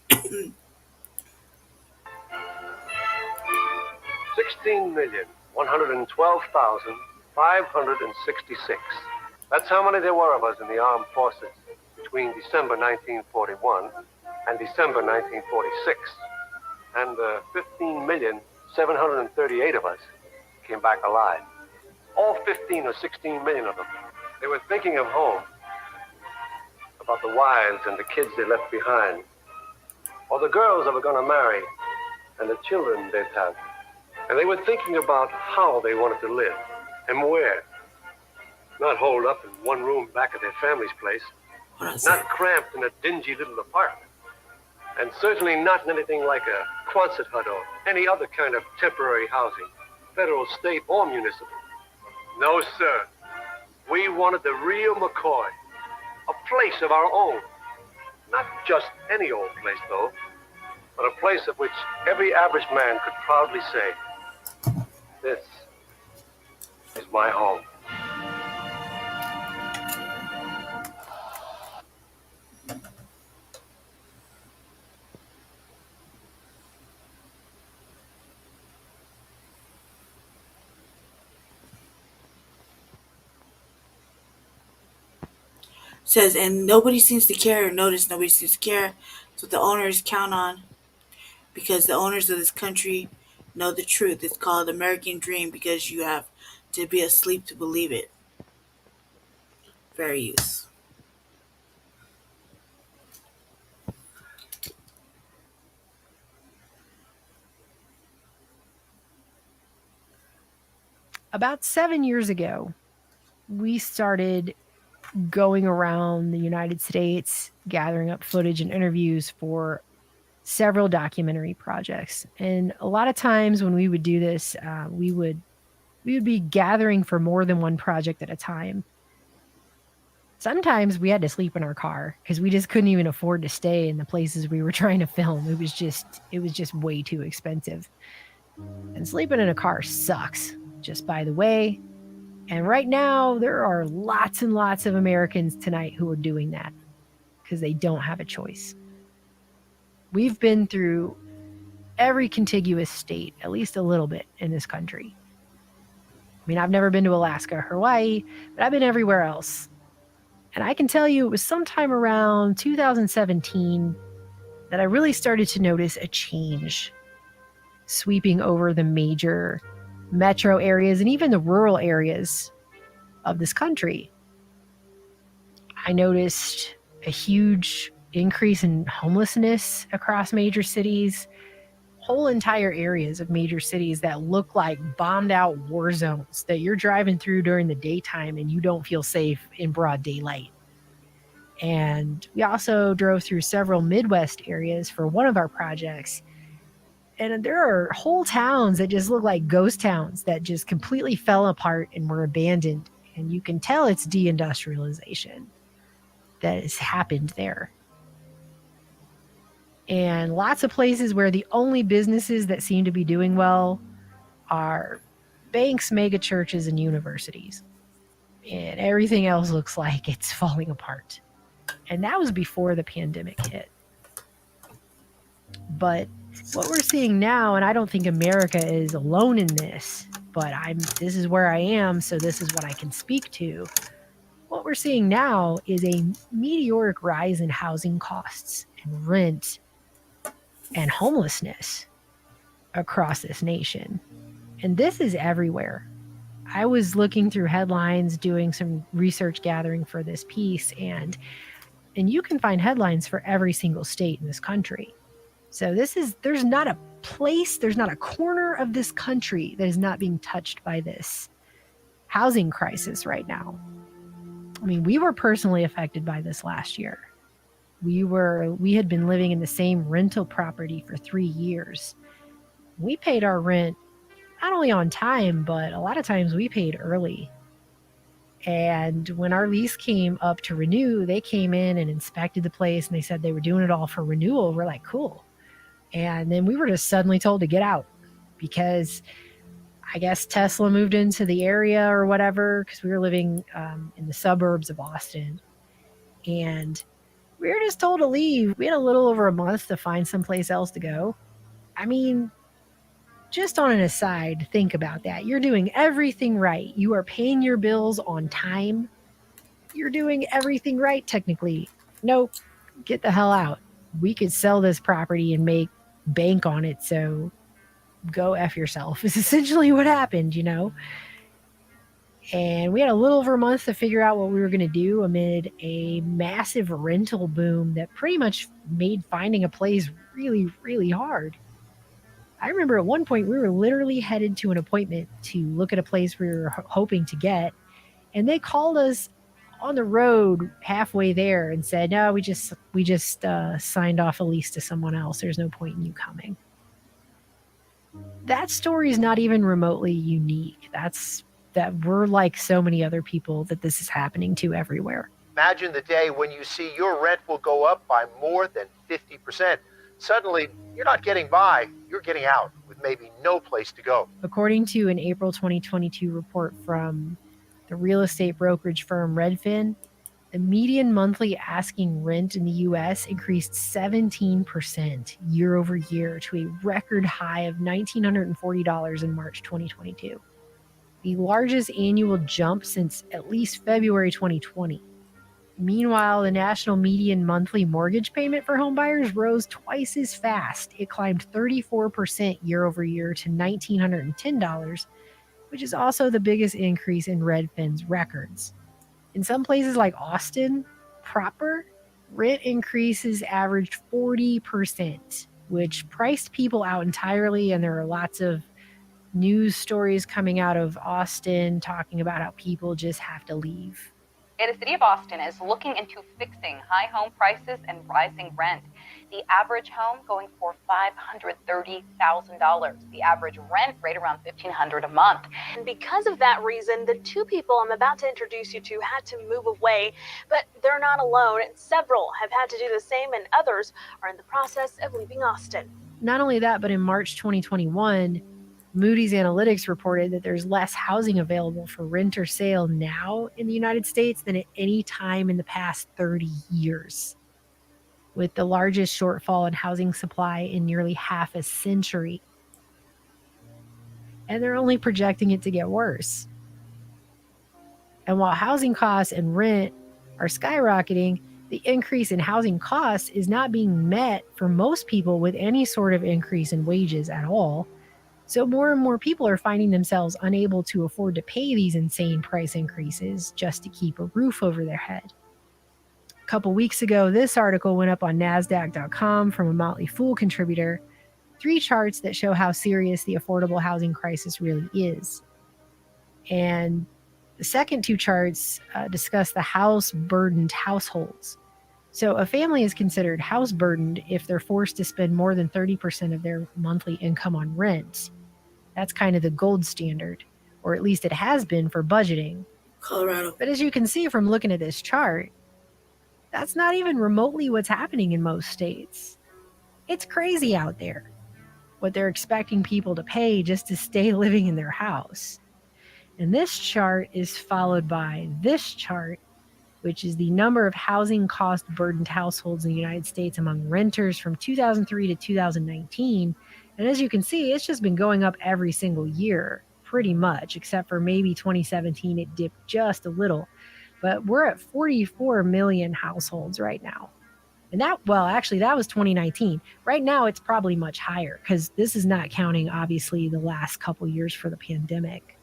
16,112,566. That's how many there were of us in the armed forces between December 1941 and December 1946. And 15,738,000 of us came back alive. All 15 or 16 million of them. They were thinking of home, about the wives and the kids they left behind, or the girls they were going to marry, and the children they'd have. And they were thinking about how they wanted to live and where. Not holed up in one room back at their family's place. Not cramped in a dingy little apartment. And certainly not in anything like a Quonset hut or any other kind of temporary housing, federal, state, or municipal. No, sir. We wanted the real McCoy. A place of our own. Not just any old place, though, but a place of which every average man could proudly say, this is my home. Says, and nobody seems to care or notice. Nobody seems to care. It's what the owners count on, because the owners of this country know the truth. It's called American Dream because you have to be asleep to believe it. Fair use. About 7 years ago, we started going around the United States, gathering up footage and interviews for several documentary projects. And a lot of times when we would do this, we would be gathering for more than one project at a time. Sometimes we had to sleep in our car because we just couldn't even afford to stay in the places we were trying to film. It was just way too expensive. And sleeping in a car sucks, just by the way. And right now, there are lots and lots of Americans tonight who are doing that because they don't have a choice. We've been through every contiguous state, at least a little bit in this country. I mean, I've never been to Alaska or Hawaii, but I've been everywhere else. And I can tell you it was sometime around 2017 that I really started to notice a change sweeping over the major metro areas and even the rural areas of this country. I noticed a huge increase in homelessness across major cities, whole entire areas of major cities that look like bombed out war zones that you're driving through during the daytime and you don't feel safe in broad daylight. And we also drove through several Midwest areas for one of our projects. And there are whole towns that just look like ghost towns that just completely fell apart and were abandoned. And you can tell it's deindustrialization that has happened there. And lots of places where the only businesses that seem to be doing well are banks, mega churches, and universities. And everything else looks like it's falling apart. And that was before the pandemic hit. But what we're seeing now, and I don't think America is alone in this, but this is where I am, so this is what I can speak to. What we're seeing now is a meteoric rise in housing costs and rent and homelessness across this nation. And this is everywhere. I was looking through headlines, doing some research gathering for this piece, and you can find headlines for every single state in this country. So there's not a place, there's not a corner of this country that is not being touched by this housing crisis right now. I mean, we were personally affected by this last year. We had been living in the same rental property for 3 years. We paid our rent not only on time, but a lot of times we paid early. And when our lease came up to renew, they came in and inspected the place and they said they were doing it all for renewal. We're like, cool. And then we were just suddenly told to get out because I guess Tesla moved into the area or whatever, because we were living in the suburbs of Austin. And we were just told to leave. We had a little over a month to find someplace else to go. I mean, just on an aside, think about that. You're doing everything right. You are paying your bills on time. You're doing everything right, technically. Nope, get the hell out. We could sell this property and make bank on it, so go F yourself is essentially what happened, you know? And we had a little over a month to figure out what we were going to do amid a massive rental boom that pretty much made finding a place really, really hard. I remember at one point we were literally headed to an appointment to look at a place we were hoping to get, and they called us on the road halfway there and said, no, we just signed off a lease to someone else. There's no point in you coming. That story is not even remotely unique. That we're like so many other people that this is happening to everywhere. Imagine the day when you see your rent will go up by more than 50%. Suddenly, you're not getting by, you're getting out with maybe no place to go. According to an April 2022 report from the real estate brokerage firm Redfin, the median monthly asking rent in the U.S. increased 17% year over year to a record high of $1,940 in March 2022, the largest annual jump since at least February 2020. Meanwhile, the national median monthly mortgage payment for homebuyers rose twice as fast. It climbed 34% year over year to $1,910, which is also the biggest increase in Redfin's records. In some places like Austin proper, rent increases averaged 40%, which priced people out entirely, and there are lots of news stories coming out of Austin talking about how people just have to leave. And the city of Austin is looking into fixing high home prices and rising rent. The average home going for $530,000. The average rent rate around $1,500 a month. And because of that reason, the two people I'm about to introduce you to had to move away, but they're not alone. Several have had to do the same, and others are in the process of leaving Austin. Not only that, but in March 2021, Moody's Analytics reported that there's less housing available for rent or sale now in the United States than at any time in the past 30 years, with the largest shortfall in housing supply in nearly half a century. And they're only projecting it to get worse. And while housing costs and rent are skyrocketing, the increase in housing costs is not being met for most people with any sort of increase in wages at all. So more and more people are finding themselves unable to afford to pay these insane price increases just to keep a roof over their head. A couple weeks ago, this article went up on NASDAQ.com from a Motley Fool contributor. 3 charts that show how serious the affordable housing crisis really is. And the second 2 charts discuss the house-burdened households. So a family is considered house-burdened if they're forced to spend more than 30% of their monthly income on rent. That's kind of the gold standard, or at least it has been for budgeting. Colorado. But as you can see from looking at this chart, that's not even remotely what's happening in most states. It's crazy out there what they're expecting people to pay just to stay living in their house. And this chart is followed by this chart, which is the number of housing cost burdened households in the United States among renters from 2003 to 2019. And as you can see, it's just been going up every single year, pretty much, except for maybe 2017, it dipped just a little. But we're at 44 million households right now. And that was 2019. Right now, it's probably much higher because this is not counting, obviously, the last couple years for the pandemic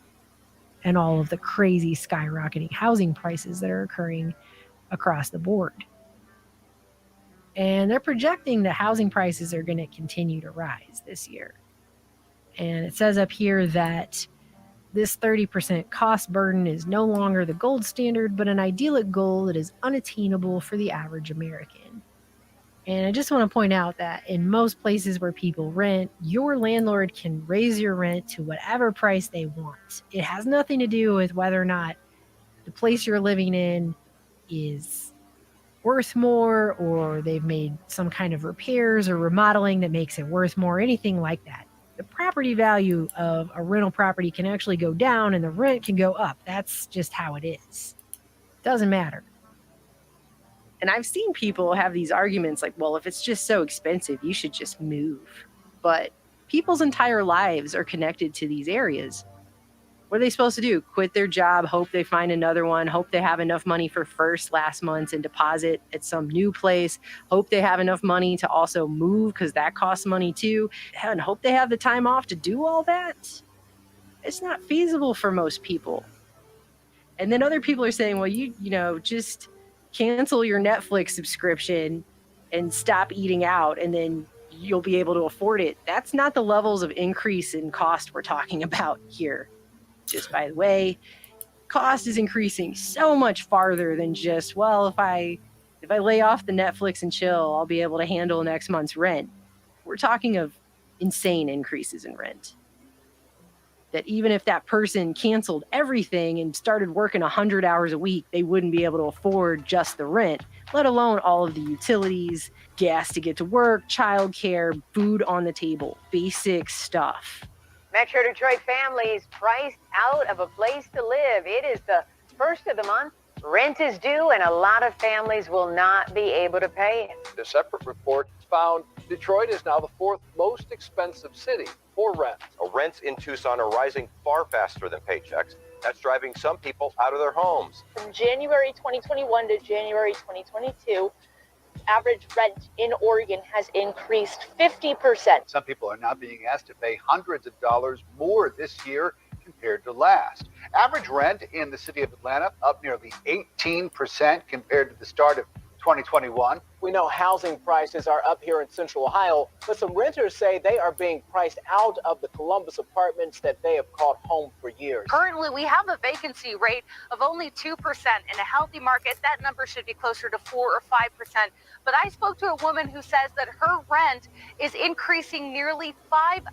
and all of the crazy skyrocketing housing prices that are occurring across the board. And they're projecting that housing prices are going to continue to rise this year. And it says up here that this 30% cost burden is no longer the gold standard, but an idyllic goal that is unattainable for the average American. And I just want to point out that in most places where people rent, your landlord can raise your rent to whatever price they want. It has nothing to do with whether or not the place you're living in is worth more, or they've made some kind of repairs or remodeling that makes it worth more, anything like that. The property value of a rental property can actually go down and the rent can go up. That's just how it is. Doesn't matter. And I've seen people have these arguments like, well, if it's just so expensive, you should just move. But people's entire lives are connected to these areas. What are they supposed to do? Quit their job, hope they find another one, hope they have enough money for first, last months and deposit at some new place, hope they have enough money to also move because that costs money too, and hope they have the time off to do all that? It's not feasible for most people. And then other people are saying, well, you know, just cancel your Netflix subscription and stop eating out and then you'll be able to afford it. That's not the levels of increase in cost we're talking about here. Just by the way, cost is increasing so much farther than just, well, if I lay off the Netflix and chill, I'll be able to handle next month's rent. We're talking of insane increases in rent. That even if that person canceled everything and started working 100 hours a week, they wouldn't be able to afford just the rent, let alone all of the utilities, gas to get to work, childcare, food on the table, basic stuff. Metro Detroit families priced out of a place to live. It is the first of the month. Rent is due, and a lot of families will not be able to pay it. A separate report found Detroit is now the 4th most expensive city for rent. Rents in Tucson are rising far faster than paychecks. That's driving some people out of their homes. From January 2021 to January 2022, average rent in Oregon has increased 50%. Some people are now being asked to pay hundreds of dollars more this year compared to last. Average rent in the city of Atlanta up nearly 18% compared to the start of 2021, with We know housing prices are up here in Central Ohio, but some renters say they are being priced out of the Columbus apartments that they have called home for years. Currently, we have a vacancy rate of only 2%. In a healthy market, that number should be closer to 4 or 5%. But I spoke to a woman who says that her rent is increasing nearly $500.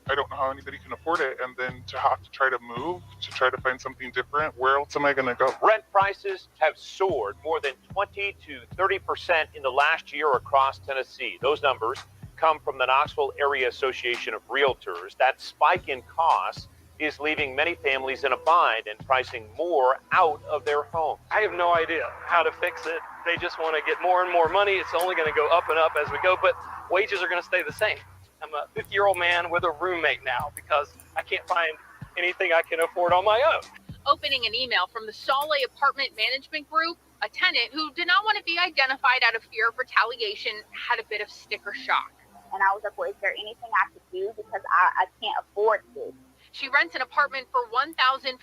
I don't know how anybody can afford it, and then to have to try to move, to try to find something different, where else am I going to go? Rent prices have soared more than 20 to 30% in the last year across Tennessee. Those numbers come from the Knoxville Area Association of Realtors. That spike in costs is leaving many families in a bind and pricing more out of their homes. I have no idea how to fix it. They just want to get more and more money. It's only going to go up and up as we go, but wages are going to stay the same. I'm a 50-year-old man with a roommate now because I can't find anything I can afford on my own. Opening an email from the Solé Apartment Management Group, a tenant who did not want to be identified out of fear of retaliation had a bit of sticker shock. And I was like, well, is there anything I could do? Because I can't afford this. She rents an apartment for $1,590.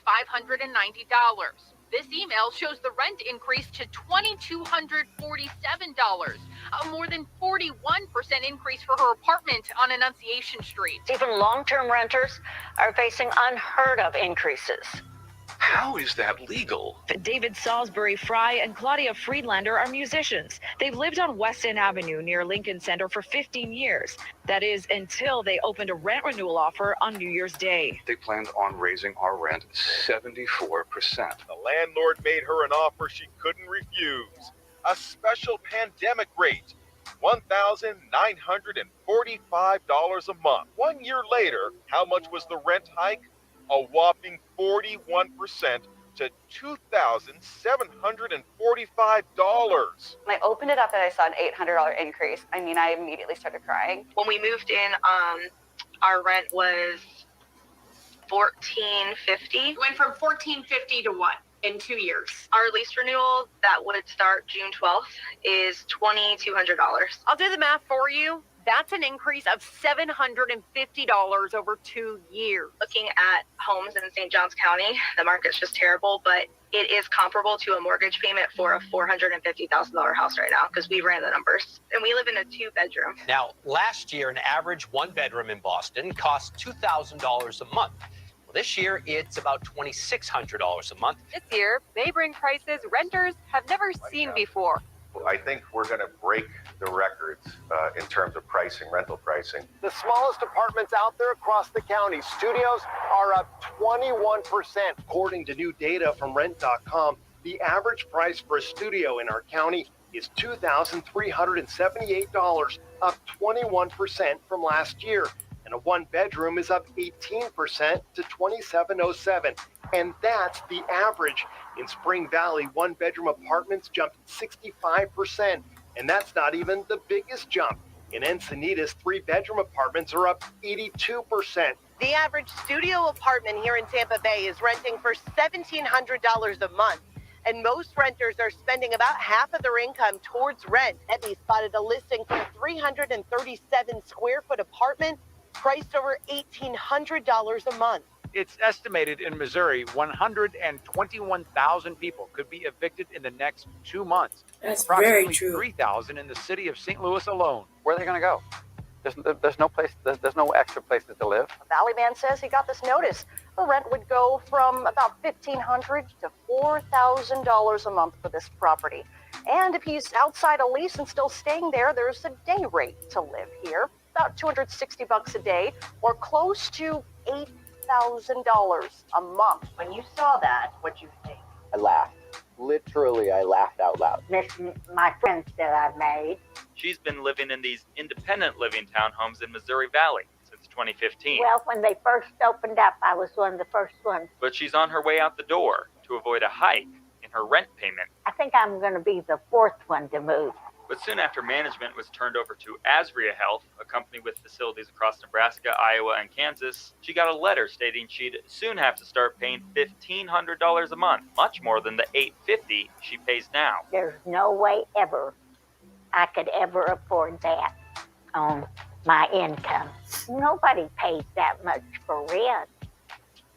This email shows the rent increase to $2,247, a more than 41% increase for her apartment on Annunciation Street. Even long-term renters are facing unheard of increases. How is that legal? David Salisbury Fry and Claudia Friedlander are musicians. They've lived on West End Avenue near Lincoln Center for 15 years. That is until they opened a rent renewal offer on New Year's Day. They planned on raising our rent 74%. The landlord made her an offer she couldn't refuse. A special pandemic rate, $1,945 a month. 1 year later, how much was the rent hike? A whopping 41% to $2,745. When I opened it up and I saw an $800 increase, I mean, I immediately started crying. When we moved in, our rent was $1,450. Went from $1,450 to what in 2 years? Our lease renewal that would start June 12th is $2,200. I'll do the math for you. That's an increase of $750 over 2 years. Looking at homes in St. Johns County, the market's just terrible, but it is comparable to a mortgage payment for a $450,000 house right now because we ran the numbers. And we live in a 2-bedroom. Now, last year, an average 1-bedroom in Boston cost $2,000 a month. Well, this year, it's about $2,600 a month. This year, they bring prices renters have never seen before. I think we're going to break the records in terms of pricing, rental pricing. The smallest apartments out there across the county, studios, are up 21%. According to new data from rent.com, the average price for a studio in our county is $2,378, up 21% from last year. And a 1-bedroom is up 18% to $2,707. And that's the average. In Spring Valley, 1-bedroom apartments jumped 65%. And that's not even the biggest jump. In Encinitas, 3-bedroom apartments are up 82%. The average studio apartment here in Tampa Bay is renting for $1,700 a month. And most renters are spending about half of their income towards rent. Ebby spotted a listing for a 337 square foot apartment priced over $1,800 a month. It's estimated in Missouri 121,000 people could be evicted in the next 2 months. That's approximately very true. 3,000 in the city of St. Louis alone. Where are they going to go? There's no place. There's no extra places to live. A Valley man says he got this notice. The rent would go from about $1,500 to $4,000 a month for this property. And if he's outside a lease and still staying there, there's a day rate to live here, about $260 a day, or close to $8,000 a month. When you saw that, what'd you think? I laughed. Literally, I laughed out loud. Miss my friends that I've made. She's been living in these independent living townhomes in Missouri Valley since 2015. Well, when they first opened up, I was one of the first ones. But she's on her way out the door to avoid a hike in her rent payment. I think I'm going to be the fourth one to move. But soon after management was turned over to RVA Health, a company with facilities across Nebraska, Iowa, and Kansas, she got a letter stating she'd soon have to start paying $1,500 a month, much more than the $850 she pays now. There's no way ever I could ever afford that on my income. Nobody pays that much for rent.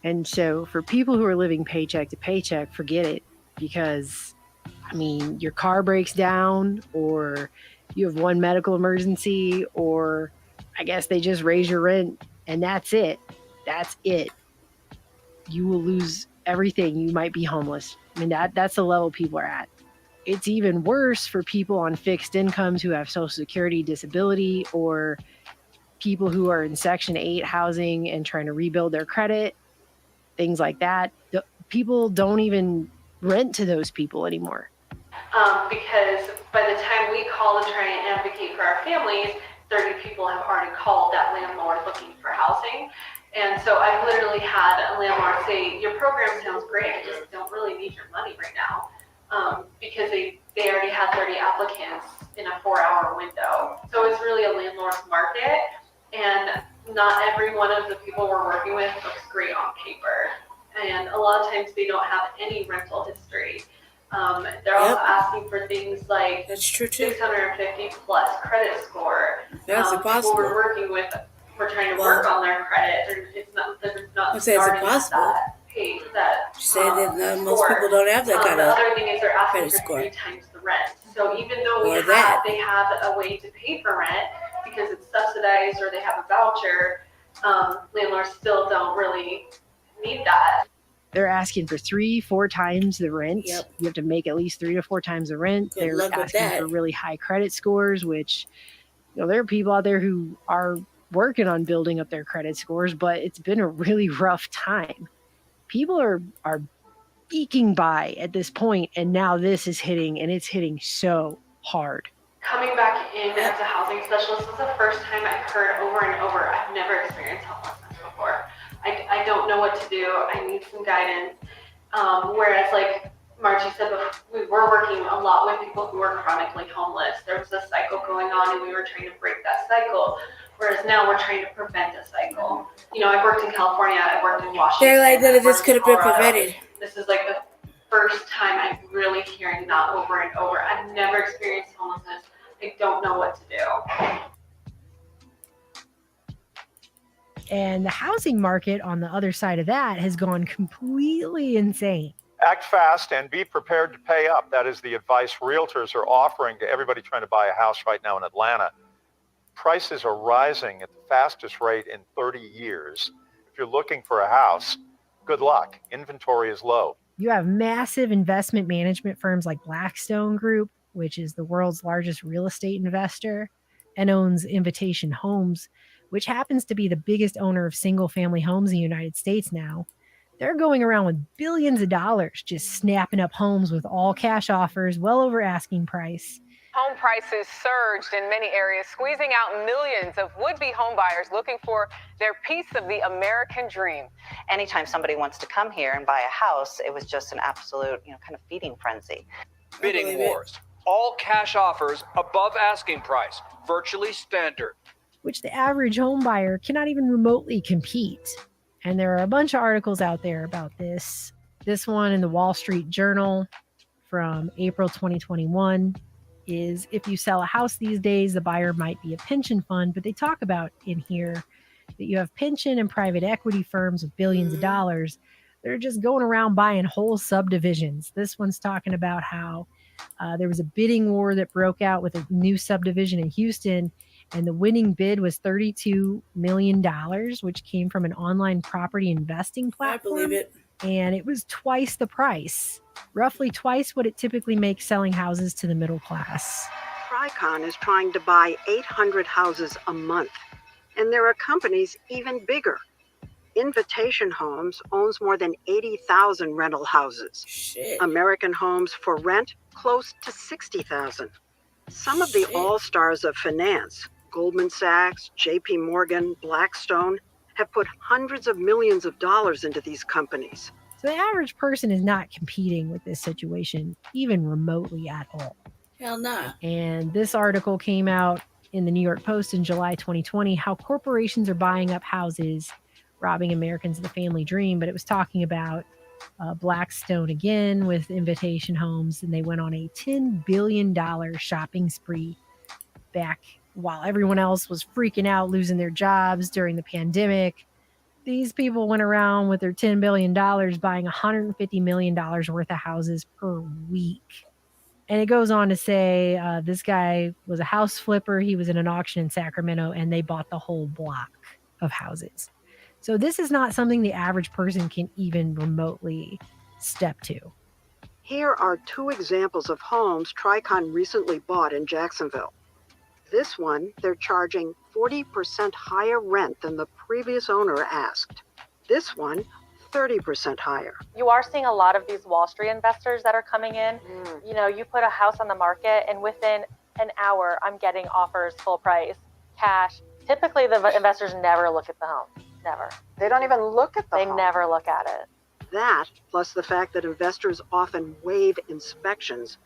And so for people who are living paycheck to paycheck, forget it, because I mean, your car breaks down, or you have one medical emergency, or I guess they just raise your rent and that's it. That's it. You will lose everything. You might be homeless. I mean, that's the level people are at. It's even worse for people on fixed incomes who have Social Security, disability, or people who are in Section 8 housing and trying to rebuild their credit, things like that. People don't even rent to those people anymore. Because by the time we call to try and advocate for our families, 30 people have already called that landlord looking for housing. And so I've literally had a landlord say, your program sounds great, I just don't really need your money right now. Because they already had 30 applicants in a 4-hour window. So it's really a landlord's market, and not every one of the people we're working with looks great on paper. And a lot of times they don't have any rental history. They're also asking for things like 650 plus credit score. That's impossible. People we're working with, we're trying to work on their credit. It's not say it's impossible. Say that most people don't have that kind the of other thing is they're asking credit for score. 3 times the rent. So even though they have a way to pay for rent because it's subsidized or they have a voucher, landlords still don't really need that. They're asking for 3-4 times the rent. Yep. You have to make at least 3 to 4 times the rent. They're asking for really high credit scores, which, there are people out there who are working on building up their credit scores, but it's been a really rough time. People are eking by at this point, and now this is hitting, and it's hitting so hard. Coming back in as a housing specialist was the first time I've heard over and over, I've never experienced homelessness before. I don't know what to do. I need some guidance. Whereas like Margie said, we were working a lot with people who were chronically homeless. There was a cycle going on and we were trying to break that cycle. Whereas now we're trying to prevent a cycle. I've worked in California, I've worked in Washington. They're like that this could have been prevented. This is like the first time I'm really hearing that over and over. I've never experienced homelessness. I don't know what to do. And the housing market on the other side of that has gone completely insane. Act fast and be prepared to pay up. That is the advice realtors are offering to everybody trying to buy a house right now in Atlanta. Prices are rising at the fastest rate in 30 years. If you're looking for a house, good luck. Inventory is low. You have massive investment management firms like Blackstone Group, which is the world's largest real estate investor and owns Invitation Homes, which happens to be the biggest owner of single-family homes in the United States now. They're going around with billions of dollars just snapping up homes with all cash offers well over asking price. Home prices surged in many areas, squeezing out millions of would-be homebuyers looking for their piece of the American dream. Anytime somebody wants to come here and buy a house, it was just an absolute, kind of feeding frenzy. Bidding wars, all cash offers above asking price, virtually standard. Which the average home buyer cannot even remotely compete. And there are a bunch of articles out there about this. This one in the Wall Street Journal from April 2021 is if you sell a house these days, the buyer might be a pension fund, but they talk about in here that you have pension and private equity firms with billions of dollars. They're just going around buying whole subdivisions. This one's talking about how there was a bidding war that broke out with a new subdivision in Houston, and the winning bid was $32 million, which came from an online property investing platform. I believe it. And it was twice the price, roughly twice what it typically makes selling houses to the middle class. Tricon is trying to buy 800 houses a month, and there are companies even bigger. Invitation Homes owns more than 80,000 rental houses. Shit. American Homes for Rent, close to 60,000. Some of the all-stars of finance, Goldman Sachs, JP Morgan, Blackstone, have put hundreds of millions of dollars into these companies. So the average person is not competing with this situation, even remotely at all. Hell no. And this article came out in the New York Post in July 2020, how corporations are buying up houses, robbing Americans of the family dream. But it was talking about Blackstone again with Invitation Homes, and they went on a $10 billion shopping spree back while everyone else was freaking out, losing their jobs during the pandemic. These people went around with their $10 billion buying $150 million worth of houses per week. And it goes on to say this guy was a house flipper. He was in an auction in Sacramento, and they bought the whole block of houses. So this is not something the average person can even remotely step to. Here are two examples of homes Tricon recently bought in Jacksonville. This one, they're charging 40% higher rent than the previous owner asked. This one, 30% higher. You are seeing a lot of these Wall Street investors that are coming in. You know, you put a house on the market and within an hour, I'm getting offers full price, cash. Typically, the investors never look at the home. Never. They don't even look at the home. They never look at it. That, plus the fact that investors often waive inspections,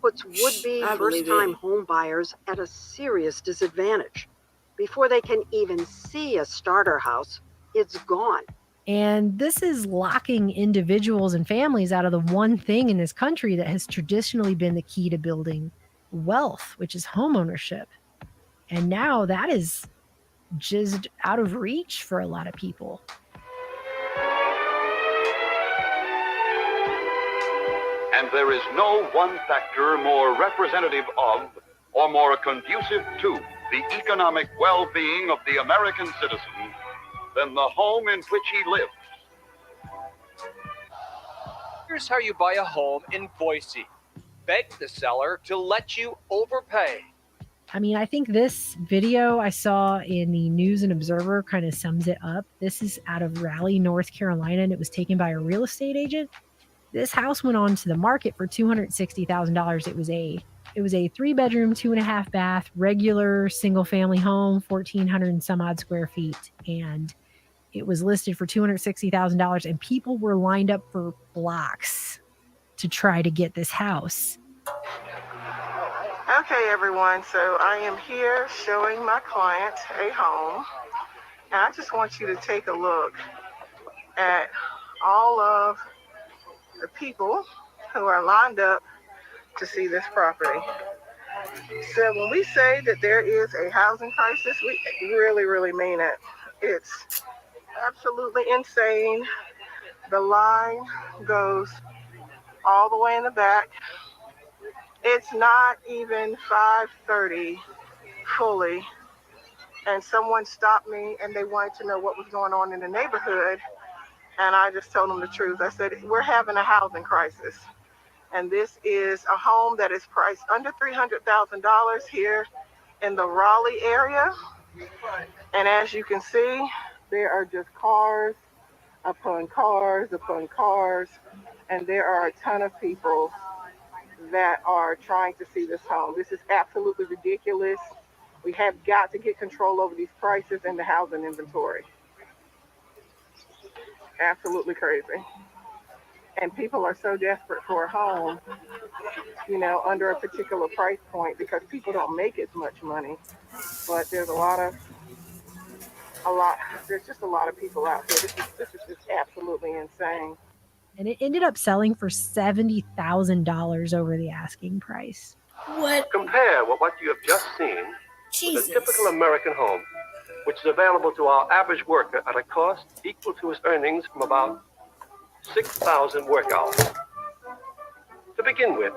puts would-be first-time home buyers at a serious disadvantage. Before they can even see a starter house, it's gone. And this is locking individuals and families out of the one thing in this country that has traditionally been the key to building wealth, which is homeownership. And now that is just out of reach for a lot of people. And there is no one factor more representative of or more conducive to the economic well-being of the American citizen than the home in which he lives. Here's how you buy a home in Boise. Beg the seller to let you overpay. I mean, I think this video I saw in the News and Observer kind of sums it up. This is out of Raleigh, North Carolina, and it was taken by a real estate agent. This house went on to the market for $260,000. It was a 3-bedroom, 2.5 bath, regular single family home, 1,400 and some odd square feet. And it was listed for $260,000, and people were lined up for blocks to try to get this house. Okay, everyone, so I am here showing my client a home, and I just want you to take a look at all of the people who are lined up to see this property. So when we say that there is a housing crisis, we really, really mean it. It's absolutely insane. The line goes all the way in the back. It's not even 5:30 fully, and someone stopped me and they wanted to know what was going on in the neighborhood, and I just told them the truth. I said, we're having a housing crisis, and this is a home that is priced under $300,000 here in the Raleigh area, and as you can see, there are just cars upon cars upon cars, and there are a ton of people that are trying to see this home. This is absolutely ridiculous. We have got to get control over these prices and the housing inventory. Absolutely crazy. And people are so desperate for a home, you know, under a particular price point because people don't make as much money. But there's there's just a lot of people out there. This is just absolutely insane. And it ended up selling for $70,000 over the asking price. What? Compare what you have just seen with a typical American home, which is available to our average worker at a cost equal to his earnings from about 6,000 work hours. To begin with,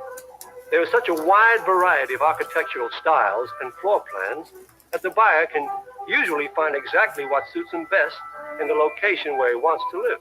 there is such a wide variety of architectural styles and floor plans that the buyer can usually find exactly what suits him best in the location where he wants to live.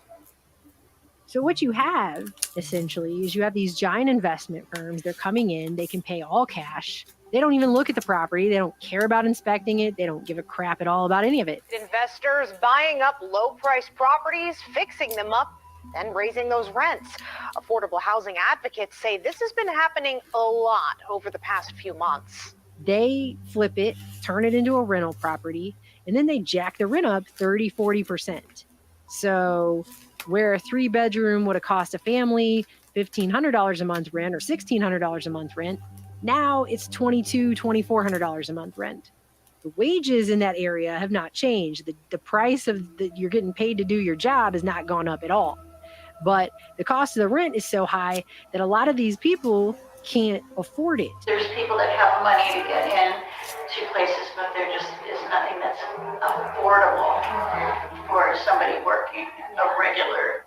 So what you have, essentially, is you have these giant investment firms. They're coming in. They can pay all cash. They don't even look at the property. They don't care about inspecting it. They don't give a crap at all about any of it. Investors buying up low-priced properties, fixing them up, then raising those rents. Affordable housing advocates say this has been happening a lot over the past few months. They flip it, turn it into a rental property, and then they jack the rent up 30, 40%. So where a 3-bedroom would have cost a family $1,500 a month rent or $1,600 a month rent, now it's $2,200, $2,400 a month rent. The wages in that area have not changed. The price of that you're getting paid to do your job has not gone up at all. But the cost of the rent is so high that a lot of these people can't afford it. There's people that have money to get in to places, but there just is nothing that's affordable for somebody working a regular,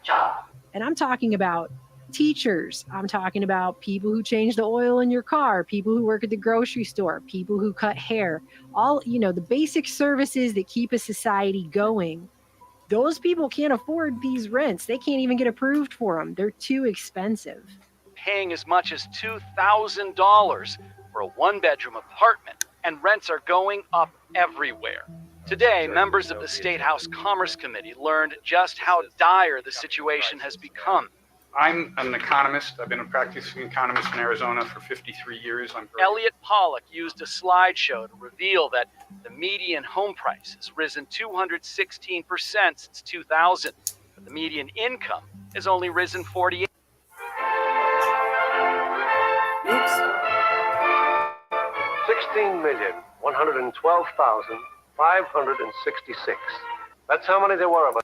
job. And I'm talking about teachers. I'm talking about people who change the oil in your car, people who work at the grocery store, people who cut hair, all, the basic services that keep a society going. Those people can't afford these rents. They can't even get approved for them. They're too expensive. Paying as much as $2,000 for a one-bedroom apartment, and rents are going up everywhere. Today, members of the State House Commerce Committee learned just how dire the situation has become. I'm an economist. I've been a practicing economist in Arizona for 53 years. Elliot Pollack used a slideshow to reveal that the median home price has risen 216% since 2000, but the median income has only risen 48%. Oops. 16,112,566. That's how many there were of us.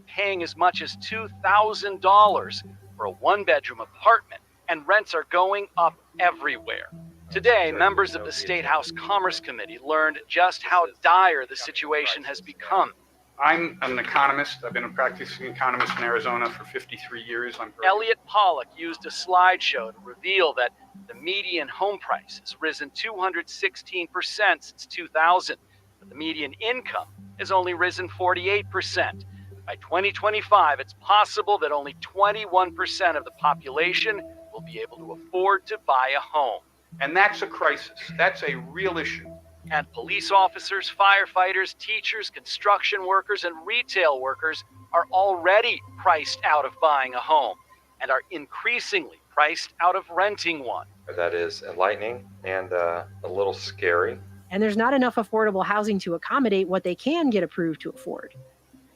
Paying as much as $2,000 for a one-bedroom apartment, and rents are going up everywhere. Today, members of the State House Commerce Committee learned just how dire the situation has become. I'm an economist. I've been a practicing economist in Arizona for 53 years. Elliot Pollack used a slideshow to reveal that the median home price has risen 216% since 2000, but the median income has only risen 48%. By 2025, it's possible that only 21% of the population will be able to afford to buy a home. And that's a crisis. That's a real issue. And police officers, firefighters, teachers, construction workers, and retail workers are already priced out of buying a home and are increasingly priced out of renting one. That is enlightening and a little scary. And there's not enough affordable housing to accommodate what they can get approved to afford,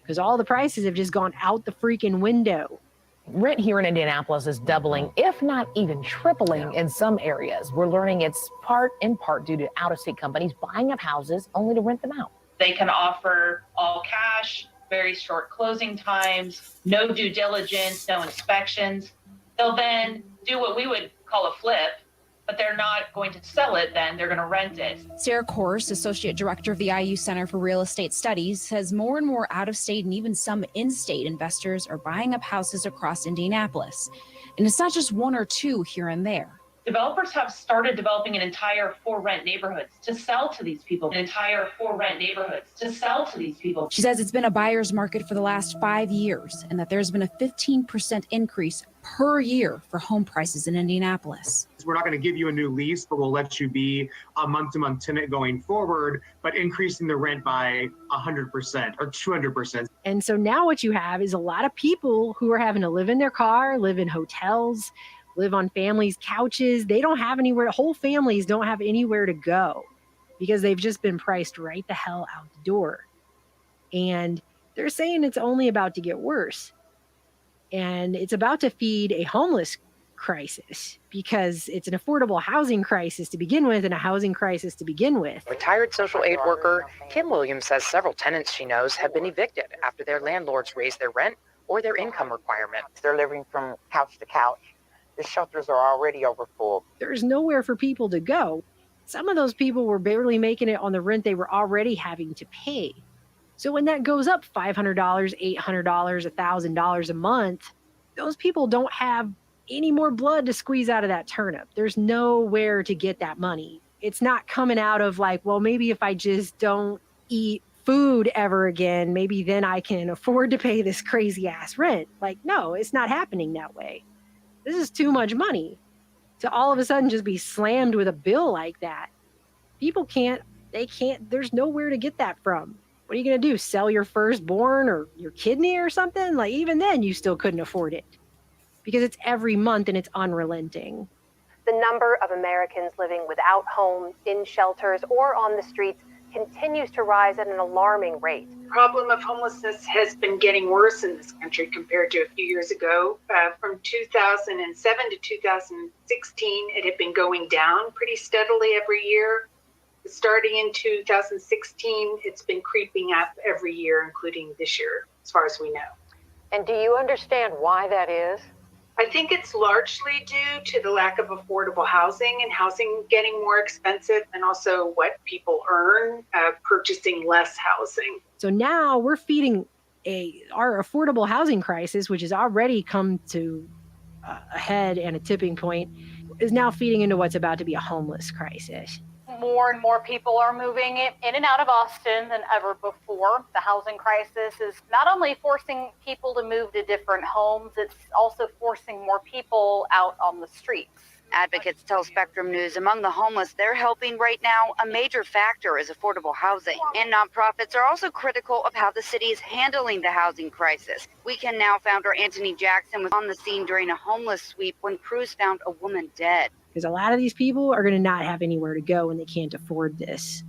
because all the prices have just gone out the freaking window. Rent here in Indianapolis is doubling, if not even tripling in some areas. We're learning it's in part due to out-of-state companies buying up houses only to rent them out. They can offer all cash, very short closing times, no due diligence, no inspections. They'll then do what we would call a flip, but they're not going to sell it then, they're going to rent it. Sarah Kors, Associate Director of the IU Center for Real Estate Studies, says more and more out-of-state and even some in-state investors are buying up houses across Indianapolis. And it's not just one or two here and there. Developers have started developing an entire for-rent neighborhoods to sell to these people, She says it's been a buyer's market for the last 5 years and that there's been a 15% increase per year for home prices in Indianapolis. We're not going to give you a new lease, but we'll let you be a month-to-month tenant going forward, but increasing the rent by 100% or 200%. And so now what you have is a lot of people who are having to live in their car, live in hotels, live on families' couches. They don't have anywhere, whole families don't have anywhere to go because they've just been priced right the hell out the door. And they're saying it's only about to get worse. And it's about to feed a homeless crisis because it's an affordable housing crisis to begin with and a housing crisis to begin with. Retired social aid worker Kim Williams says several tenants she knows have been evicted after their landlords raised their rent or their income requirements. They're living from couch to couch. The shelters are already overfull. There's nowhere for people to go. Some of those people were barely making it on the rent they were already having to pay. So when that goes up $500, $800, $1,000 a month, those people don't have any more blood to squeeze out of that turnip. There's nowhere to get that money. It's not coming out of like, well, maybe if I just don't eat food ever again, maybe then I can afford to pay this crazy ass rent. Like, no, it's not happening that way. This is too much money to all of a sudden just be slammed with a bill like that. People can't, there's nowhere to get that from. What are you going to do? Sell your firstborn or your kidney or something? Like, even then you still couldn't afford it because it's every month and it's unrelenting. The number of Americans living without homes, in shelters, or on the streets continues to rise at an alarming rate. The problem of homelessness has been getting worse in this country compared to a few years ago. From 2007 to 2016, it had been going down pretty steadily every year. Starting in 2016, it's been creeping up every year, including this year, as far as we know. And do you understand why that is? I think it's largely due to the lack of affordable housing and housing getting more expensive, and also what people earn purchasing less housing. So now we're feeding our affordable housing crisis, which has already come to ahead and a tipping point is now feeding into what's about to be a homeless crisis. More and more people are moving in and out of Austin than ever before. The housing crisis is not only forcing people to move to different homes, it's also forcing more people out on the streets. Advocates tell Spectrum News among the homeless they're helping right now, a major factor is affordable housing. And nonprofits are also critical of how the city is handling the housing crisis. Weekend Now founder Anthony Jackson was on the scene during a homeless sweep when crews found a woman dead. Because a lot of these people are going to not have anywhere to go when they can't afford this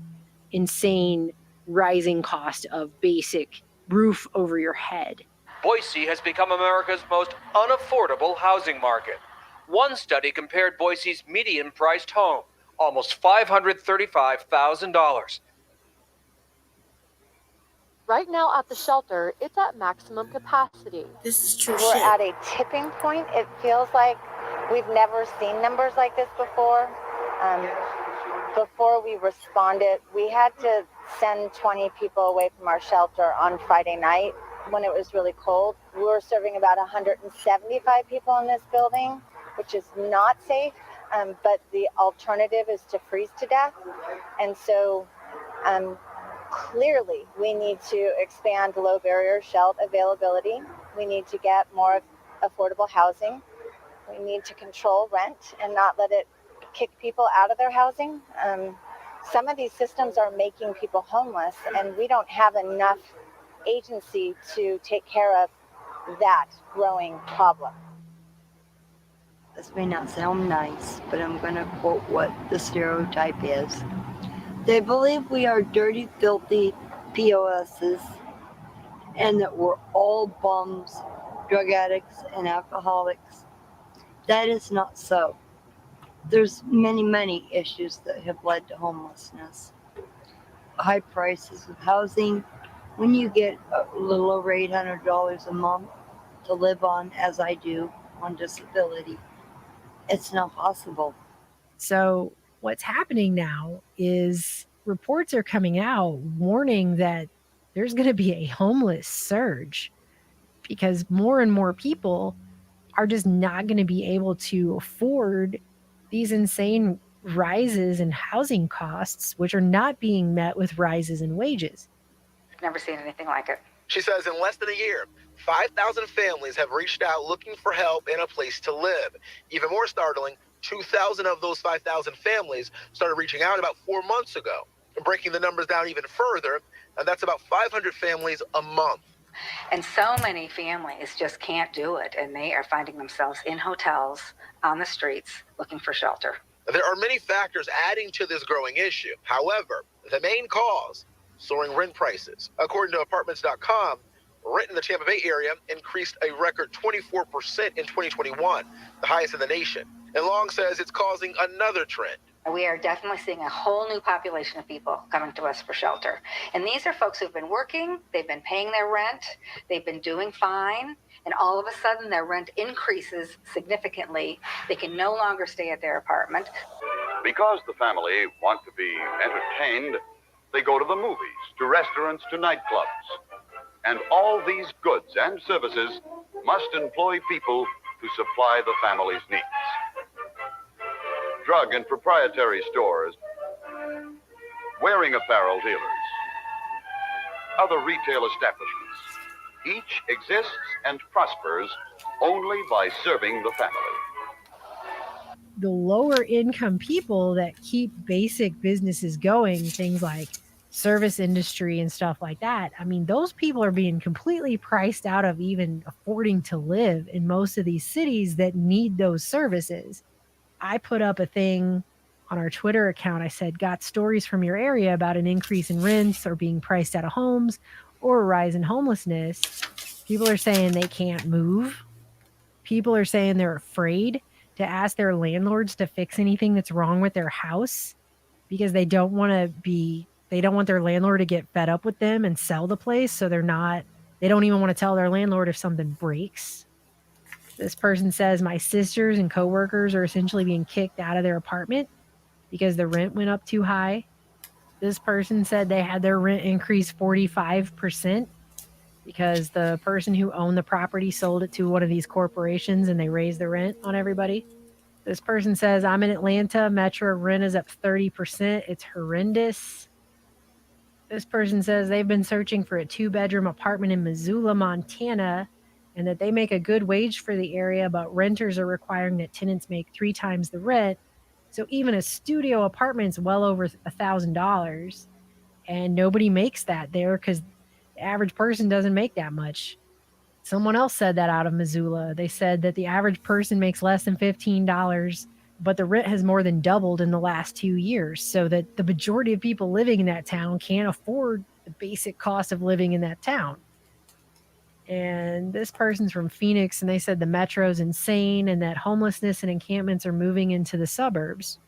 insane rising cost of basic roof over your head. Boise has become America's most unaffordable housing market. One study compared Boise's median-priced home, almost $535,000. Right now at the shelter, it's at maximum capacity. This is true We're shit. at a tipping point. It feels like we've never seen numbers like this before. Before we responded, we had to send 20 people away from our shelter on Friday night when it was really cold. We were serving about 175 people in this building, which is not safe, but the alternative is to freeze to death. And so clearly we need to expand low barrier shelter availability. We need to get more affordable housing. We need to control rent and not let it kick people out of their housing. Some of these systems are making people homeless, and we don't have enough agency to take care of that growing problem. This may not sound nice, but I'm going to quote what the stereotype is. They believe we are dirty, filthy POSs and that we're all bums, drug addicts, and alcoholics. That is not so. There's many issues that have led to homelessness. High prices of housing. When you get a little over $800 a month to live on, as I do, on disability, it's not possible. So what's happening now is reports are coming out warning that there's going to be a homeless surge because more and more people are just not going to be able to afford these insane rises in housing costs, which are not being met with rises in wages. I've never seen anything like it. She says in less than a year, 5,000 families have reached out looking for help and a place to live. Even more startling, 2,000 of those 5,000 families started reaching out about 4 months ago. And breaking the numbers down even further, and that's about 500 families a month. And so many families just can't do it, and they are finding themselves in hotels, on the streets, looking for shelter. There are many factors adding to this growing issue. However, the main cause, soaring rent prices. According to apartments.com, rent in the Tampa Bay area increased a record 24% in 2021, the highest in the nation. And Long says it's causing another trend. We are definitely seeing a whole new population of people coming to us for shelter. And these are folks who've been working, they've been paying their rent, they've been doing fine, and all of a sudden their rent increases significantly. They can no longer stay at their apartment. Because the family want to be entertained, they go to the movies, to restaurants, to nightclubs. And all these goods and services must employ people to supply the family's needs. Drug and proprietary stores, wearing apparel dealers, other retail establishments. Each exists and prospers only by serving the family. The lower income people that keep basic businesses going, things like service industry and stuff like that, I mean, those people are being completely priced out of even affording to live in most of these cities that need those services. I put up a thing on our Twitter account. I said, got stories from your area about an increase in rents or being priced out of homes or a rise in homelessness. People are saying they can't move. People are saying they're afraid to ask their landlords to fix anything that's wrong with their house because they don't want their landlord to get fed up with them and sell the place. So they don't even want to tell their landlord if something breaks. This person says, my sisters and coworkers are essentially being kicked out of their apartment because the rent went up too high. This person said they had their rent increase 45%. because the person who owned the property sold it to one of these corporations and they raised the rent on everybody. This person says, I'm in Atlanta, metro rent is up 30%. It's horrendous. This person says they've been searching for a 2-bedroom apartment in Missoula, Montana, and that they make a good wage for the area, but renters are requiring that tenants make 3 times the rent. So even a studio apartment's well over $1,000, and nobody makes that there because the average person doesn't make that much. Someone else said that out of Missoula. They said that the average person makes less than $15, but the rent has more than doubled in the last 2 years, so that the majority of people living in that town can't afford the basic cost of living in that town. And this person's from Phoenix, and they said the metro's insane and that homelessness and encampments are moving into the suburbs.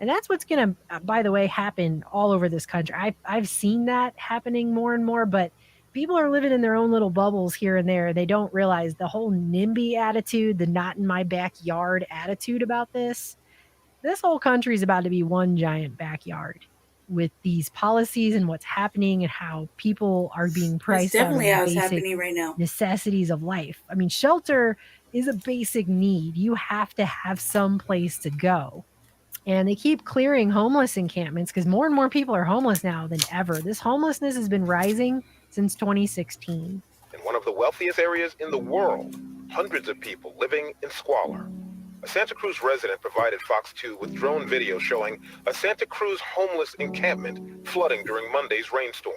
And that's what's going to, by the way, happen all over this country. I've seen that happening more and more, but people are living in their own little bubbles here and there. They don't realize the whole NIMBY attitude, the not in my backyard attitude about this. This whole country is about to be one giant backyard with these policies and what's happening and how people are being priced out of the basic right now. necessities of life. I mean, shelter is a basic need. You have to have some place to go. And they keep clearing homeless encampments because more and more people are homeless now than ever. This homelessness has been rising since 2016. In one of the wealthiest areas in the world, hundreds of people living in squalor. A Santa Cruz resident provided Fox 2 with drone video showing a Santa Cruz homeless encampment flooding during Monday's rainstorm.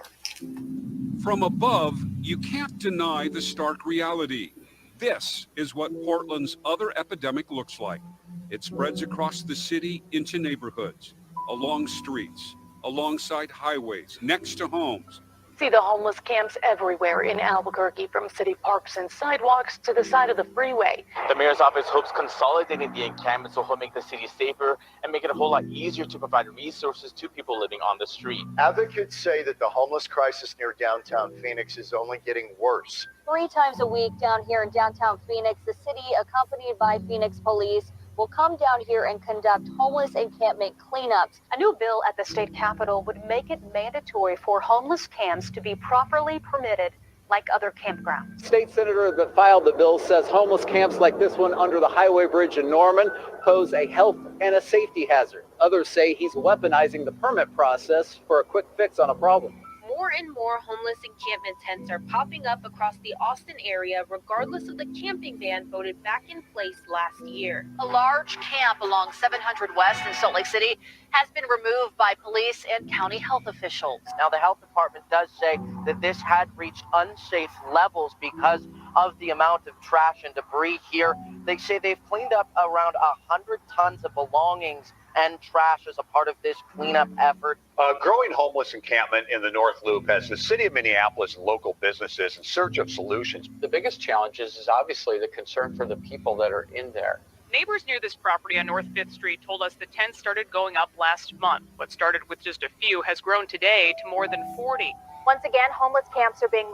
From above, you can't deny the stark reality. This is what Portland's other epidemic looks like. It spreads across the city into neighborhoods, along streets, alongside highways, next to homes. See the homeless camps everywhere in Albuquerque, from city parks and sidewalks to the side of the freeway. The mayor's office hopes consolidating the encampments will make the city safer and make it a whole lot easier to provide resources to people living on the street. Advocates say that the homeless crisis near downtown Phoenix is only getting worse. 3 times a week down here in downtown Phoenix, the city, accompanied by Phoenix police, will come down here and conduct homeless encampment cleanups. A new bill at the state capitol would make it mandatory for homeless camps to be properly permitted like other campgrounds. State senator that filed the bill says homeless camps like this one under the highway bridge in Norman pose a health and a safety hazard. Others say he's weaponizing the permit process for a quick fix on a problem. More and more homeless encampment tents are popping up across the Austin area, regardless of the camping ban voted back in place last year. A large camp along 700 West in Salt Lake City has been removed by police and county health officials. Now, the health department does say that this had reached unsafe levels because of the amount of trash and debris here. They say they've cleaned up around 100 tons of belongings and trash as a part of this cleanup effort. A growing homeless encampment in the North Loop has the city of Minneapolis and local businesses in search of solutions. The biggest challenge is obviously the concern for the people that are in there. Neighbors near this property on North 5th Street told us the tents started going up last month. What started with just a few has grown today to more than 40. Once again, homeless camps are being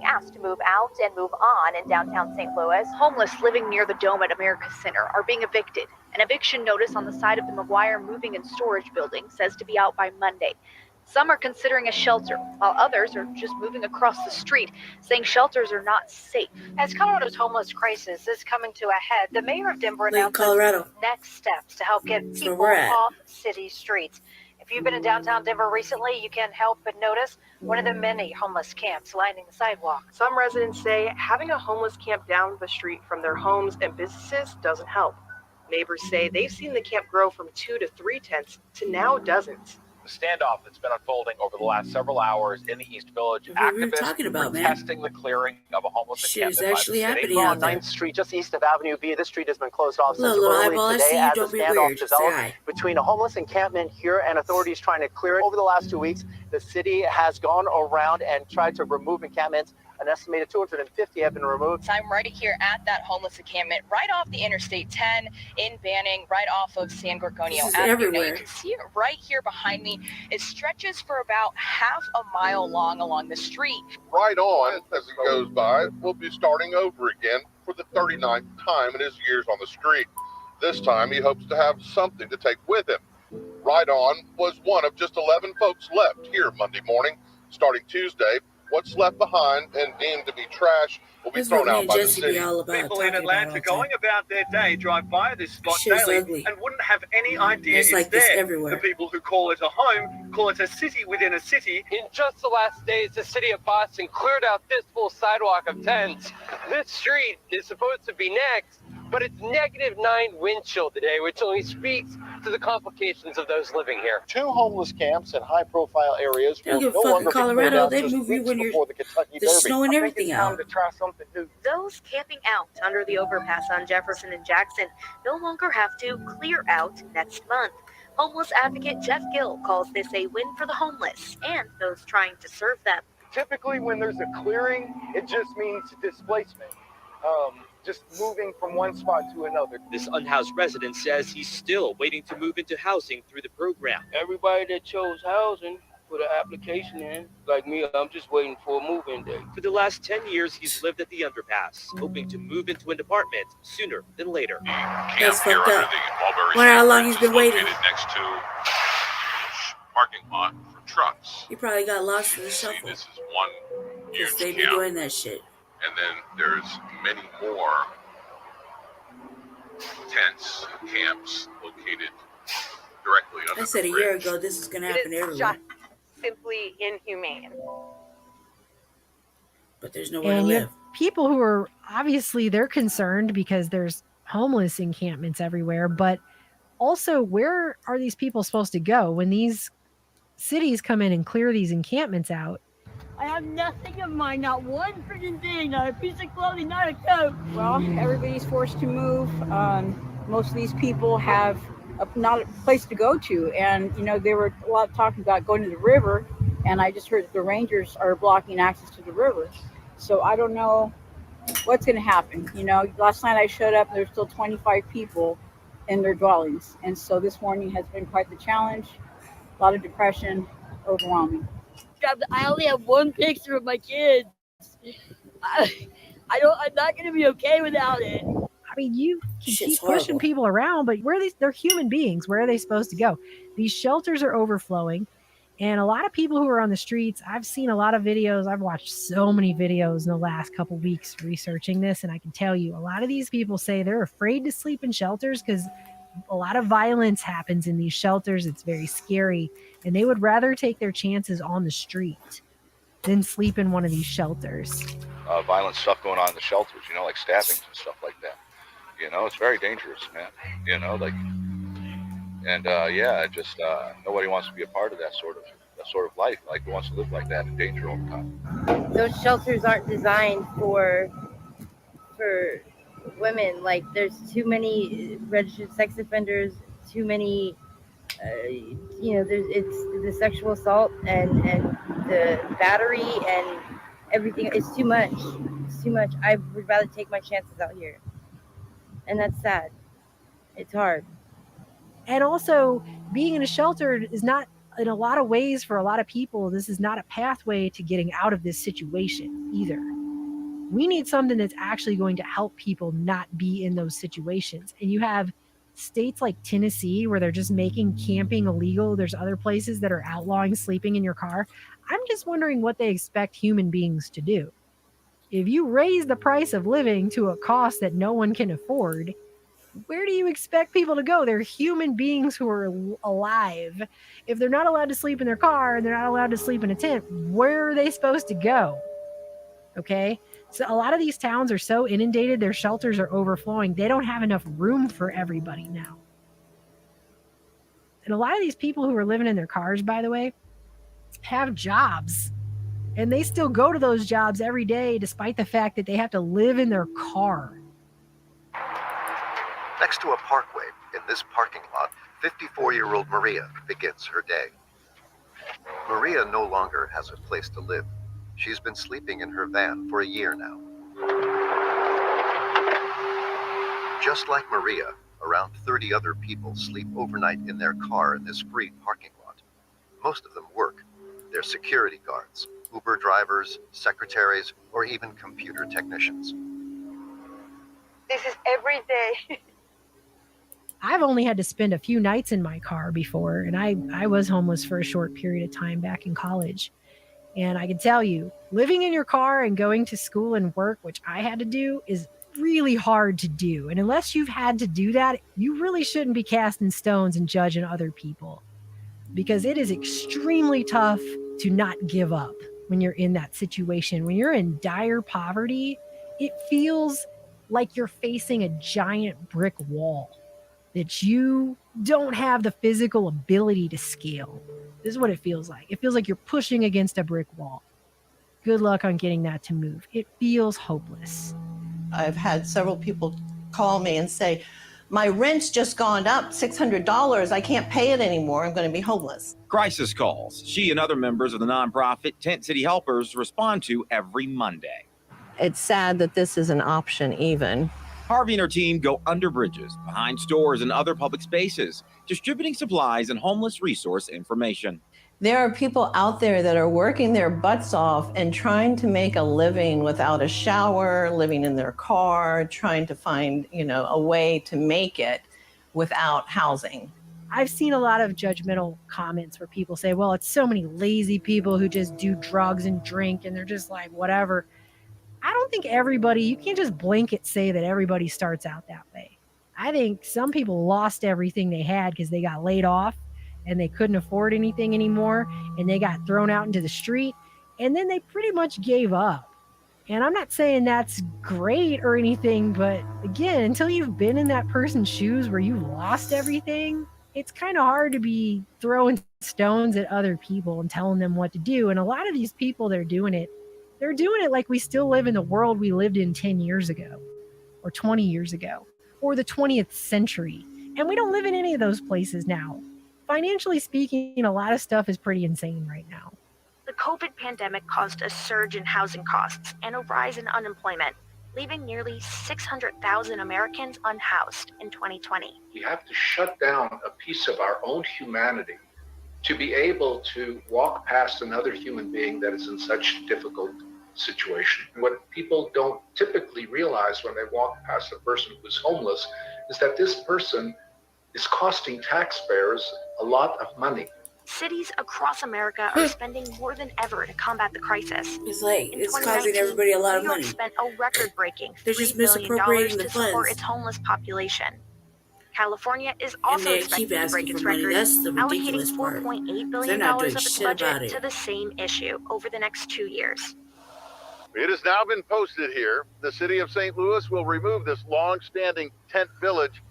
asked to move out and move on in downtown St. Louis. Homeless living near the Dome at America Center are being evicted. An eviction notice on the side of the McGuire Moving and Storage Building says to be out by Monday. Some are considering a shelter, while others are just moving across the street, saying shelters are not safe. As Colorado's homeless crisis is coming to a head, the mayor of Denver announced next steps to help get people off city streets. If you've been in downtown Denver recently, you can't help but notice one of the many homeless camps lining the sidewalk. Some residents say having a homeless camp down the street from their homes and businesses doesn't help. Neighbors say they've seen the camp grow from 2 to 3 tents to now dozens. The standoff that's been unfolding over the last several hours in the East Village. Activists protesting the clearing of a homeless encampment by the city. On 9th Street, just east of Avenue B. This street has been closed off since early today as a standoff developed between a homeless encampment here and authorities trying to clear it. Over the last 2 weeks, the city has gone around and tried to remove encampments. An estimated 250 have been removed. I'm right here at that homeless encampment, right off the Interstate 10 in Banning, right off of San Gorgonio Avenue. Now you can see it right here behind me. It stretches for about half a mile long along the street. Right on, as it goes by, we'll be starting over again for the 39th time in his years on the street. This time he hopes to have something to take with him. Right on was one of just 11 folks left here Monday morning. Starting Tuesday, What's left behind and deemed to be trash will be thrown out by the city. People in Atlanta going about their day drive by this spot daily and wouldn't have any idea it's there. The people who call it a home call it a city within a city. In just the last days, the city of Boston cleared out this full sidewalk of tents. This street is supposed to be next, but it's -9 wind chill today, which only speaks to the complications of those living here. 2 homeless camps in high-profile areas Don't will give a no fuck longer in Colorado. be They cleared out move just you weeks when before the Kentucky there's Derby. snow and everything out. Time to try something new. Those camping out under the overpass on Jefferson and Jackson no longer have to clear out next month. Homeless advocate Jeff Gill calls this a win for the homeless and those trying to serve them. Typically, when there's a clearing, it just means displacement. Just moving from one spot to another. This unhoused resident says he's still waiting to move into housing through the program. Everybody that chose housing put an application in. Like me, I'm just waiting for a move-in date. For the last 10 years, he's lived at the underpass, hoping to move into an apartment sooner than later. That's fucked up. Wonder how long he's been waiting. Next to parking lot for trucks. He probably got lost in the shuffle. This is one huge They be camp. doing that shit. And then there's many more tents, camps located directly under I said the a year bridge. ago this is going to happen everywhere. Just simply inhumane. But there's nowhere to And you live. have people who are obviously they're concerned because there's homeless encampments everywhere, but also where are these people supposed to go when these cities come in and clear these encampments out? I have nothing of mine, not one freaking thing, not a piece of clothing, not a coat. Well, everybody's forced to move. Most of these people have not a place to go to. And, you know, there were a lot of talking about going to the river. And I just heard that the Rangers are blocking access to the river. So I don't know what's going to happen. You know, last night I showed up, there's still 25 people in their dwellings. And so this morning has been quite the challenge. A lot of depression, overwhelming. I only have one picture of my kids. I'm not going to be okay without it. I mean, you can Shit's keep pushing horrible. people around, but they're human beings. Where are they supposed to go? These shelters are overflowing. And a lot of people who are on the streets, I've seen a lot of videos. I've watched so many videos in the last couple weeks researching this. And I can tell you, a lot of these people say they're afraid to sleep in shelters because a lot of violence happens in these shelters. It's very scary. And they would rather take their chances on the street than sleep in one of these shelters. Violent stuff going on in the shelters, you know, like stabbings and stuff like that. You know, it's very dangerous, man. You know, like, and just nobody wants to be a part of that sort of life. Like, who wants to live like that in danger all the time? Those shelters aren't designed for women. Like, there's too many registered sex offenders, too many. It's the sexual assault and the battery and everything. It's too much. It's too much. I would rather take my chances out here. And that's sad. It's hard. And also, being in a shelter is not, in a lot of ways, for a lot of people, this is not a pathway to getting out of this situation either. We need something that's actually going to help people not be in those situations. And you have states like Tennessee where they're just making camping illegal. There's other places that are outlawing sleeping in your car. I'm just wondering what they expect human beings to do. If you raise the price of living to a cost that no one can afford, where do you expect people to go? They're human beings who are alive. If they're not allowed to sleep in their car and they're not allowed to sleep in a tent, where are they supposed to go? Okay? So a lot of these towns are so inundated, their shelters are overflowing. They don't have enough room for everybody now. And a lot of these people who are living in their cars, by the way, have jobs. And they still go to those jobs every day, despite the fact that they have to live in their car. Next to a parkway, in this parking lot, 54-year-old Maria begins her day. Maria no longer has a place to live. She's been sleeping in her van for a year now. Just like Maria, around 30 other people sleep overnight in their car in this free parking lot. Most of them work. They're security guards, Uber drivers, secretaries, or even computer technicians. This is every day. I've only had to spend a few nights in my car before, and I was homeless for a short period of time back in college. And I can tell you, living in your car and going to school and work, which I had to do, is really hard to do. And unless you've had to do that, you really shouldn't be casting stones and judging other people, because it is extremely tough to not give up when you're in that situation. When you're in dire poverty, it feels like you're facing a giant brick wall that you don't have the physical ability to scale. This is what it feels like. It feels like you're pushing against a brick wall. Good luck on getting that to move. It feels hopeless. I've had several people call me and say, my rent's just gone up $600. I can't pay it anymore. I'm going to be homeless. Crisis calls she and other members of the nonprofit Tent City Helpers respond to every Monday. It's sad that this is an option even. Harvey and her team go under bridges, behind stores and other public spaces, distributing supplies and homeless resource information. There are people out there that are working their butts off and trying to make a living without a shower, living in their car, trying to find, a way to make it without housing. I've seen a lot of judgmental comments where people say, well, it's so many lazy people who just do drugs and drink and they're just like, whatever. I don't think you can't just blanket say that everybody starts out that way. I think some people lost everything they had because they got laid off and they couldn't afford anything anymore, and they got thrown out into the street, and then they pretty much gave up. And I'm not saying that's great or anything, but again, until you've been in that person's shoes where you lost everything, it's kind of hard to be throwing stones at other people and telling them what to do. And a lot of these people, they're doing it like we still live in the world we lived in 10 years ago or 20 years ago or the 20th century. And we don't live in any of those places now. Financially speaking, a lot of stuff is pretty insane right now. The COVID pandemic caused a surge in housing costs and a rise in unemployment, leaving nearly 600,000 Americans unhoused in 2020. We have to shut down a piece of our own humanity to be able to walk past another human being that is in such difficult situation. What people don't typically realize when they walk past a person who's homeless is that this person is costing taxpayers a lot of money. Cities across America are spending more than ever to combat the crisis. It's causing everybody a lot of money. New York spent a record-breaking They're just $3 billion misappropriating the to support funds. its homeless population. California is also expected to break its record, allocating $4.8 billion of its budget to the same issue over the next 2 years. It has now been posted here. The city of St. Louis will remove this long-standing tent village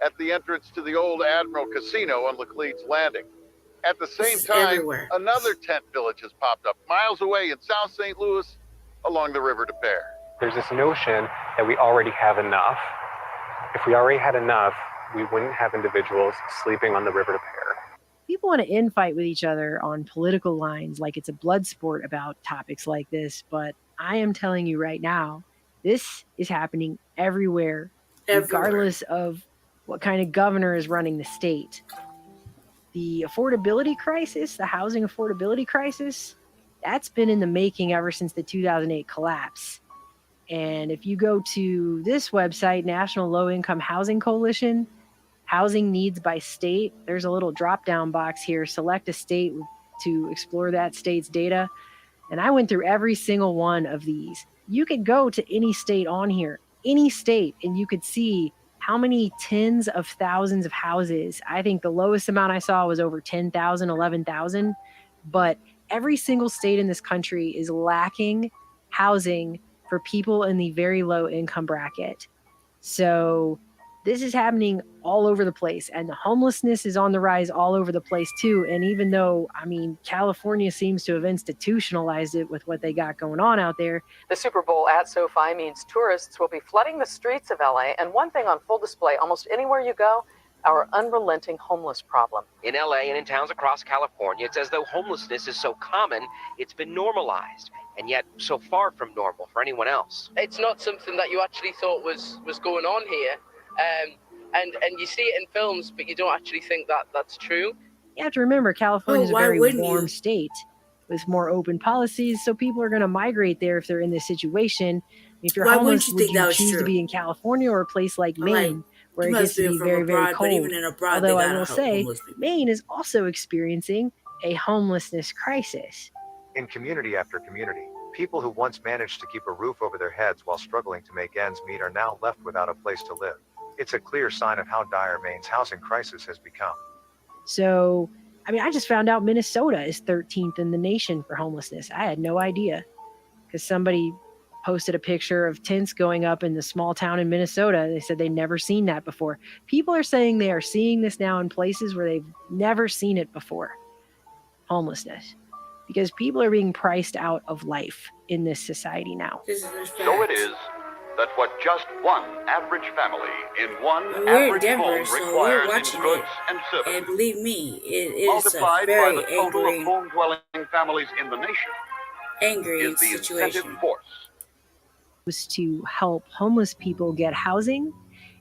at the entrance to the old Admiral Casino on Laclede's Landing. At the same time, another tent village has popped up miles away in South St. Louis along the River de Pere. There's this notion that we already have enough. If we already had enough, we wouldn't have individuals sleeping on the River de Pere. People want to infight with each other on political lines like it's a blood sport about topics like this, but I am telling you right now, this is happening everywhere. Regardless of what kind of governor is running the state. The affordability crisis, the housing affordability crisis, that's been in the making ever since the 2008 collapse. And if you go to this website, National Low Income Housing Coalition, housing needs by state, there's a little drop-down box here. Select a state to explore that state's data. And I went through every single one of these. You could go to any state on here, any state, and you could see how many tens of thousands of houses. I think the lowest amount I saw was over 10,000, 11,000. But every single state in this country is lacking housing for people in the very low income bracket. So this is happening all over the place, and the homelessness is on the rise all over the place too. And even though, California seems to have institutionalized it with what they got going on out there. The Super Bowl at SoFi means tourists will be flooding the streets of LA, and one thing on full display almost anywhere you go, our unrelenting homeless problem. In LA and in towns across California, it's as though homelessness is so common, it's been normalized, and yet so far from normal for anyone else. It's not something that you actually thought was going on here. And you see it in films, but you don't actually think that that's true. You have to remember, California is a very warm state with more open policies, so people are going to migrate there if they're in this situation. If you're homeless, would you choose to be in California or a place like Maine, where it gets to be very, very cold? Although I will say, Maine is also experiencing a homelessness crisis. In community after community, people who once managed to keep a roof over their heads while struggling to make ends meet are now left without a place to live. It's a clear sign of how dire Maine's housing crisis has become. So, I just found out Minnesota is 13th in the nation for homelessness. I had no idea because somebody posted a picture of tents going up in the small town in Minnesota. They said they'd never seen that before. People are saying they are seeing this now in places where they've never seen it before. Homelessness. Because people are being priced out of life in this society now. So it is that what just one average family in one average home requires in goods and services, and believe me, it is multiplied a very by the total angry, of home-dwelling families in the nation, is the incentive force. Was to help homeless people get housing,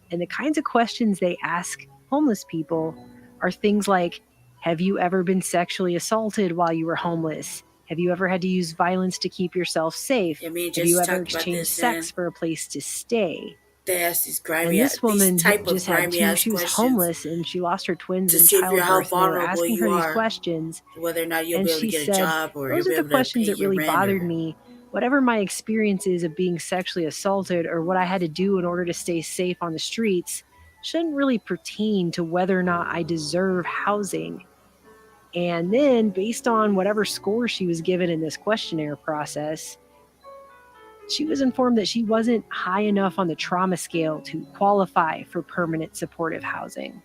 and the kinds of questions they ask homeless people are things like, have you ever been sexually assaulted while you were homeless? Have you ever had to use violence to keep yourself safe? Have you ever exchanged sex for a place to stay? They ask these grimy, and this woman these type just of had grimy she was homeless and she lost her twins in childbirth. And they were asking her these questions, whether or not you'll and be able to she get said, a job or those you'll are be the able questions to pay that really your bothered rent me. Whatever my experiences of being sexually assaulted or what I had to do in order to stay safe on the streets shouldn't really pertain to whether or not I deserve housing. And then, based on whatever score she was given in this questionnaire process, she was informed that she wasn't high enough on the trauma scale to qualify for permanent supportive housing.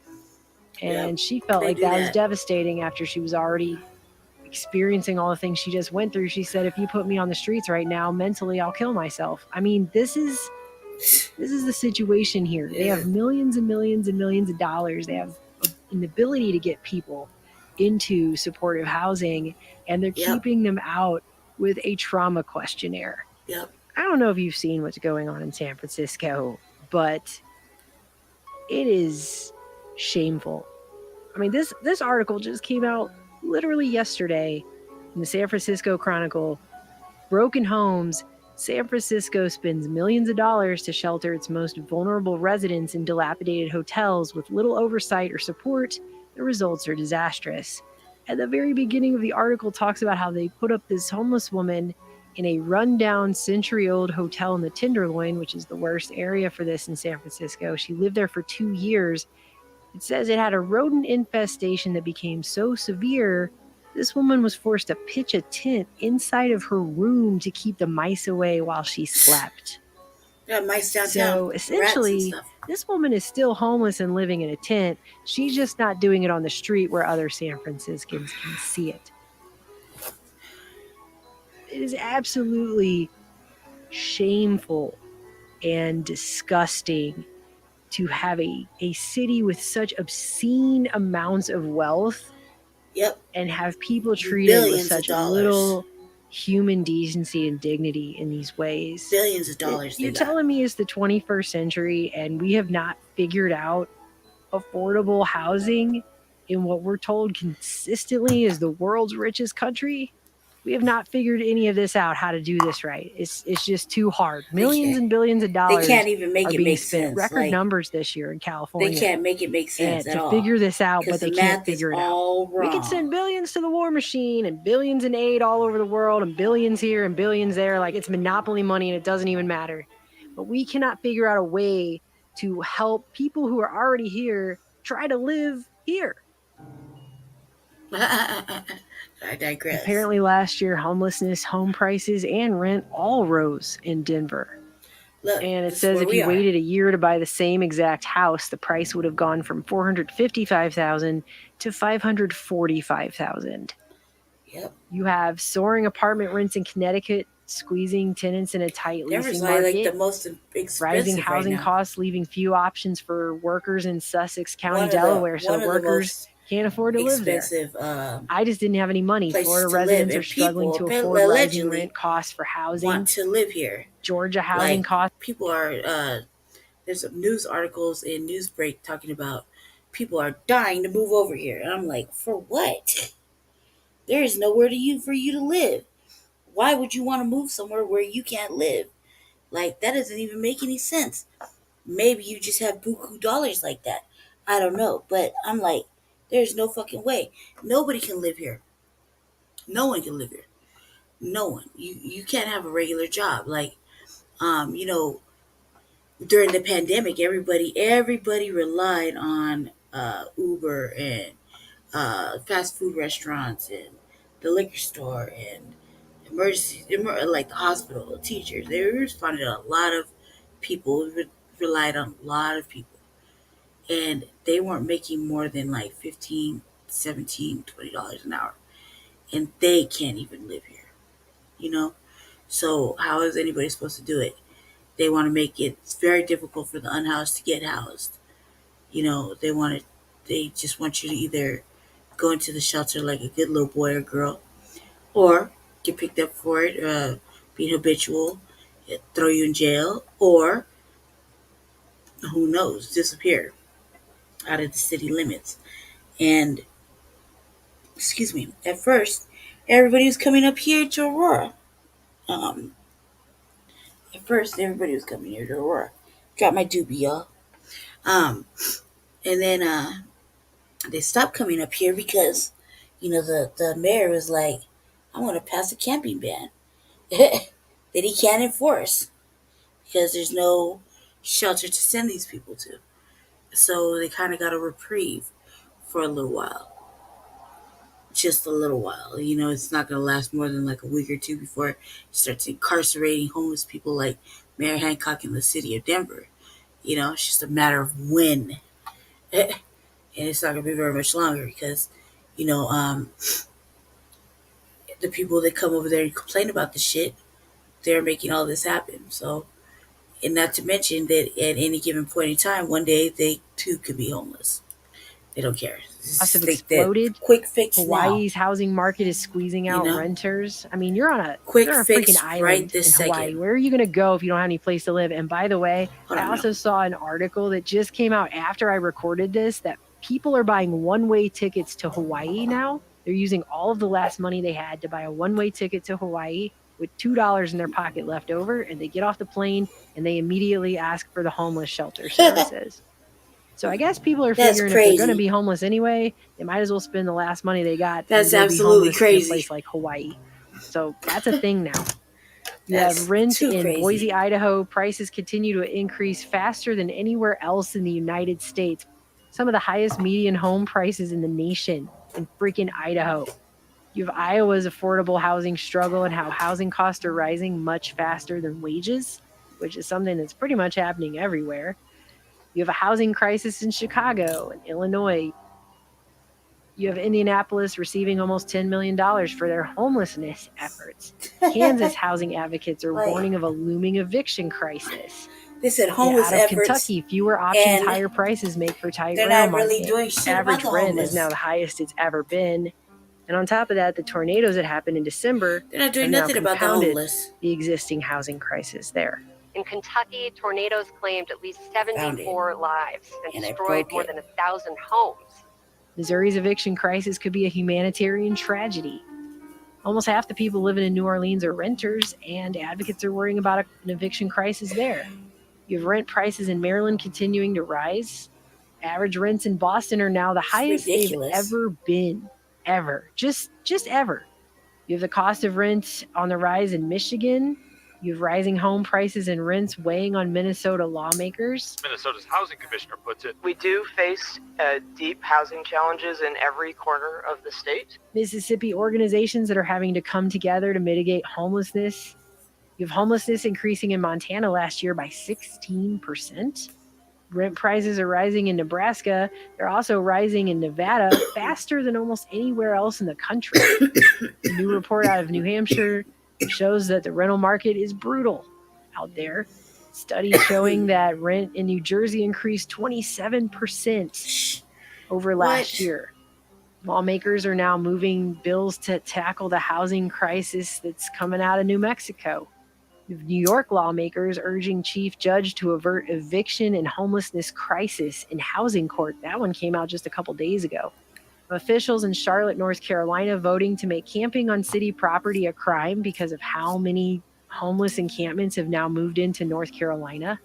And she felt like that was devastating after she was already experiencing all the things she just went through. She said, if you put me on the streets right now, mentally, I'll kill myself. This is the situation here. They have millions and millions and millions of dollars. They have an ability to get people into supportive housing, and they're keeping them out with a trauma questionnaire. I don't know if you've seen what's going on in San Francisco, but it is shameful. This article just came out literally yesterday in the San Francisco Chronicle. Broken homes. San Francisco spends millions of dollars to shelter its most vulnerable residents in dilapidated hotels with little oversight or support. The results are disastrous. At the very beginning of the article talks about how they put up this homeless woman in a rundown century-old hotel in the Tenderloin, which is the worst area for this in San Francisco. She lived there for 2 years. It says it had a rodent infestation that became so severe this woman was forced to pitch a tent inside of her room to keep the mice away while she slept. Yeah, mice downtown. So essentially, this woman is still homeless and living in a tent. She's just not doing it on the street where other San Franciscans can see it. It is absolutely shameful and disgusting to have a city with such obscene amounts of wealth and have people treated with such little human decency and dignity in these ways. Billions of dollars. You're telling me it's the 21st century and we have not figured out affordable housing in what we're told consistently is the world's richest country? We have not figured any of this out, how to do this right. It's just too hard. Millions and billions of dollars. They can't even make it make spent. sense. Record numbers this year in California. They can't make it make sense at all. To figure this out, but they can't figure it out. Wrong. We could send billions to the war machine and billions in aid all over the world and billions here and billions there. Like it's monopoly money and it doesn't even matter. But we cannot figure out a way to help people who are already here try to live here. I digress. Apparently last year, homelessness, home prices, and rent all rose in Denver. Look, and it says if you waited a year to buy the same exact house, the price would have gone from $455,000 to $545,000. Yep. You have soaring apartment rents in Connecticut, squeezing tenants in a tight leasing market. Like the most expensive rising housing costs, leaving few options for workers in Sussex County, Delaware. So workers can't afford to live there. I just didn't have any money. Florida residents are struggling to afford rising rent costs for housing. Want to live here. Georgia housing costs. People are. There's some news articles in Newsbreak talking about people are dying to move over here, and I'm like, for what? There is nowhere for you to live. Why would you want to move somewhere where you can't live? Like that doesn't even make any sense. Maybe you just have buku dollars like that. I don't know, but I'm like. There's no fucking way. Nobody can live here. No one can live here. No one. You can't have a regular job. Like, you know, during the pandemic, everybody relied on Uber and fast food restaurants and the liquor store and like the hospital, the teachers. They responded to a lot of people, relied on a lot of people. And they weren't making more than like 15, 17, $20 an hour. And they can't even live here, you know? So how is anybody supposed to do it? They want to make it very difficult for the unhoused to get housed. You know, they just want you to either go into the shelter like a good little boy or girl, or get picked up for it, being habitual, throw you in jail, or who knows, disappear out of the city limits. And excuse me, at first, everybody was coming up here to Aurora. Um, at first, everybody was coming here to Aurora. Drop my doobie, y'all. Um, and then they stopped coming up here because, you know, the mayor was like, I want to pass a camping ban that he can't enforce because there's no shelter to send these people to. So they kind of got a reprieve for a little while. Just a little while. You know, it's not going to last more than like a week or two before it starts incarcerating homeless people like Mayor Hancock in the city of Denver. You know, it's just a matter of when. And it's not going to be very much longer because, you know, the people that come over there and complain about the shit, they're making all this happen. So, and not to mention that at any given point in time, one day they too could be homeless. They don't care. Costs have exploded. Quick fix Hawaii's now. housing market is squeezing out renters. I mean, you're on a fix freaking island right this in Hawaii. second. Where are you going to go if you don't have any place to live? And by the way, I also saw an article that just came out after I recorded this that people are buying one-way tickets to Hawaii now. They're using all of the last money they had to buy a one-way ticket to Hawaii with $2 in their pocket left over, and they get off the plane and they immediately ask for the homeless shelter services. So I guess people are figuring if they're going to be homeless anyway, they might as well spend the last money they got. That's and absolutely be crazy. In a place like Hawaii. So that's a thing now. You have rent in Boise, Idaho. Prices continue to increase faster than anywhere else in the United States. Some of the highest median home prices in the nation in freaking Idaho. You have Iowa's affordable housing struggle and how housing costs are rising much faster than wages, which is something that's pretty much happening everywhere. You have a housing crisis in Chicago and Illinois. You have Indianapolis receiving almost $10 million for their homelessness efforts. Kansas housing advocates are warning of a looming eviction crisis. They said homeless out of efforts. Kentucky, fewer options, higher prices make for tight rental market. Really doing shit Average about the rent homeless. is now the highest it's ever been. And on top of that, the tornadoes that happened in December they're not doing have nothing now about the homeless. The existing housing crisis there. In Kentucky, tornadoes claimed at least 74 lives and destroyed more than 1,000 homes. Missouri's eviction crisis could be a humanitarian tragedy. Almost half the people living in New Orleans are renters, and advocates are worrying about an eviction crisis there. You have rent prices in Maryland continuing to rise. Average rents in Boston are now the highest they've ever been. Ever. Just ever. You have the cost of rent on the rise in Michigan. You have rising home prices and rents weighing on Minnesota lawmakers. Minnesota's housing commissioner puts it. We do face deep housing challenges in every corner of the state. Mississippi organizations that are having to come together to mitigate homelessness. You have homelessness increasing in Montana last year by 16%. Rent prices are rising in Nebraska. They're also rising in Nevada faster than almost anywhere else in the country. A new report out of New Hampshire shows that the rental market is brutal out there. Studies showing that rent in New Jersey increased 27% over last year. Lawmakers are now moving bills to tackle the housing crisis that's coming out of New Mexico. New York lawmakers urging chief judge to avert eviction and homelessness crisis in housing court. That one came out just a couple days ago. Officials in Charlotte, North Carolina, voting to make camping on city property a crime because of how many homeless encampments have now moved into North Carolina.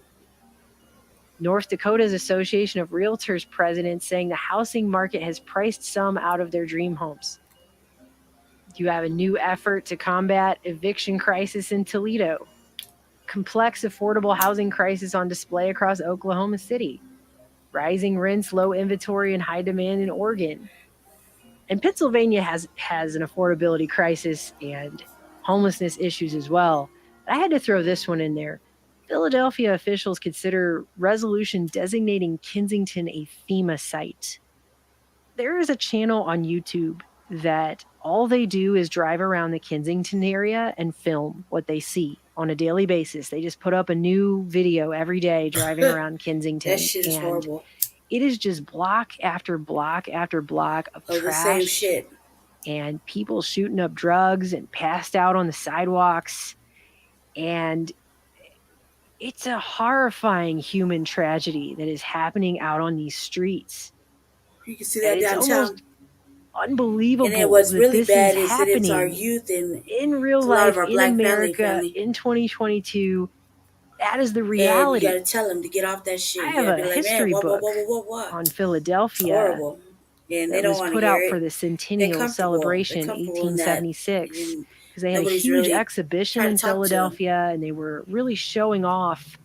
North Dakota's Association of Realtors president saying the housing market has priced some out of their dream homes. You have a new effort to combat eviction crisis in Toledo. Complex affordable housing crisis on display across Oklahoma City. Rising rents, low inventory, and high demand in Oregon. And Pennsylvania has an affordability crisis and homelessness issues as well. But I had to throw this one in there. Philadelphia officials consider resolution designating Kensington a FEMA site. There is a channel on YouTube that all they do is drive around the Kensington area and film what they see on a daily basis. They just put up a new video every day driving around Kensington. That shit is horrible. It is just block after block after block of trash. The same shit. And people shooting up drugs and passed out on the sidewalks. And it's a horrifying human tragedy that is happening out on these streets. You can see that downtown. It's almost unbelievable. And what's really bad is that it's our happening youth and in real a lot life of our in black America in 2022. That is the reality. And you gotta tell them to get off that shit. I have a history book on Philadelphia. Horrible. And that was put out for the centennial celebration, 1876, because they had a huge really exhibition in Philadelphia, and they were really showing off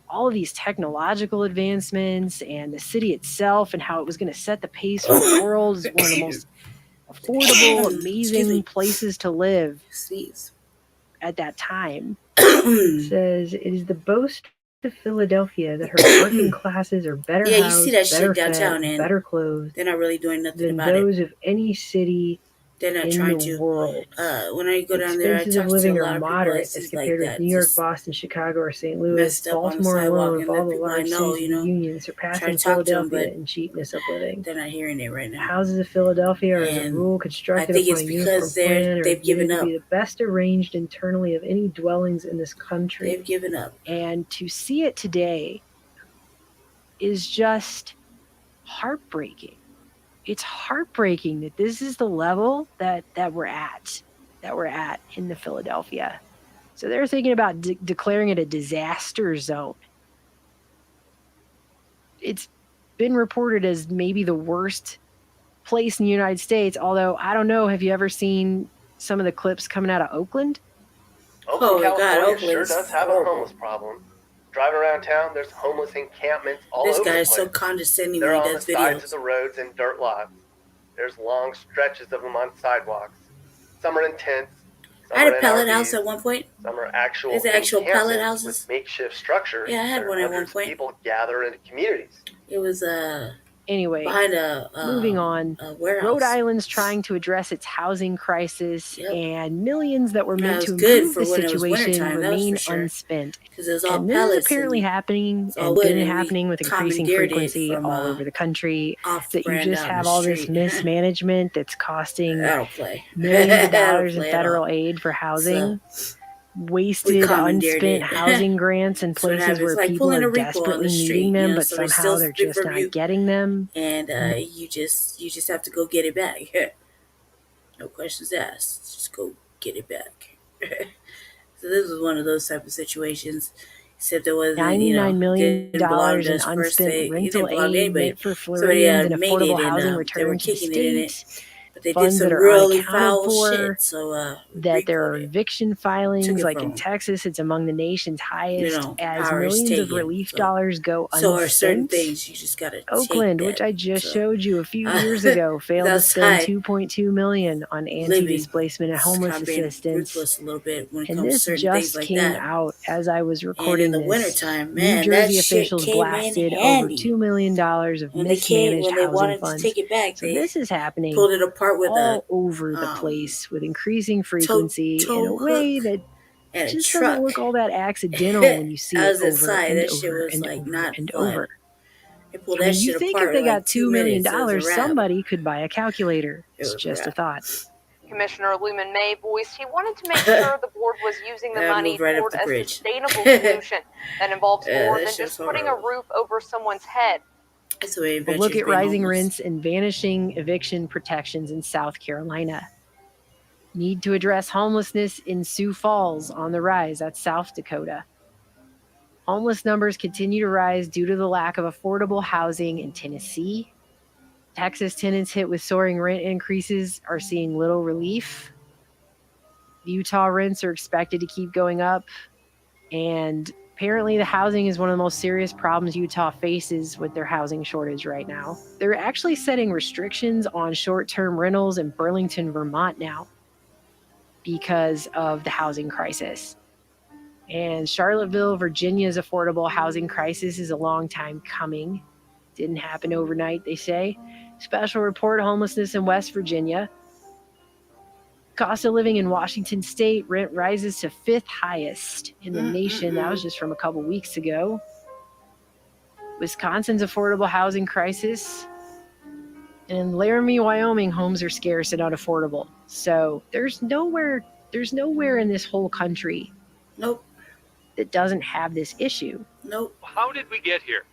all of these technological advancements and the city itself and how it was going to set the pace for the world as one of the most affordable, amazing places to live at that time. It says, it is the boast of Philadelphia that her working classes are better housed, you see that better shit downtown, fed, and better clothed. They're not really doing nothing than about it. those of any city They're not in trying the to. world. When I go down there, I Expenses talk of to living a are lot of moderate people as compared like with New York, Boston, Chicago, or St. Louis. messed up on the Baltimore sidewalk, alone, and of all the people I large know, cities of the Union, surpassing Philadelphia in cheapness of living. They're not hearing it right now. Houses of Philadelphia are, as a And rule, constructed I think upon it's a because uniform plan and are they've given admitted to up. be the best arranged internally of any dwellings in this country. They've given up. And to see it today is just heartbreaking. It's heartbreaking that this is the level that we're at in the Philadelphia. So they're thinking about declaring it a disaster zone. It's been reported as maybe the worst place in the United States, although I don't know, have you ever seen some of the clips coming out of Oakland? Oakland, California sure does have a homeless problem. Drive around town, there's homeless encampments all over the place. This guy is so condescending They're when he on does the videos. sides of the roads and dirt lots. There's long stretches of them on sidewalks. Some are in tents. I had a pellet house at one point. Some are actual There's actual pellet encampments houses. with makeshift structures. Yeah, I had one at one point. People gather into communities. It was Anyway, behind a moving on, warehouse. Rhode Island's trying to address its housing crisis, and millions that were meant to good improve for the when it was situation wintertime, that was remain for sure. unspent. Because it was all And this pellets is apparently and happening all and wood, been and we happening with increasing commandeered it frequency from, all over the country. That you brand just out in have the all this street. mismanagement that's costing That'll play. millions of That'll dollars in play at federal all. aid for housing. We Wasted, commandeered unspent it. housing grants in That's what places happens. where Like people pulling a are repo on the desperately street, needing them, you know, but somebody somehow steals they're something just from not you, getting them. and you just have to go get it back. No questions asked. Just go get it back. So this was one of those type of situations. Except it wasn't, $99 million didn't belong in to us first. It unspent rental didn't belong to aid anybody. meant for Somebody Floridians and made affordable it, and housing they returned were to the kicking it in state. it. But they did Funds some that are really unaccounted foul for, shit. So that there are eviction Took filings, it like from in them. Texas, it's among the nation's highest, as power is millions of taken. relief dollars go So are certain unspent. things you just gotta Oakland, take which that. I just So, showed you a few years ago, failed to spend outside $2.2 million on anti-displacement and homeless kind of being assistance. ruthless a little bit when it And comes to this certain just things like came that. out as I was And recording in the this. wintertime, New man, Jersey that shit officials came blasted in over handy. $2 million of When mismanaged when they housing wanted funds. to take it back, So they this is happening pulled it apart with all a over the place with increasing frequency in a tow way hook that and a just truck. doesn't look all that accidental when you see I it was over inside. and That shit over was and like over not and fun. over. They pulled I that mean, you shit think apart if they in got like 2 $2 million, minutes. It was a wrap. somebody could buy a calculator. It It's was a just a wrap. thought. Commissioner Luman May voiced he wanted to make sure the board was using the I money moved right up toward the a bridge. sustainable solution that involves Yeah, more that than shit's just putting a horrible. roof over someone's head. That's the way But look adventures at being rising homeless. rents and vanishing eviction protections in South Carolina. Need to address homelessness in Sioux Falls on the rise. That's South Dakota. Homeless numbers continue to rise due to the lack of affordable housing in Tennessee, Texas tenants hit with soaring rent increases are seeing little relief. Utah rents are expected to keep going up. And apparently the housing is one of the most serious problems Utah faces with their housing shortage right now. They're actually setting restrictions on short-term rentals in Burlington, Vermont now because of the housing crisis. And Charlottesville, Virginia's affordable housing crisis is a long time coming. Didn't happen overnight, they say. Special report homelessness in West Virginia. Cost of living in Washington state, rent rises to 5th highest in the nation. That was just from a couple weeks ago. Wisconsin's affordable housing crisis. And in Laramie, Wyoming, homes are scarce and unaffordable. So there's nowhere in this whole country that doesn't have this issue. How did we get here?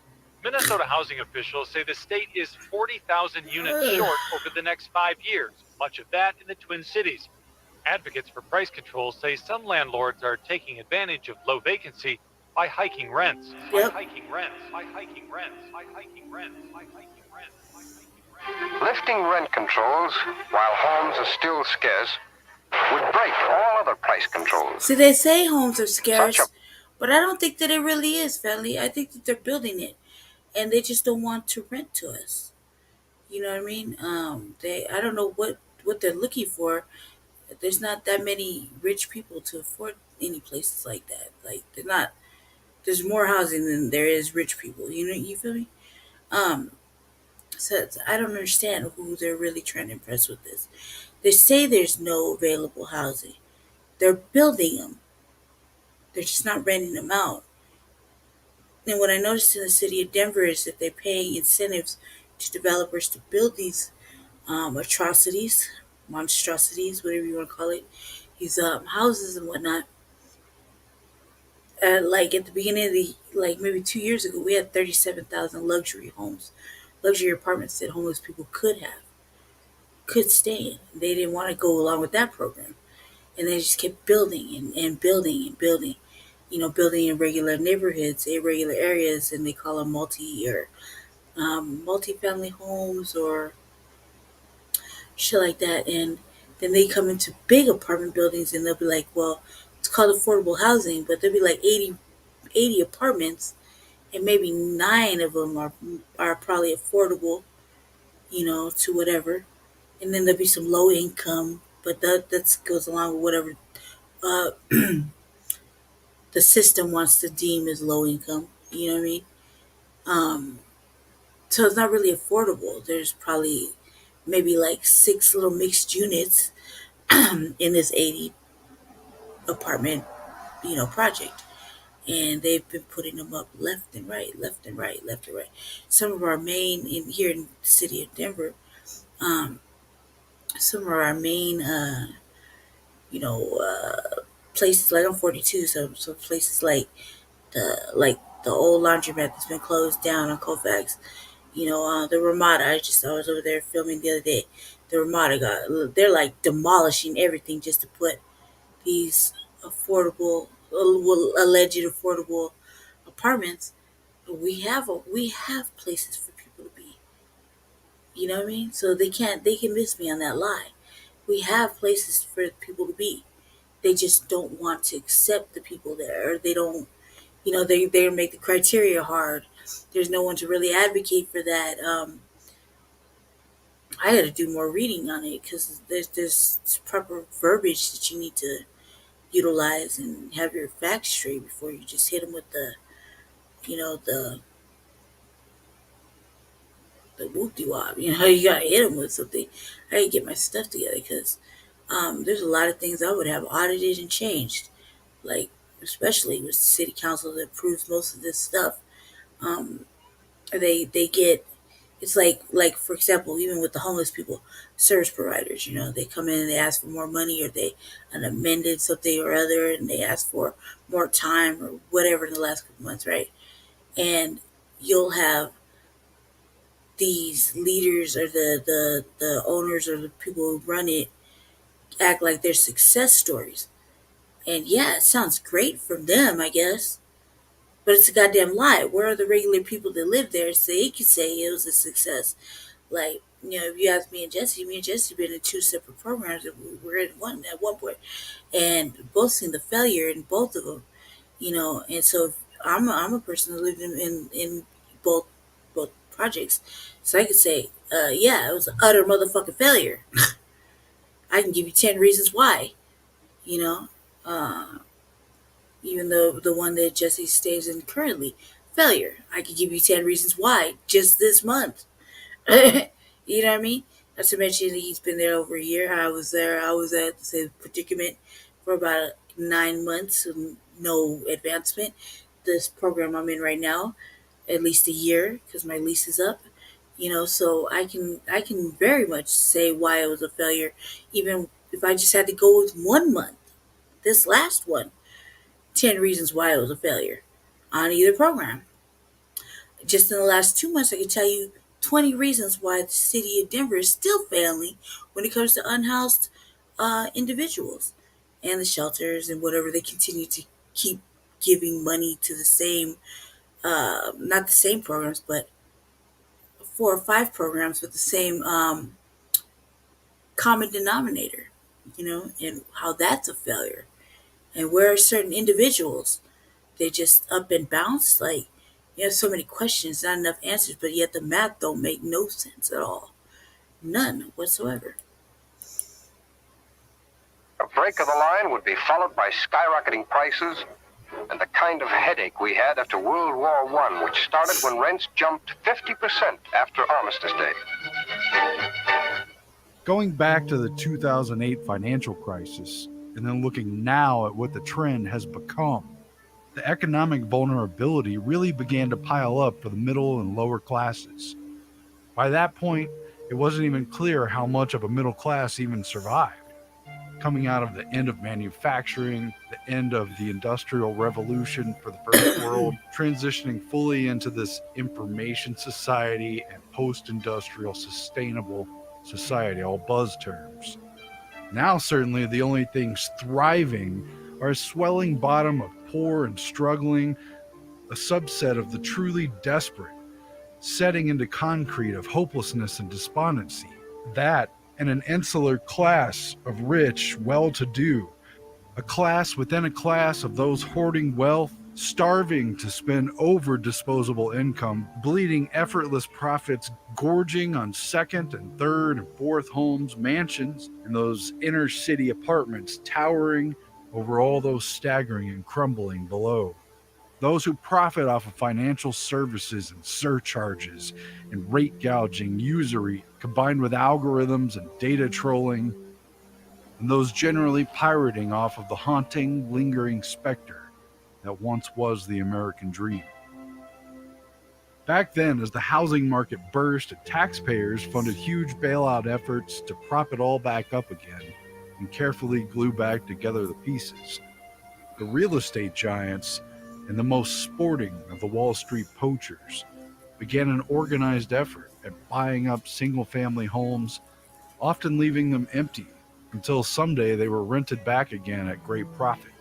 Minnesota housing officials say the state is 40,000 units short over the next 5 years, much of that in the Twin Cities. Advocates for price control say some landlords are taking advantage of low vacancy by hiking rents. Lifting rent controls while homes are still scarce would break all other price controls. See, they say homes are scarce, but I don't think that it really is, family. I think that they're building it, and they just don't want to rent to us. You know what I mean? I don't know what they're looking for. There's not that many rich people to afford any places like that. Like they're not. There's more housing than there is rich people. You feel me? So I don't understand who they're really trying to impress with this. They say there's no available housing. They're building them. They're just not renting them out. And what I noticed in the city of Denver is that they're paying incentives to developers to build these atrocities, monstrosities, whatever you want to call it, these houses and whatnot. Like at the beginning of maybe 2 years ago, we had 37,000 luxury apartments that homeless people could stay in. They didn't want to go along with that program, and they just kept building and building and building. Building in regular neighborhoods, irregular areas, and they call them multi-family homes or shit like that. And then they come into big apartment buildings, and they'll be like, well, it's called affordable housing, but there'll be like 80 apartments, and maybe 9 of them are probably affordable, to whatever. And then there'll be some low income, but that goes along with whatever uh, the system wants to deem as low income. You know what I mean? So it's not really affordable. There's probably maybe like 6 little mixed units in this 80 apartment, project. And they've been putting them up left and right, left and right, left and right. Some of our main here in the city of Denver, some of our main, places, like I'm 42, so places like the old laundromat that's been closed down on Colfax. The Ramada. I was over there filming the other day. The Ramada they're like demolishing everything just to put these alleged affordable apartments. We have places for people to be. You know what I mean? So they can miss me on that lie. We have places for people to be. They just don't want to accept the people there, or they don't. They make the criteria hard. There's no one to really advocate for that. I got to do more reading on it because there's proper verbiage that you need to utilize and have your facts straight before you just hit them with you know, the the whoop de wop. You gotta hit them with something. I gotta get my stuff together because there's a lot of things I would have audited and changed, like especially with the city council that approves most of this stuff. Um, they get it's like for example, even with the homeless people, service providers, they come in and they ask for more money, or they an amended something or other, and they ask for more time or whatever in the last couple months, right? And you'll have these leaders or the owners or the people who run it act like they're success stories. And yeah, it sounds great from them, I guess. But it's a goddamn lie. Where are the regular people that live there so they can say it was a success? Like, if you ask me and Jesse been in two separate programs, and we were in one at one point, and both seen the failure in both of them. And so if I'm a person who lived in both projects, so I could say, yeah, it was an utter motherfucking failure. I can give you 10 reasons why. You know, uh, Even though the one that Jesse stays in currently, failure. I could give you 10 reasons why just this month. You know what I mean? Not to mention he's been there over a year. I was there. I was at the predicament for about 9 months and no advancement. This program I'm in right now, at least a year because my lease is up. So I can very much say why it was a failure, even if I just had to go with 1 month. This last one, 10 reasons why it was a failure on either program. Just in the last 2 months, I can tell you 20 reasons why the city of Denver is still failing when it comes to unhoused individuals and the shelters and whatever they continue to keep giving money to the same, not the same programs, but 4 or 5 programs with the same common denominator, and how that's a failure. And where are certain individuals? They just up and bounce. Like, you have so many questions, not enough answers, but yet the math don't make no sense at all. None whatsoever. A break of the line would be followed by skyrocketing prices and the kind of headache we had after World War I, which started when rents jumped 50% after Armistice Day. Going back to the 2008 financial crisis, and then looking now at what the trend has become, the economic vulnerability really began to pile up for the middle and lower classes. By that point, it wasn't even clear how much of a middle class even survived. Coming out of the end of manufacturing, the end of the Industrial Revolution for the first world, transitioning fully into this information society and post-industrial sustainable society, all buzz terms. Now, certainly, the only things thriving are a swelling bottom of poor and struggling, a subset of the truly desperate, setting into concrete of hopelessness and despondency. That and an insular class of rich, well-to-do, a class within a class of those hoarding wealth, starving to spend over disposable income, bleeding effortless profits, gorging on second and third and fourth homes, mansions, and those inner city apartments towering over all those staggering and crumbling below. Those who profit off of financial services and surcharges and rate gouging, usury, combined with algorithms and data trolling, and those generally pirating off of the haunting, lingering specter that once was the American dream. Back then, as the housing market burst and taxpayers funded huge bailout efforts to prop it all back up again and carefully glue back together the pieces, the real estate giants and the most sporting of the Wall Street poachers began an organized effort at buying up single-family homes, often leaving them empty until someday they were rented back again at great profit.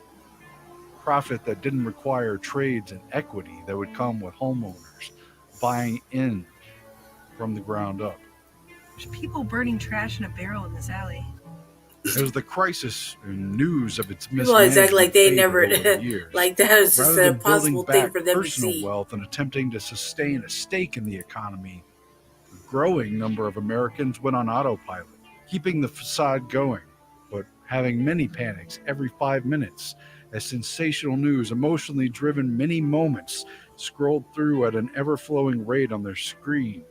Profit that didn't require trades and equity that would come with homeowners buying in from the ground up. There's people burning trash in a barrel in this alley. As the crisis and news of its People always act mismanagement like they faded never, over the years, like that is just rather a than building possible thing back for them to personal see. wealth and attempting to sustain a stake in the economy, a growing number of Americans went on autopilot, keeping the facade going, but having many panics every 5 minutes as sensational news, emotionally driven mini moments scrolled through at an ever-flowing rate on their screen.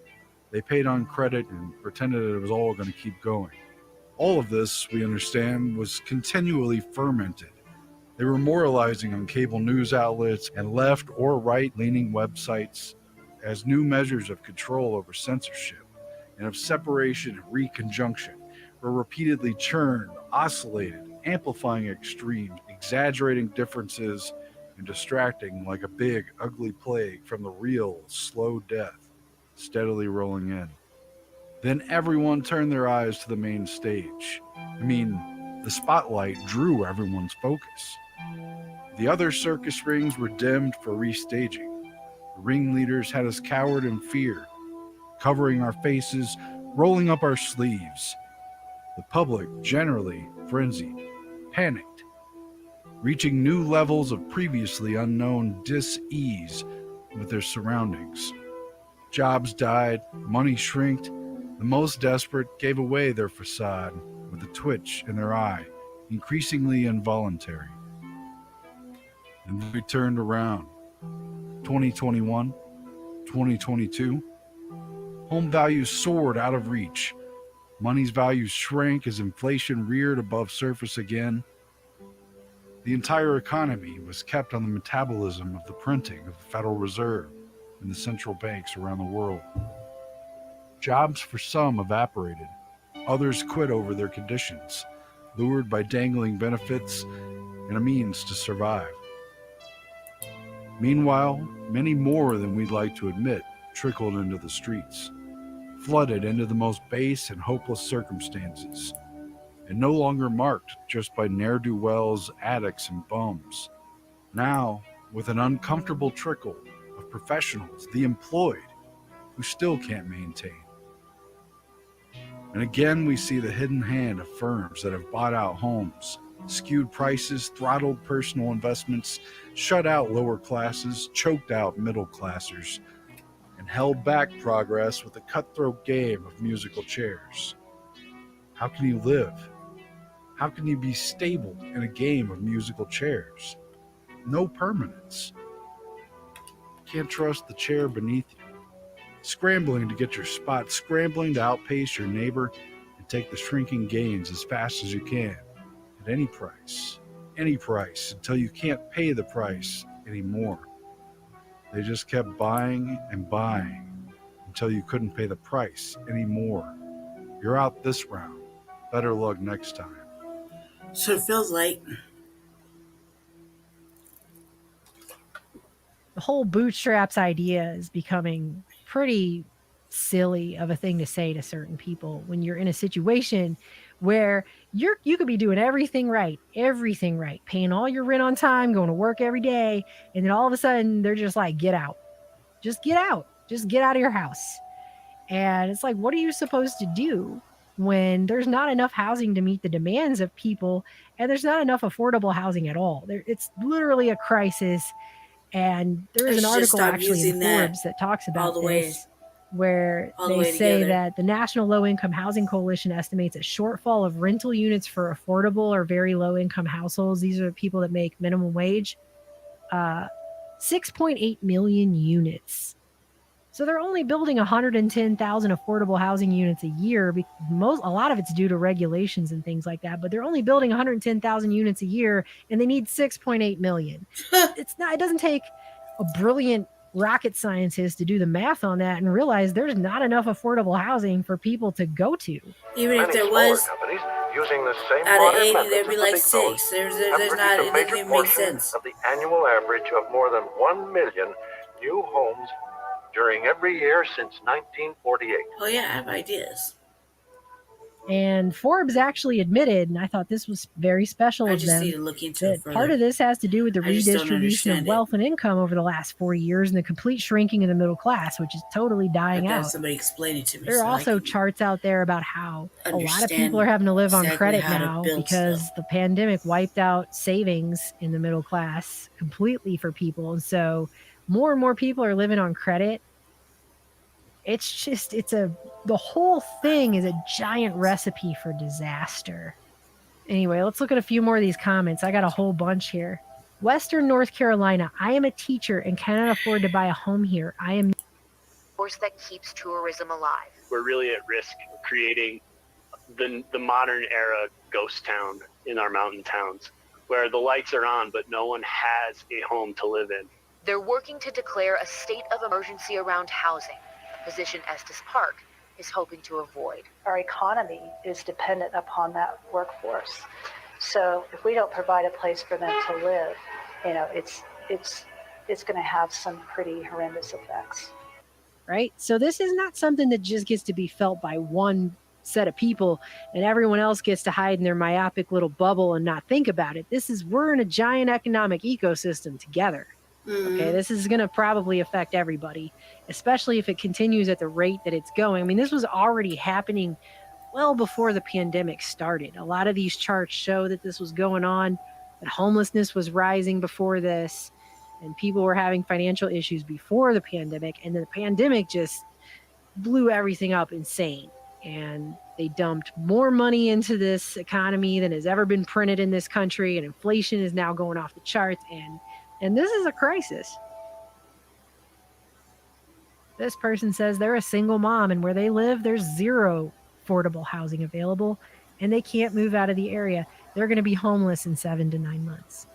They paid on credit and pretended it was all going to keep going. All of this, we understand, was continually fermented. They were moralizing on cable news outlets and left or right-leaning websites as new measures of control over censorship and of separation and reconjunction were repeatedly churned, oscillated, amplifying extremes, exaggerating differences, and distracting like a big, ugly plague from the real, slow death steadily rolling in. Then everyone turned their eyes to the main stage. The spotlight drew everyone's focus. The other circus rings were dimmed for restaging. The ringleaders had us cowered in fear, covering our faces, rolling up our sleeves. The public, generally frenzied, panicked, reaching new levels of previously unknown dis-ease with their surroundings. Jobs died, money shrinked. The most desperate gave away their facade with a twitch in their eye, increasingly involuntary. And we turned around. 2021, 2022, home values soared out of reach. Money's values shrank as inflation reared above surface again. The entire economy was kept on the metabolism of the printing of the Federal Reserve and the central banks around the world. Jobs for some evaporated. Others quit over their conditions, lured by dangling benefits and a means to survive. Meanwhile, many more than we'd like to admit trickled into the streets, flooded into the most base and hopeless circumstances, and no longer marked just by ne'er-do-wells, addicts, and bums. Now, with an uncomfortable trickle of professionals, the employed, who still can't maintain. And again, we see the hidden hand of firms that have bought out homes, skewed prices, throttled personal investments, shut out lower classes, choked out middle classers, and held back progress with a cutthroat game of musical chairs. How can you live? How can you be stable in a game of musical chairs? No permanence. Can't trust the chair beneath you. Scrambling to get your spot, scrambling to outpace your neighbor and take the shrinking gains as fast as you can, at any price, until you can't pay the price anymore. They just kept buying and buying until you couldn't pay the price anymore. You're out this round. Better luck next time. So it feels like the whole bootstraps idea is becoming pretty silly of a thing to say to certain people when you're in a situation where you could be doing everything right, paying all your rent on time, going to work every day, and then all of a sudden they're just like, get out. Just get out. Just get out of your house. And it's like, what are you supposed to do when there's not enough housing to meet the demands of people and there's not enough affordable housing at all? It's literally a crisis. And there is an article actually in Forbes that talks about this, where they say that the National Low-Income Housing Coalition estimates a shortfall of rental units for affordable or very low-income households. These are people that make minimum wage. 6.8 million units. So they're only building 110,000 affordable housing units a year. A lot of it's due to regulations and things like that, but they're only building 110,000 units a year, and they need 6.8 million. It doesn't take a brilliant rocket scientist to do the math on that and realize there's not enough affordable housing for people to go to. Even if there was, using the same out of modern 80, methods there'd be as the like big 6. There's not a major anything that makes portion sense. of the annual average of more than 1 million new homes during every year since 1948. Oh yeah, I have ideas. And Forbes actually admitted, and I thought this was very special of them, need to look into that part of this has to do with the redistribution of wealth and income over the last 4 years and the complete shrinking of the middle class, which is totally dying out. Somebody explain it to me. There are also charts out there about how a lot of people are having to live on credit now because the pandemic wiped out savings in the middle class completely for people. And so more and more people are living on credit. The whole thing is a giant recipe for disaster. Anyway, let's look at a few more of these comments. I got a whole bunch here. Western North Carolina. I am a teacher and cannot afford to buy a home here. I am force that keeps tourism alive. We're really at risk of creating the modern era ghost town in our mountain towns, where the lights are on, but no one has a home to live in. They're working to declare a state of emergency around housing, a position Estes Park is hoping to avoid. Our economy is dependent upon that workforce. So if we don't provide a place for them to live, it's going to have some pretty horrendous effects. Right? So this is not something that just gets to be felt by one set of people and everyone else gets to hide in their myopic little bubble and not think about it. We're in a giant economic ecosystem together. Okay, this is going to probably affect everybody, especially if it continues at the rate that it's going. I mean, this was already happening well before the pandemic started. A lot of these charts show that this was going on, that homelessness was rising before this, and people were having financial issues before the pandemic. And the pandemic just blew everything up insane. And they dumped more money into this economy than has ever been printed in this country. And inflation is now going off the charts. And this is a crisis. This person says they're a single mom, and where they live, there's zero affordable housing available, and they can't move out of the area. They're going to be homeless in 7 to 9 months.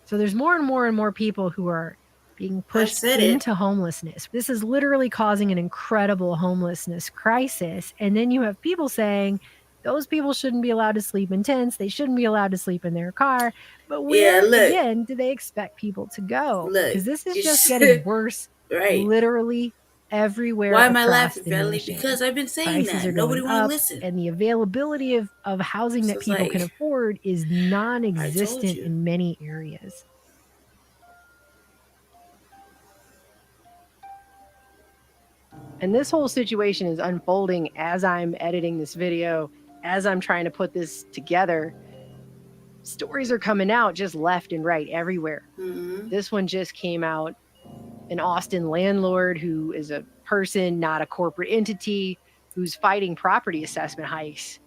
So there's more and more and more people who are being pushed into homelessness. This is literally causing an incredible homelessness crisis. And then you have people saying those people shouldn't be allowed to sleep in tents. They shouldn't be allowed to sleep in their car. But where, again, do they expect people to go? Because this is just getting worse, literally everywhere. Why am I across laughing, the family? nation. Because I've been saying Prices that. are Nobody going want to up, listen. and the availability of housing that people can afford is non-existent in many areas. And this whole situation is unfolding as I'm editing this video, as I'm trying to put this together. Stories are coming out just left and right everywhere. This one just came out. An Austin landlord who is a person, not a corporate entity, who's fighting property assessment hikes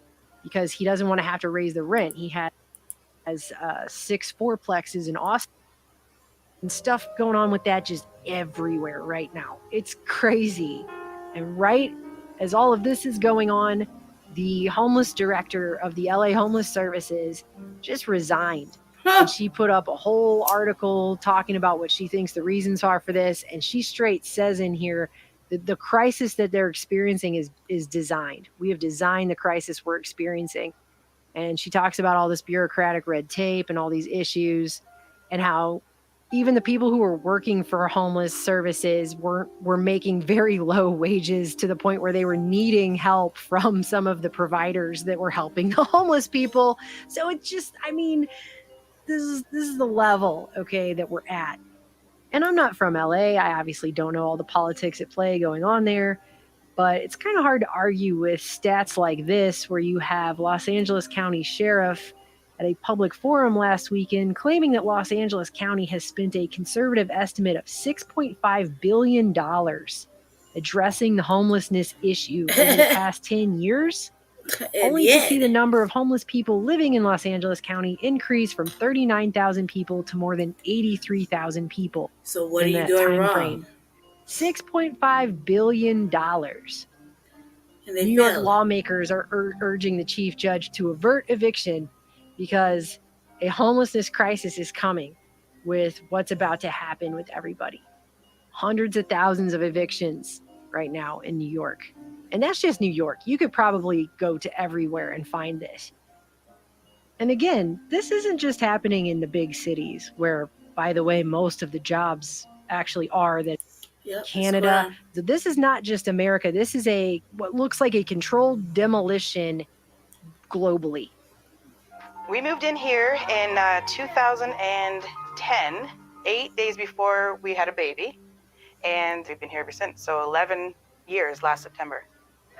because he doesn't want to have to raise the rent. He has 6 fourplexes in Austin and stuff going on with that just everywhere right now. It's crazy. And right as all of this is going on, the homeless director of the LA Homeless Services just resigned. And she put up a whole article talking about what she thinks the reasons are for this. And she straight says in here that the crisis that they're experiencing is designed. We have designed the crisis we're experiencing. And she talks about all this bureaucratic red tape and all these issues and how even the people who were working for homeless services were making very low wages to the point where they were needing help from some of the providers that were helping the homeless people. So it's just, I mean, this is the level, okay, that we're at. And I'm not from LA. I obviously don't know all the politics at play going on there, but it's kind of hard to argue with stats like this, where you have Los Angeles County Sheriff at a public forum last weekend claiming that Los Angeles County has spent a conservative estimate of $6.5 billion addressing the homelessness issue over the past 10 years. Only to see the number of homeless people living in Los Angeles County increase from 39,000 people to more than 83,000 people. So what are in you that doing time wrong? frame. $6.5 billion. And they New York failed. lawmakers are urging the chief judge to avert eviction because a homelessness crisis is coming with what's about to happen with everybody. Hundreds of thousands of evictions right now in New York. And that's just New York. You could probably go to everywhere and find this. And again, this isn't just happening in the big cities where, by the way, most of the jobs actually are. That Canada. So this is not just America. This is what looks like a controlled demolition globally. We moved in here in 2010, 8 days before we had a baby, and we've been here ever since. So 11 years last September.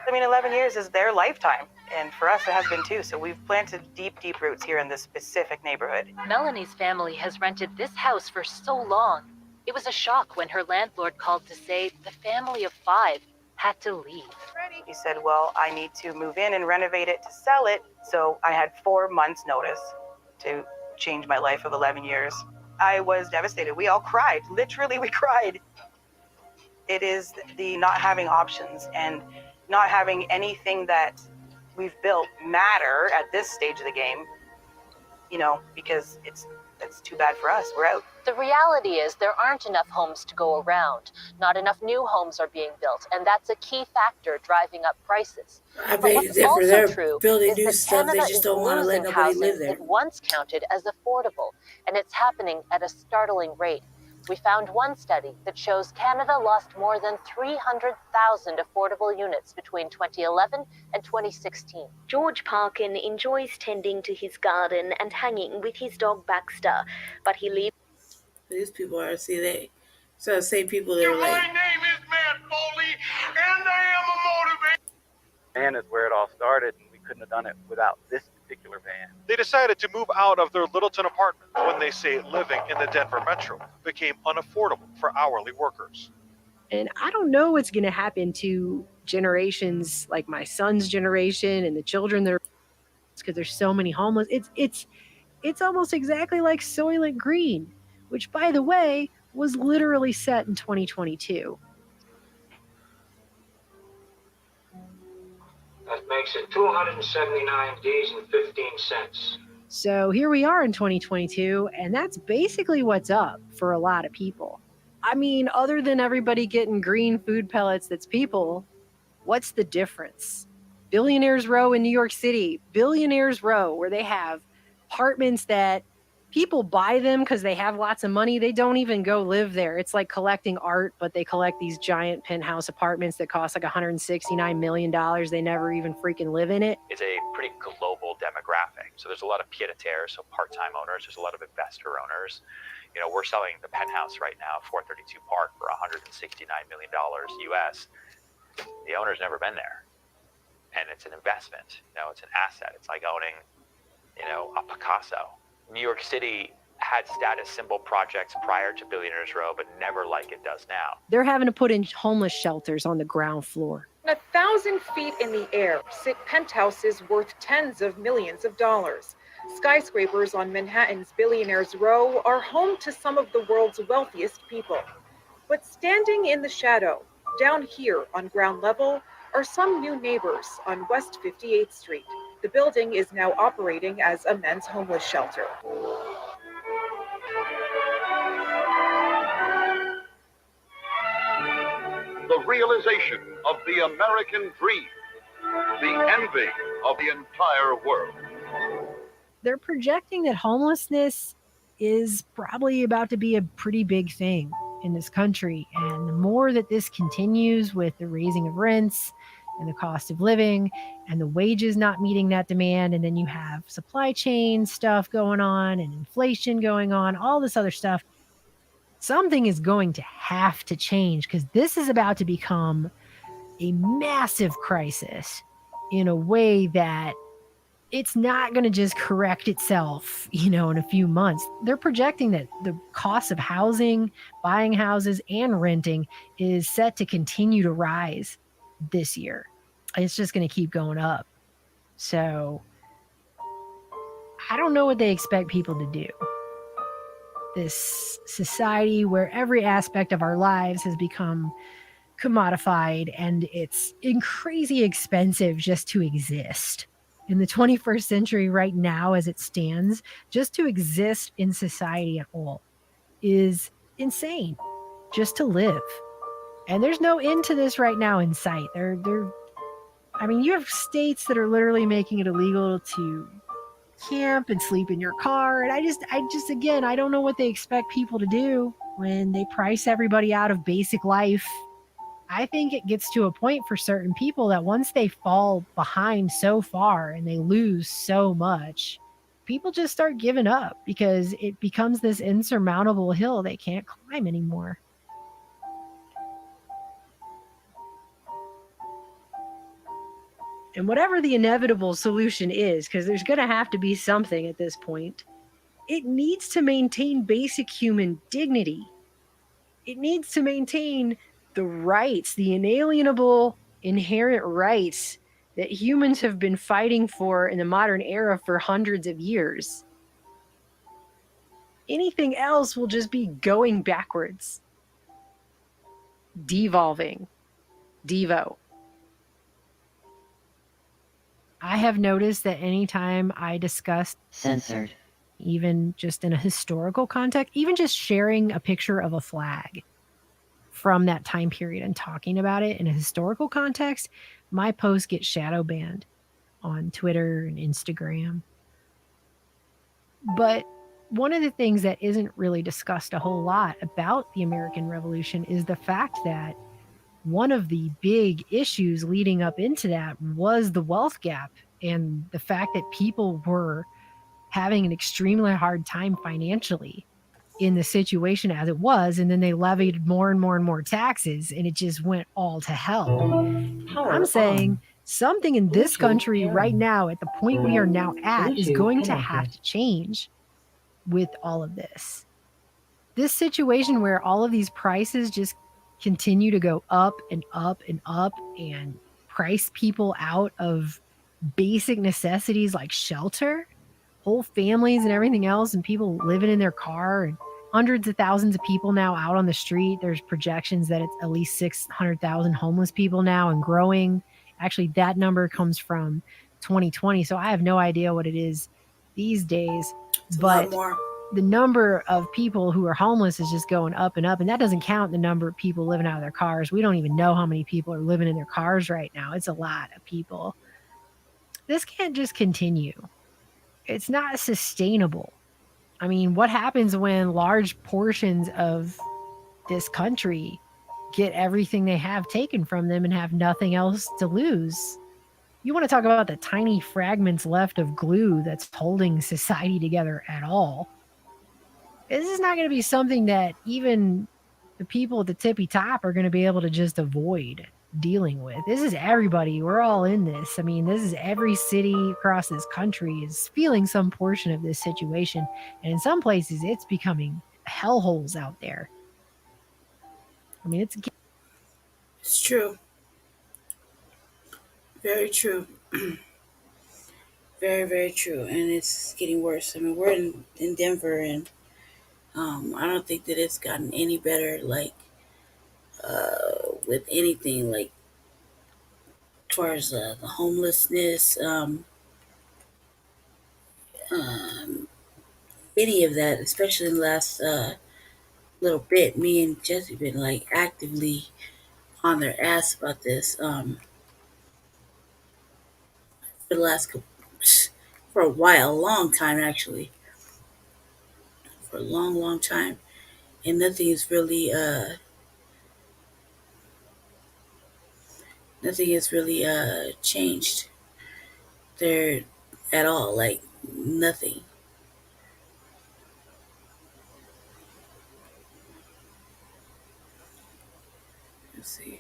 I mean, 11 years is their lifetime, and for us it has been too. So we've planted deep, deep roots here in this specific neighborhood. Melanie's family has rented this house for so long. It was a shock when her landlord called to say the family of 5 had to leave. He said, well, I need to move in and renovate it to sell it. So I had 4 months notice to change my life of 11 years. I was devastated. We all cried. Literally, we cried. It is the not having options and not having anything that we've built matter at this stage of the game, because it's too bad for us. We're out. The reality is there aren't enough homes to go around. Not enough new homes are being built, and that's a key factor driving up prices. I But bet what's they're also true building is new that stuff. They Canada just is don't want to let losing nobody live housing there. that once counted as affordable, and it's happening at a startling rate. We found one study that shows Canada lost more than 300,000 affordable units between 2011 and 2016. George Parkin enjoys tending to his garden and hanging with his dog Baxter, but he leaves. These people are, So the same people that were like, My name is Matt Foley, and I am a motivator. Van is where it all started, and we couldn't have done it without this particular van. They decided to move out of their Littleton apartment when they say living in the Denver metro became unaffordable for hourly workers. And I don't know what's going to happen to generations like my son's generation and the children that are, because there's so many homeless. It's almost exactly like Soylent Green, which, by the way, was literally set in 2022. That makes it 279 days and 15 cents. So here we are in 2022, and that's basically what's up for a lot of people. I mean, other than everybody getting green food pellets that's people, what's the difference? Billionaires Row in New York City, Billionaires Row, where they have apartments that people buy them because they have lots of money. They don't even go live there. It's like collecting art, but they collect these giant penthouse apartments that cost like $169 million. They never even freaking live in it. It's a pretty global demographic. So there's a lot of pied-à-terre, so part-time owners. There's a lot of investor owners. You know, we're selling the penthouse right now, 432 Park, for $169 million US. The owner's never been there. And it's an investment. You know, it's an asset. It's like owning, you know, a Picasso. New York City had status symbol projects prior to Billionaires Row, but never like it does now. They're having to put in homeless shelters on the ground floor. 1,000 feet in the air sit penthouses worth tens of millions of dollars. Skyscrapers on Manhattan's Billionaires Row are home to some of the world's wealthiest people. But standing in the shadow, down here on ground level, are some new neighbors on West 58th Street. The building is now operating as a men's homeless shelter. The realization of the American dream, the envy of the entire world. They're projecting that homelessness is probably about to be a pretty big thing in this country. And the more that this continues with the raising of rents and the cost of living and the wages not meeting that demand, and then you have supply chain stuff going on and inflation going on, all this other stuff, something is going to have to change, because this is about to become a massive crisis in a way that it's not going to just correct itself, you know, in a few months. They're projecting that the cost of housing, buying houses, and renting is set to continue to rise this year. It's just going to keep going up. So I don't know what they expect people to do. This society where every aspect of our lives has become commodified, and it's crazy expensive just to exist. In the 21st century right now, as it stands, just to exist in society at all is insane. Just to live. And there's no end to this right now in sight. I mean, you have states that are literally making it illegal to camp and sleep in your car. And I just, again, I don't know what they expect people to do when they price everybody out of basic life. I think it gets to a point for certain people that once they fall behind so far and they lose so much, people just start giving up because it becomes this insurmountable hill they can't climb anymore. And whatever the inevitable solution is, because there's going to have to be something at this point, it needs to maintain basic human dignity. It needs to maintain the rights, the inalienable, inherent rights that humans have been fighting for in the modern era for hundreds of years. Anything else will just be going backwards. Devolving. Devo. I have noticed that anytime I discuss censored, even just in a historical context, even just sharing a picture of a flag from that time period and talking about it in a historical context, my posts get shadow banned on Twitter and Instagram. But one of the things that isn't really discussed a whole lot about the American Revolution is the fact that one of the big issues leading up into that was the wealth gap and the fact that people were having an extremely hard time financially. in the situation as it was, and then they levied more and more and more taxes, and it just went all to hell. I'm saying something in this country right now, at the point we are now at, is going to have to change with all of this. This situation where all of these prices just continue to go up and up and up and price people out of basic necessities like shelter, whole families and everything else, and people living in their car, and hundreds of thousands of people now out on the street. There's projections that it's at least 600,000 homeless people now and growing. Actually, that number comes from 2020, so I have no idea what it is these days. But the number of people who are homeless is just going up and up, and that doesn't count the number of people living out of their cars. We don't even know how many people are living in their cars right now. It's a lot of people. This can't just continue. It's not sustainable. I mean, what happens when large portions of this country get everything they have taken from them and have nothing else to lose? You want to talk about the tiny fragments left of glue that's holding society together at all. This is not going to be something that even the people at the tippy top are going to be able to just avoid dealing with. This is everybody. We're all in this. I mean, this is every city across this country is feeling some portion of this situation. And in some places, it's becoming hellholes out there. I mean, It's true. Very true. Very, very true. And it's getting worse. I mean, we're in Denver, and I don't think that it's gotten any better, like, with anything, like, as far as the homelessness, any of that, especially in the last little bit. Me and Jesse been, like, actively on their ass about this for the last couple, for a while, a long time actually, for a long, long time, and nothing has really changed there at all, like nothing. Let's see.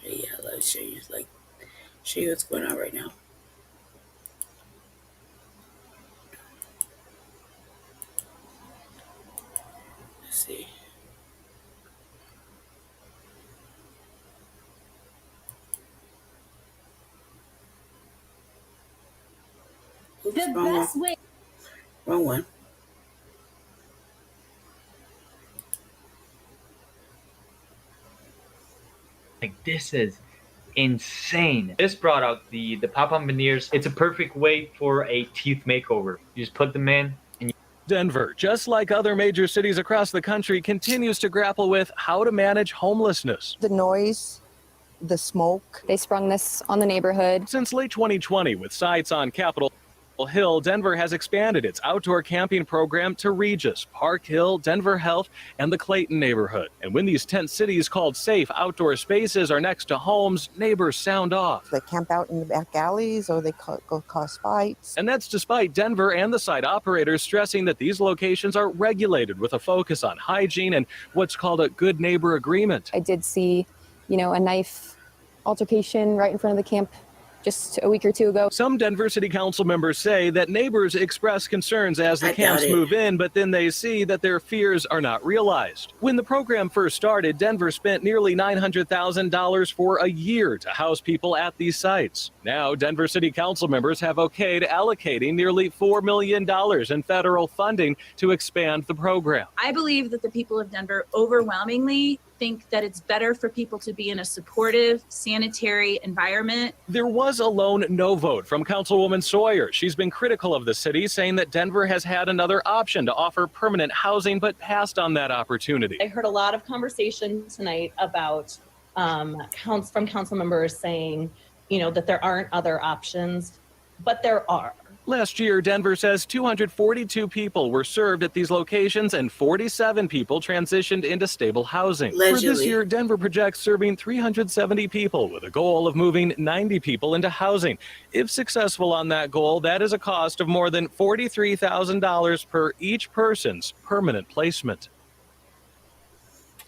Yeah, let's show you what's going on right now. Let's see. Oops, wrong one. Like, this is insane. This brought out the pop-on veneers. It's a perfect way for a teeth makeover. You just put them in and Denver, just like other major cities across the country, continues to grapple with how to manage homelessness. The noise, the smoke. They sprung this on the neighborhood. Since late 2020, with sites on Capitol Hill, Denver has expanded its outdoor camping program to Regis, Park Hill, Denver Health, and the Clayton neighborhood. And when these tent cities called safe outdoor spaces are next to homes, neighbors sound off. They camp out in the back alleys, or they go cause fights. And that's despite Denver and the site operators stressing that these locations are regulated with a focus on hygiene and what's called a good neighbor agreement. I did see, a knife altercation right in front of the camp just a week or two ago. Some Denver City Council members say that neighbors express concerns as the camps move in, but then they see that their fears are not realized. When the program first started, Denver spent nearly $900,000 for a year to house people at these sites. Now, Denver City Council members have okayed allocating nearly $4 million in federal funding to expand the program. I believe that the people of Denver overwhelmingly think that it's better for people to be in a supportive, sanitary environment. There was a lone no vote from Councilwoman Sawyer. She's been critical of the city, saying that Denver has had another option to offer permanent housing, but passed on that opportunity. I heard a lot of conversation tonight about from council members saying, that there aren't other options, but there are. Last year, Denver says 242 people were served at these locations and 47 people transitioned into stable housing. For this Allegedly. year, Denver projects serving 370 people with a goal of moving 90 people into housing. If successful on that goal, that is a cost of more than $43,000 per each person's permanent placement.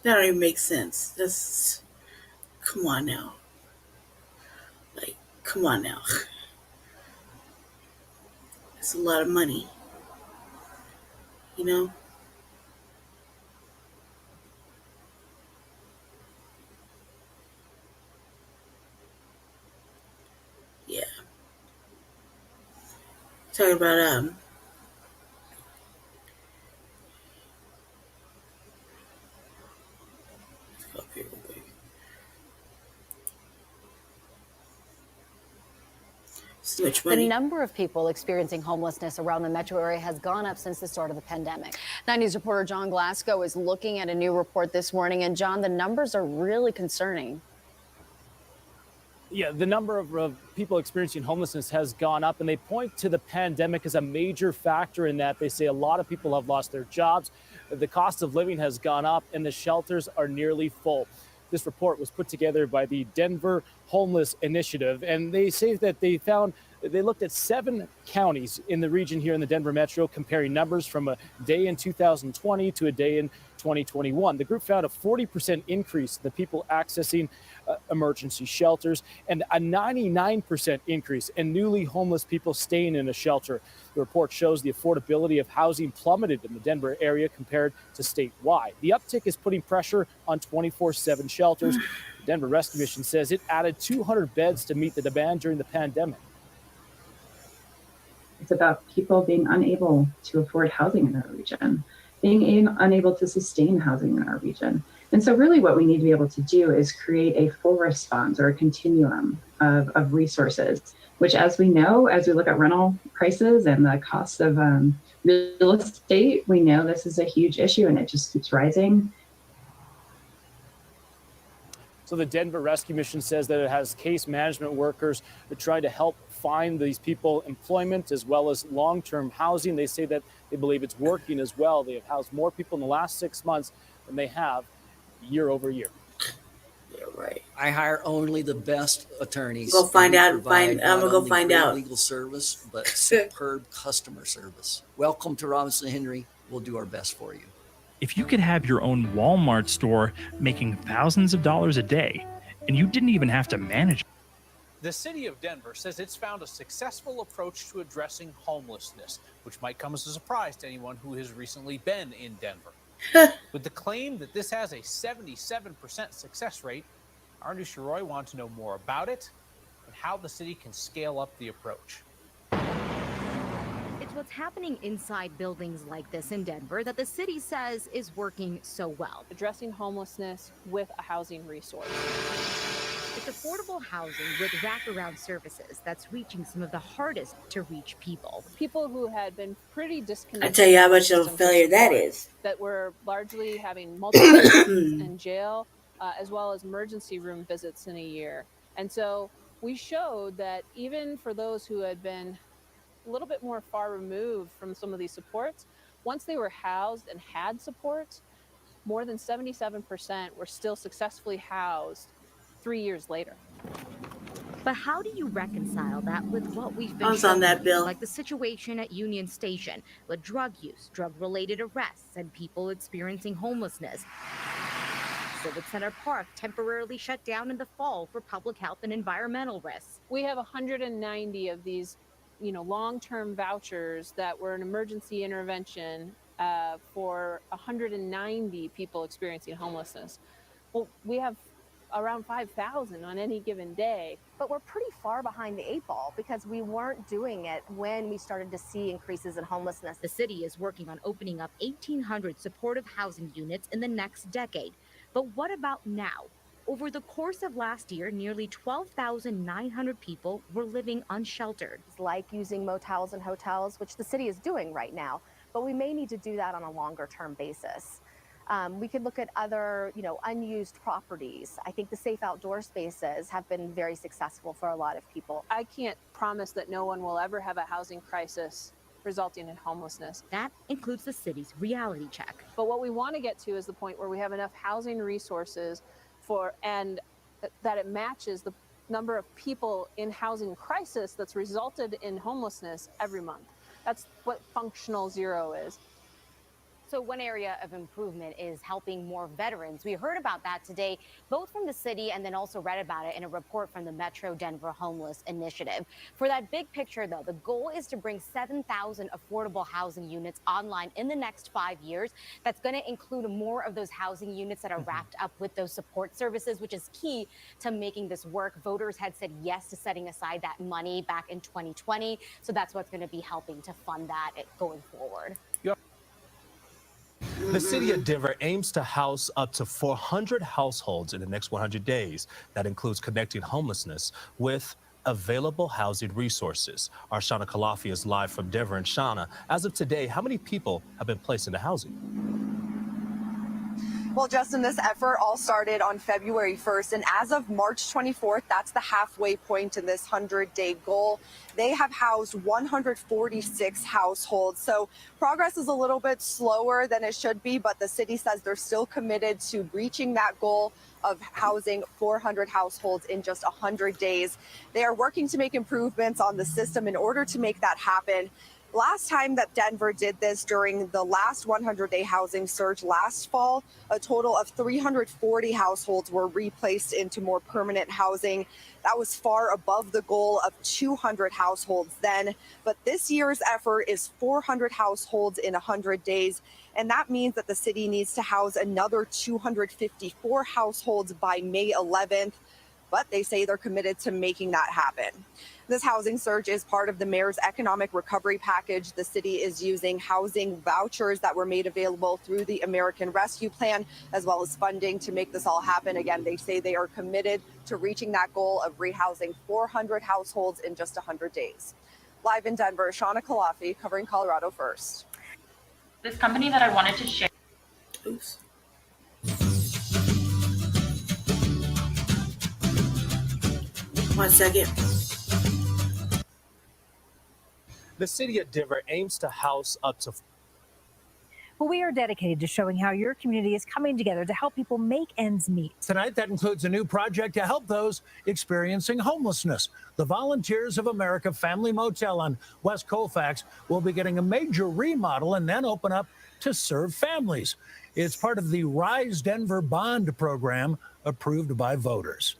That don't even make sense. That's, come on now. Like, come on now. It's a lot of money. You know? Yeah. Talking about so much money. The number of people experiencing homelessness around the metro area has gone up since the start of the pandemic. 9 News reporter John Glasgow is looking at a new report this morning. And John, the numbers are really concerning. Yeah, the number of people experiencing homelessness has gone up, and they point to the pandemic as a major factor in that. They say a lot of people have lost their jobs, the cost of living has gone up, and the shelters are nearly full. This report was put together by the Denver Homeless Initiative, and they say that they looked at 7 counties in the region here in the Denver metro, comparing numbers from a day in 2020 to a day in 2021. The group found a 40% increase in the people accessing emergency shelters and a 99% increase in newly homeless people staying in a shelter. The report shows the affordability of housing plummeted in the Denver area compared to statewide. The uptick is putting pressure on 24/7 shelters. The Denver Rescue Mission says it added 200 beds to meet the demand during the pandemic. It's about people being unable to afford housing in our region, being unable to sustain housing in our region. And so really what we need to be able to do is create a full response or a continuum of resources, which, as we know, as we look at rental prices and the cost of real estate, we know this is a huge issue and it just keeps rising. So the Denver Rescue Mission says that it has case management workers that try to help find these people employment as well as long-term housing. They say that they believe it's working as well. They have housed more people in the last 6 months than they have year over year. Yeah, right. I hire only the best attorneys. Go find out. I'm gonna go find out. Legal service, but superb customer service. Welcome to Robinson Henry. We'll do our best for you. If you could have your own Walmart store making thousands of dollars a day, and you didn't even have to manage it. The city of Denver says it's found a successful approach to addressing homelessness, which might come as a surprise to anyone who has recently been in Denver. With the claim that this has a 77% success rate, our new Shiroi wants to know more about it and how the city can scale up the approach. It's what's happening inside buildings like this in Denver that the city says is working so well. Addressing homelessness with a housing resource. It's affordable housing with wraparound services that's reaching some of the hardest to reach people. People who had been pretty disconnected. I tell you how much of a failure that is. That were largely having multiple visits in jail, as well as emergency room visits in a year. And so we showed that even for those who had been a little bit more far removed from some of these supports, once they were housed and had support, more than 77% were still successfully housed 3 years later. But how do you reconcile that with what we've been I was on that bill. like the situation at Union Station with drug use, drug-related arrests, and people experiencing homelessness? Civic Center Park temporarily shut down in the fall for public health and environmental risks. We have 190 of these, long-term vouchers that were an emergency intervention for 190 people experiencing homelessness. Well, we have around 5,000 on any given day. But we're pretty far behind the 8 ball because we weren't doing it when we started to see increases in homelessness. The city is working on opening up 1,800 supportive housing units in the next decade. But what about now? Over the course of last year, nearly 12,900 people were living unsheltered. It's like using motels and hotels, which the city is doing right now, but we may need to do that on a longer term basis. We could look at other, unused properties. I think the safe outdoor spaces have been very successful for a lot of people. I can't promise that no one will ever have a housing crisis resulting in homelessness. That includes the city's reality check. But what we want to get to is the point where we have enough housing resources and that it matches the number of people in housing crisis that's resulted in homelessness every month. That's what functional zero is. So one area of improvement is helping more veterans. We heard about that today, both from the city and then also read about it in a report from the Metro Denver Homeless Initiative. For that big picture, though, the goal is to bring 7,000 affordable housing units online in the next 5 years. That's going to include more of those housing units that are wrapped up with those support services, which is key to making this work. Voters had said yes to setting aside that money back in 2020. So that's what's going to be helping to fund that going forward. The city of Denver aims to house up to 400 households in the next 100 days. That includes connecting homelessness with available housing resources. Our Shauna Kalafi is live from Denver. And Shauna, as of today, how many people have been placed into housing? Well, Justin, this effort all started on February 1st, and as of March 24th, that's the halfway point in this 100-day goal. They have housed 146 households. So progress is a little bit slower than it should be, but the city says they're still committed to reaching that goal of housing 400 households in just 100 days. They are working to make improvements on the system in order to make that happen. Last time that Denver did this, during the last 100-day housing surge last fall, a total of 340 households were replaced into more permanent housing. That was far above the goal of 200 households then. But this year's effort is 400 households in 100 days. And that means that the city needs to house another 254 households by May 11th. But they say they're committed to making that happen. This housing surge is part of the mayor's economic recovery package. The city is using housing vouchers that were made available through the American Rescue Plan, as well as funding to make this all happen. Again, they say they are committed to reaching that goal of rehousing 400 households in just 100 days. Live in Denver, Shauna Kalafi, covering Colorado First. This company that I wanted to share. Oops. One second. The city of Denver aims to house up to... Well, we are dedicated to showing how your community is coming together to help people make ends meet. Tonight, that includes a new project to help those experiencing homelessness. The Volunteers of America Family Motel on West Colfax will be getting a major remodel and then open up to serve families. It's part of the Rise Denver Bond program approved by voters.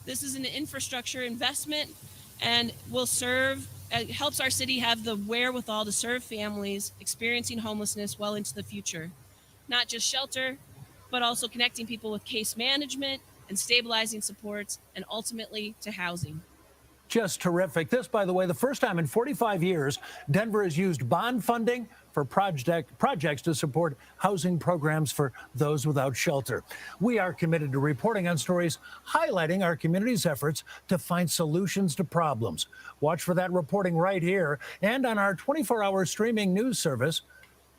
This is an infrastructure investment and will serve, helps our city have the wherewithal to serve families experiencing homelessness well into the future. Not just shelter, but also connecting people with case management and stabilizing supports and ultimately to housing. Just terrific. This, by the way, the first time in 45 years, Denver has used bond funding for projects to support housing programs for those without shelter. We are committed to reporting on stories highlighting our community's efforts to find solutions to problems. Watch for that reporting right here and on our 24-hour streaming news service,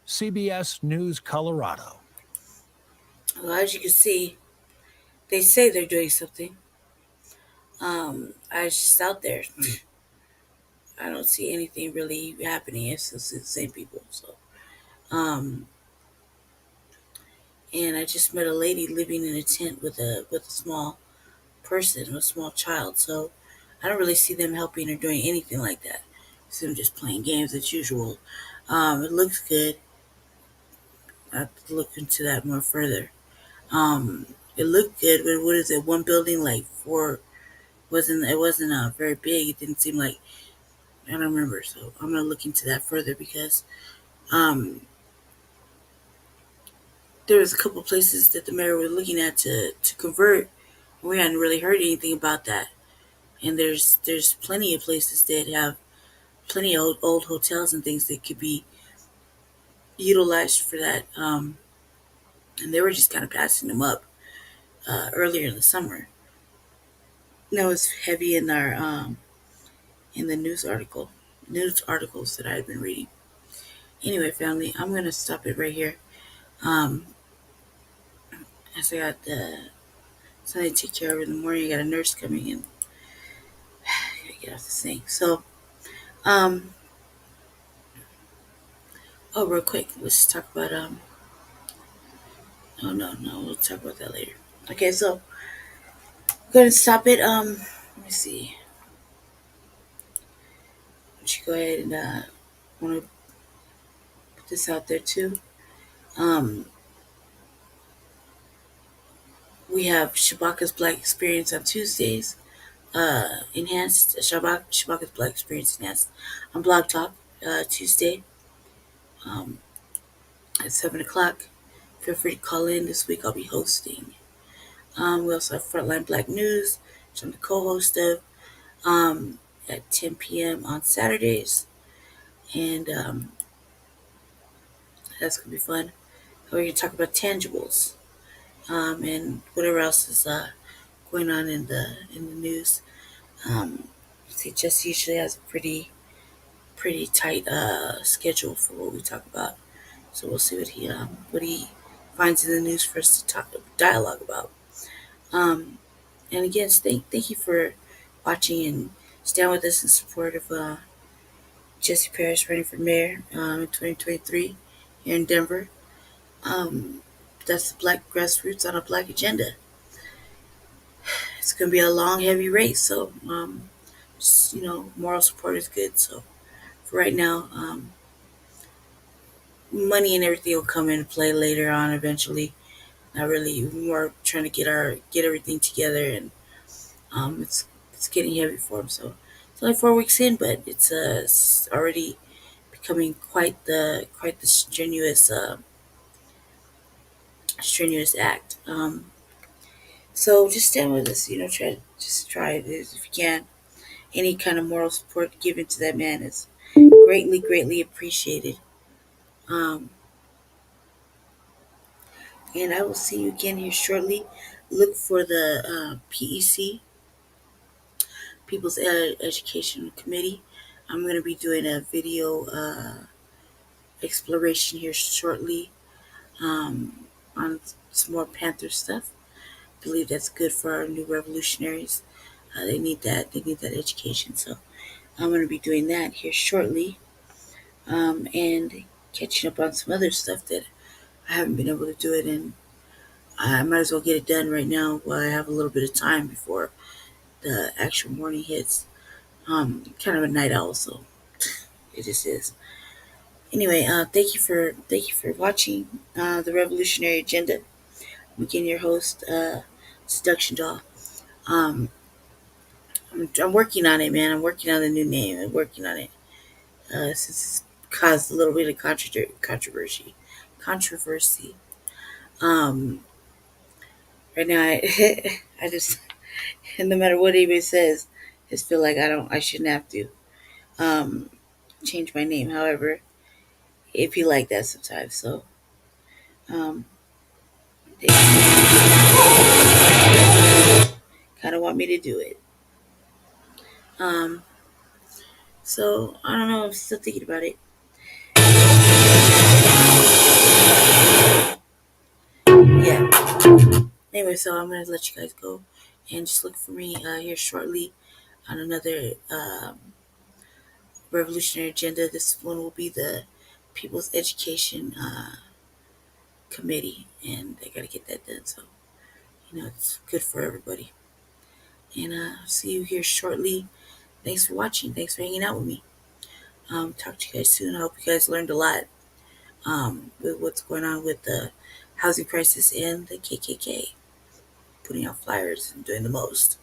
CBS News Colorado. Well, as you can see, they say they're doing something. I was just out there. I don't see anything really happening. It's the same people. So, and I just met a lady living in a tent with a small person, a small child. So, I don't really see them helping or doing anything like that. I see them just playing games as usual. It looks good. I have to look into that more further. It looked good, but what is it? One building, like four. It wasn't very big. It didn't seem like, I don't remember. So I'm gonna look into that further because there was a couple places that the mayor was looking at to convert. And we hadn't really heard anything about that. And there's plenty of places that have plenty of old hotels and things that could be utilized for that. And they were just kind of passing them up earlier in the summer. That was heavy in our in the news articles that I had been reading. Anyway, family, I'm gonna stop it right here. As I got something to take care of in the morning. I got a nurse coming in. I gotta get off this thing. So, um, real quick, let's just talk about Oh no, we'll talk about that later. Okay, so I'm gonna stop it. Let me see. Why don't you go ahead and want to put this out there too? Um, we have Shabaka's Black Experience on Tuesdays. Enhanced Shabaka's Black Experience Enhanced on Blog Talk Tuesday um, at 7 o'clock. Feel free to call in this week. I'll be hosting. We also have Frontline Black News, which I'm the co-host of, at 10 p.m. on Saturdays, and that's gonna be fun. We're gonna talk about tangibles and whatever else is going on in the news. See, Jesse usually has a pretty tight schedule for what we talk about, so we'll see what he finds in the news for us to talk dialogue about. Um, and again, thank you for watching and stand with us in support of Jesse Parrish running for mayor in 2023 here in Denver. Um, that's the Black Grassroots on a Black Agenda. It's going to be a long, heavy race, so moral support is good. So for right now, money and everything will come into play later on eventually. Not really. We're more trying to get everything together, and it's getting heavy for him. So it's only 4 weeks in, but it's already becoming quite the strenuous act. So just stand with us. Try it if you can. Any kind of moral support given to that man is greatly appreciated. Um, and I will see you again here shortly. Look for the PEC, People's Education Committee. I'm going to be doing a video exploration here shortly on some more Panther stuff. I believe that's good for our new revolutionaries. They need that. They need that education. So I'm going to be doing that here shortly, and catching up on some other stuff that I haven't been able to do it, and I might as well get it done right now while I have a little bit of time before the actual morning hits. Kind of a night owl, so it just is. Anyway, thank you for watching the Revolutionary Agenda. I'm again your host, Seduction Doll. Um, I'm working on it, man. I'm working on the new name. I'm working on it since it's caused a little bit of controversy. Um, right now, I just no matter what anybody says, I just feel like I shouldn't have to um, change my name. However, it be like that sometimes. So um, they kind of want me to do it. Um, so I don't know. I'm still thinking about it. Yeah. Anyway, so I'm gonna let you guys go, and just look for me here shortly on another revolutionary agenda. This one will be the People's Education Committee, and I gotta get that done. So it's good for everybody. And see you here shortly. Thanks for watching. Thanks for hanging out with me. Talk to you guys soon. I hope you guys learned a lot with what's going on with the housing crisis and the KKK, putting out flyers and doing the most,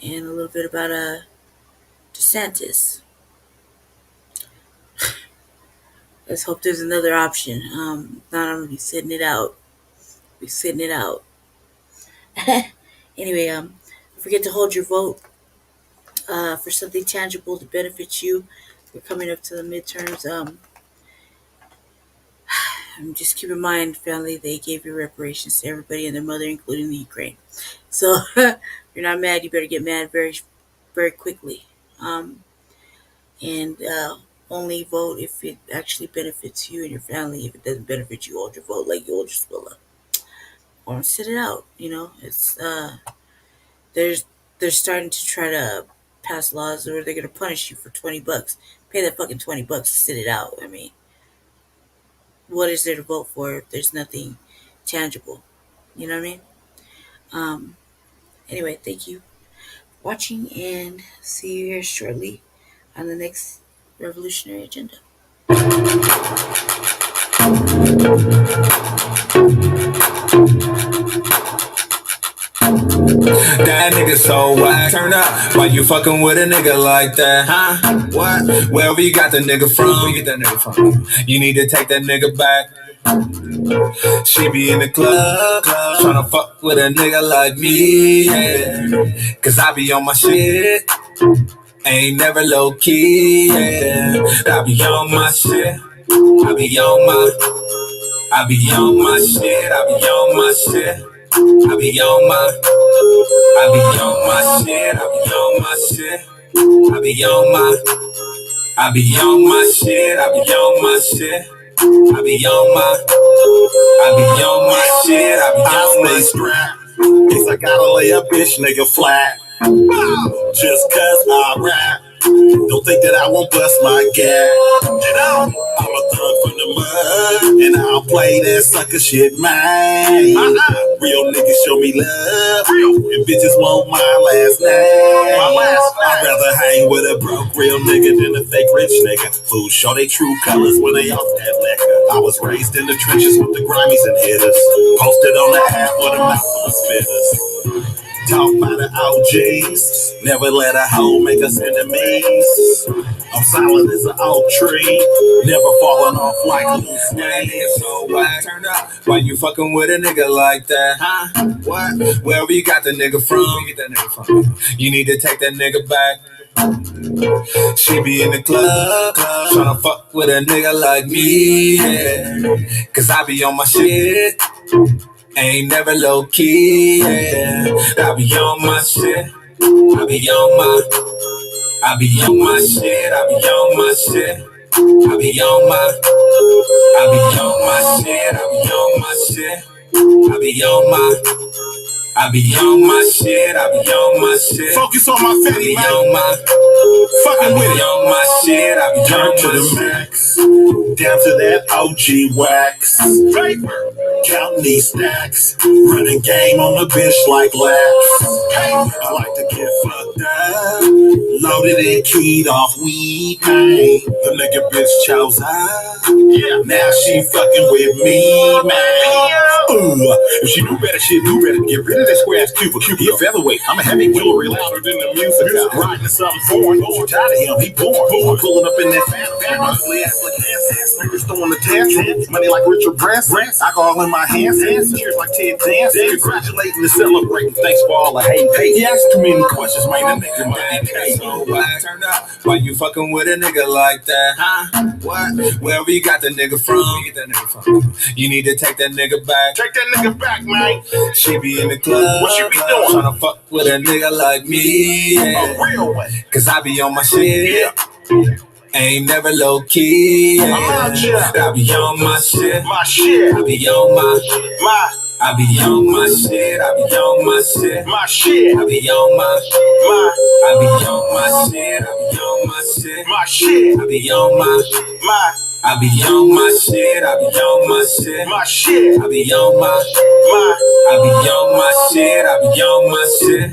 and a little bit about DeSantis. Let's hope there's another option. Not only be sitting it out, be sitting it out. Anyway, don't forget to hold your vote for something tangible to benefit you. We're coming up to the midterms. Just keep in mind, family, they gave you reparations to everybody and their mother, including the Ukraine. So if you're not mad, you better get mad very quickly. And only vote if it actually benefits you and your family. If it doesn't benefit you, hold your vote like you hold your Swilla. or sit it out. You know, it's there's they're starting to try to pass laws where they're gonna punish you for $20. Pay that fucking $20 to sit it out. I mean, what is there to vote for if there's nothing tangible? You know what I mean? Anyway, thank you for watching, and see you here shortly on the next revolutionary agenda. That nigga so whack. Turn up. Why you fucking with a nigga like that, huh? What? Wherever you got the nigga from, where you get that nigga from? You need to take that nigga back. She be in the club, tryna fuck with a nigga like me, yeah. Cause I be on my shit, ain't never low key, yeah. I be on my shit, I be on my shit, I be on my shit. I be on my shit, I be on my shit, I be on my shit, I be on my shit, I be on my shit, I be on my strap. Cause I gotta lay a bitch nigga flat. Just cause I rap. Don't think that I won't bust my gap. You know, I'm a thug from the mud, and I don't play that sucker shit, man. Real niggas show me love, and bitches want my last name. I'd rather hang with a broke real nigga than a fake rich nigga. Fools show they true colors when they off that liquor. I was raised in the trenches with the Grimmies and hitters, posted on the app with a mouth full of spitters. Talk by the OGs, never let a hoe make us enemies. I'm solid as an oak tree, never falling off like a loose leaf. So why turn up? Why you fucking with a nigga like that, huh? What? Wherever you got the nigga from, where you get that nigga from? You need to take that nigga back. She be in the club, tryna fuck with a nigga like me, yeah. Cause I be on my shit, ain't never low key, yeah. I be on my shit, I be on my shit, I be on my shit, I be on my shit, I be on my shit, I be on my shit, I be on my shit. Focus on my family, man. Fucking with it. On my shit, I be on to the max. Down to that OG wax. Counting these stacks. Running game on the bitch like laps. I like to get fucked up. Loaded and keyed off weed, man. The nigga bitch chose her. Now she fucking with me, man. Ooh, if she knew better, she'd do better. Get rid of that square ass Cupid. He a featherweight. I'm a heavy jewelry louder than the music. Riding something foreign. You tired of him? He born. Pulling up in that phantom. Ugly ass like ass. Niggas throwing the tantrum. Money like Richard Branson. Alcohol in my hands. Cheers like Ted Danson. Congratulating and celebrating. Thanks for all the hate. He asked too many questions, man. That nigga might be paid. So why turn up? Why you fucking with a nigga like that, huh? What? Wherever you got the nigga from, where you get that nigga from? You need to take that nigga back. Take that nigga back, man. She be in the club. What she be doing? Tryna fuck with a nigga like me, yeah. A real one. Cause I be on my shit. Ain't never low key, yeah. I be on my shit. My shit. I be on my I be on my shit. I be on my shit. My shit. I be on my I be on my shit. I be on my shit. My shit. I be on my I be on my shit. I be on my shit. My shit. I be on my I be on my shit. I be on my shit.